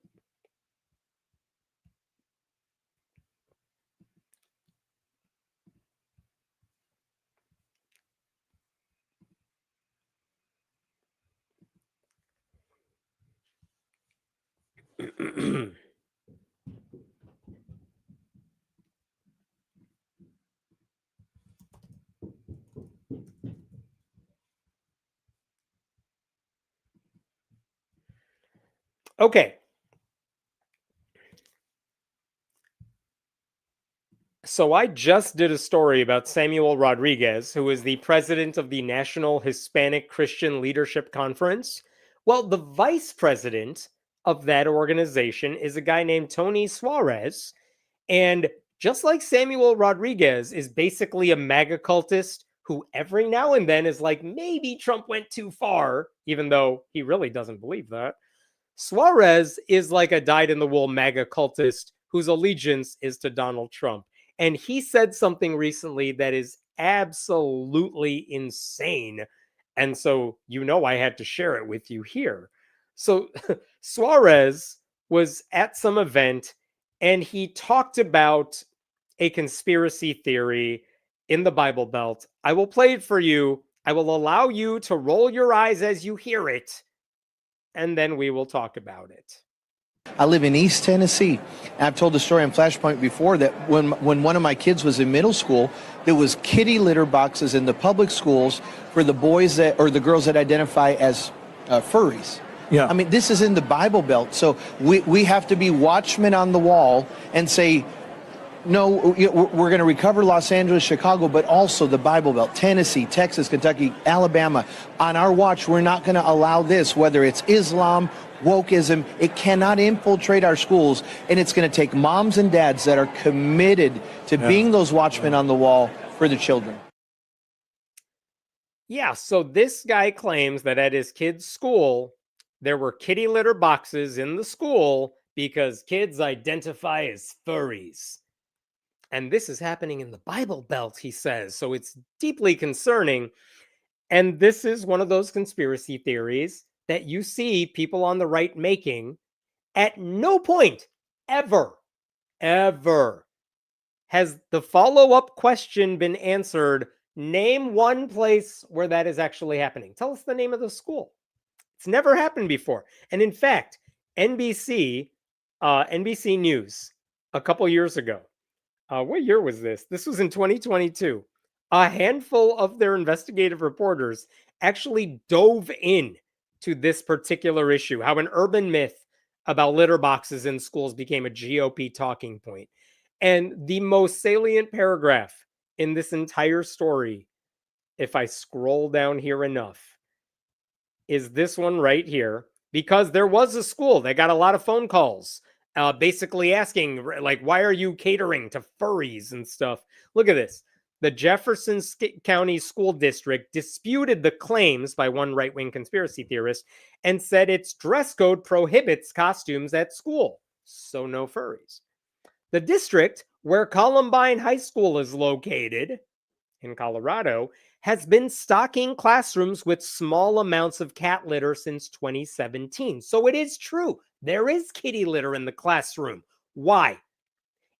Okay. So I just did a story about Samuel Rodriguez, who is the president of the National Hispanic Christian Leadership Conference. Well, the vice president of that organization is a guy named Tony Suarez. And just like Samuel Rodriguez is basically a MAGA cultist who every now and then is like, maybe Trump went too far, even though he really doesn't believe that. Suarez is like a dyed-in-the-wool MAGA cultist whose allegiance is to Donald Trump. And he said something recently that is absolutely insane. And so, I had to share it with you here. So Suarez was at some event and he talked about a conspiracy theory in the Bible Belt. I will play it for you. I will allow you to roll your eyes as you hear it, and then we will talk about it. I live in East Tennessee. I've told the story on Flashpoint before that when one of my kids was in middle school, there was kitty litter boxes in the public schools for the boys or the girls that identify as furries. Yeah. I mean, this is in the Bible Belt. So we have to be watchmen on the wall and say, No, we're going to recover Los Angeles, Chicago, but also the Bible Belt, Tennessee, Texas, Kentucky, Alabama. On our watch, we're not going to allow this, whether it's Islam, wokeism. It cannot infiltrate our schools, and it's going to take moms and dads that are committed to being those watchmen on the wall for the children. Yeah, so this guy claims that at his kid's school, there were kitty litter boxes in the school because kids identify as furries. And this is happening in the Bible Belt, he says. So it's deeply concerning. And this is one of those conspiracy theories that you see people on the right making. At no point ever has the follow-up question been answered. Name one place where that is actually happening. Tell us the name of the school. It's never happened before. And in fact, NBC News a couple years ago, what year was this? This was in 2022. A handful of their investigative reporters actually dove in to this particular issue, how an urban myth about litter boxes in schools became a GOP talking point. And the most salient paragraph in this entire story, if I scroll down here enough, is this one right here, because there was a school that got a lot of phone calls basically asking, like, why are you catering to furries and stuff? Look at this. The Jefferson County School District disputed the claims by one right-wing conspiracy theorist and said its dress code prohibits costumes at school, so no furries. The district where Columbine High School is located in Colorado has been stocking classrooms with small amounts of cat litter since 2017. So it is true. There is kitty litter in the classroom. Why?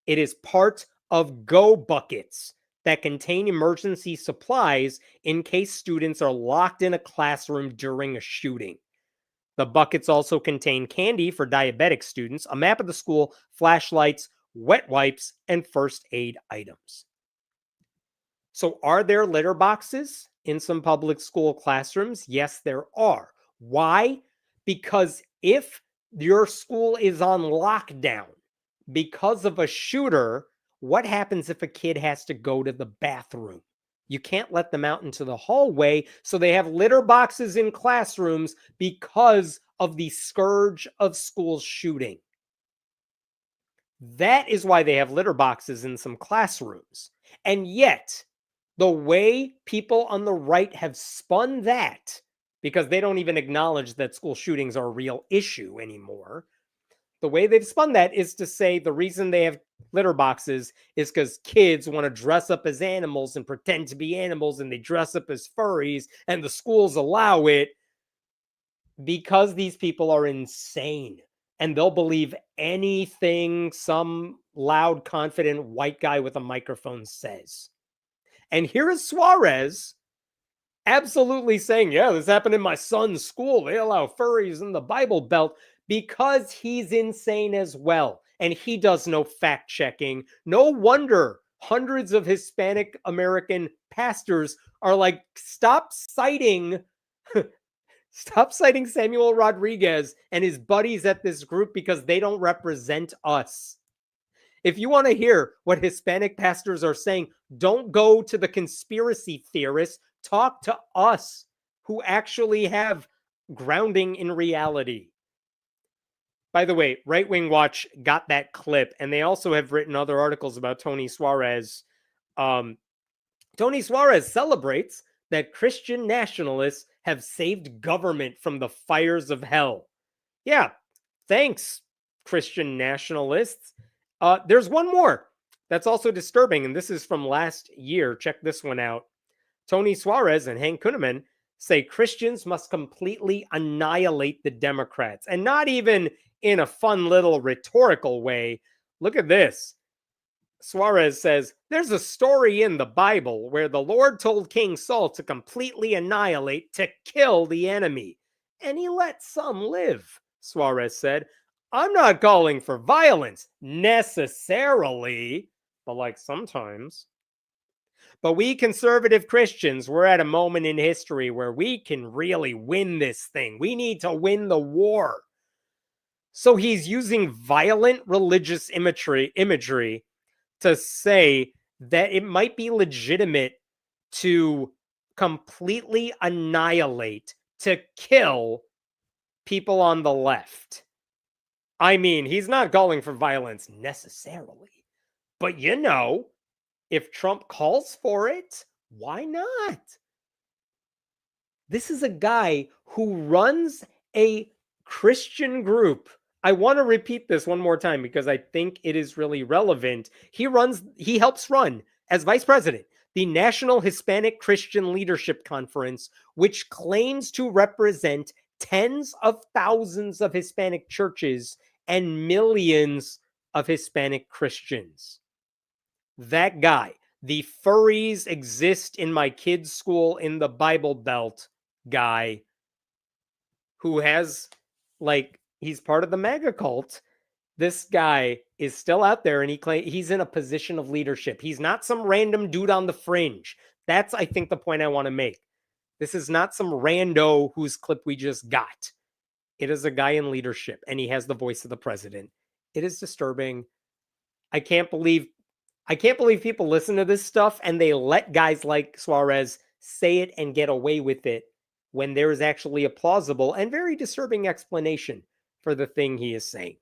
It is part of go buckets that contain emergency supplies in case students are locked in a classroom during a shooting. The buckets also contain candy for diabetic students, a map of the school, flashlights, wet wipes, and first aid items. So are there litter boxes in some public school classrooms? Yes, there are. Why? Because if your school is on lockdown because of a shooter, what happens if a kid has to go to the bathroom? You can't let them out into the hallway, so they have litter boxes in classrooms because of the scourge of school shooting. That is why they have litter boxes in some classrooms. And yet, the way people on the right have spun that, because they don't even acknowledge that school shootings are a real issue anymore, the way they've spun that is to say the reason they have litter boxes is because kids want to dress up as animals and pretend to be animals, and they dress up as furries, and the schools allow it because these people are insane. And they'll believe anything some loud, confident white guy with a microphone says. And here is Suarez absolutely saying, yeah, this happened in my son's school. They allow furries in the Bible Belt, because he's insane as well. And he does no fact checking. No wonder hundreds of Hispanic American pastors are like, stop citing Samuel Rodriguez and his buddies at this group because they don't represent us. If you want to hear what Hispanic pastors are saying, don't go to the conspiracy theorists. Talk to us who actually have grounding in reality. By the way, Right Wing Watch got that clip, and they also have written other articles about Tony Suarez. Tony Suarez celebrates that Christian nationalists have saved government from the fires of hell. Yeah, thanks, Christian nationalists. There's one more that's also disturbing, and this is from last year. Check this one out. Tony Suarez and Hank Kunneman say Christians must completely annihilate the Democrats, and not even in a fun little rhetorical way. Look at this. Suarez says, there's a story in the Bible where the Lord told King Saul to completely annihilate, to kill the enemy, and he let some live. Suarez said, I'm not calling for violence necessarily, but like sometimes. But we conservative Christians, we're at a moment in history where we can really win this thing. We need to win the war. So he's using violent religious imagery to say that it might be legitimate to completely annihilate, to kill people on the left. I mean, he's not calling for violence necessarily, but if Trump calls for it, why not? This is a guy who runs a Christian group. I want to repeat this one more time because I think it is really relevant. He helps run as vice president the National Hispanic Christian Leadership Conference, which claims to represent tens of thousands of Hispanic churches and millions of Hispanic Christians. That guy, the furries exist in my kids' school in the Bible Belt guy, who has, he's part of the MAGA cult. This guy is still out there, and he's in a position of leadership. He's not some random dude on the fringe. That's, I think, the point I want to make. This is not some rando whose clip we just got. It is a guy in leadership, and he has the voice of the president. It is disturbing. I can't believe people listen to this stuff and they let guys like Suarez say it and get away with it when there is actually a plausible and very disturbing explanation for the thing he is saying.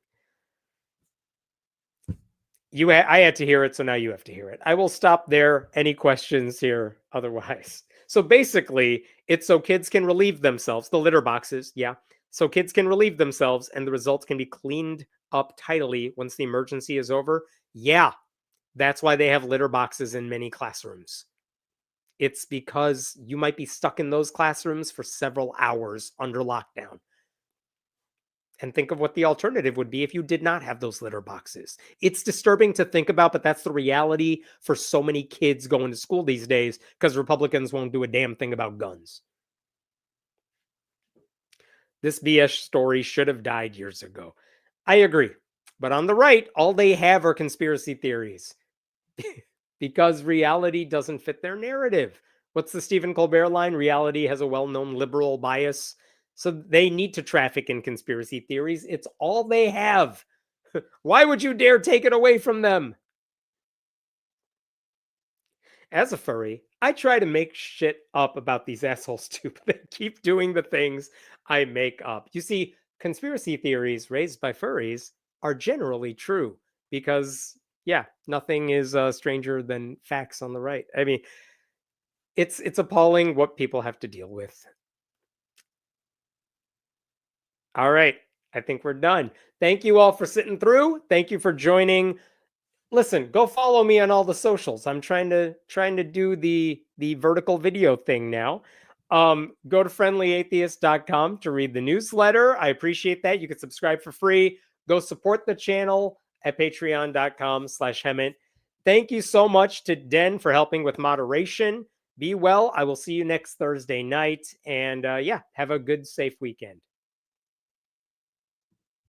I had to hear it, so now you have to hear it. I will stop there. Any questions here otherwise? So basically, it's so kids can relieve themselves. The litter boxes, yeah. So kids can relieve themselves and the results can be cleaned up tidily once the emergency is over. Yeah, that's why they have litter boxes in many classrooms. It's because you might be stuck in those classrooms for several hours under lockdown. And think of what the alternative would be if you did not have those litter boxes. It's disturbing to think about, but that's the reality for so many kids going to school these days because Republicans won't do a damn thing about guns. This BS story should have died years ago. I agree. But on the right, all they have are conspiracy theories because reality doesn't fit their narrative. What's the Stephen Colbert line? Reality has a well-known liberal bias. So they need to traffic in conspiracy theories. It's all they have. Why would you dare take it away from them? As a furry, I try to make shit up about these assholes too, but they keep doing the things I make up. You see, conspiracy theories raised by furries are generally true because, yeah, nothing is stranger than facts on the right. I mean, it's appalling what people have to deal with. All right, I think we're done. Thank you all for sitting through. Thank you for joining. Listen, go follow me on all the socials. I'm trying to do the vertical video thing now. Go to friendlyatheist.com to read the newsletter. I appreciate that. You can subscribe for free. Go support the channel at patreon.com/Hemant. Thank you so much to Den for helping with moderation. Be well. I will see you next Thursday night. And yeah, have a good, safe weekend.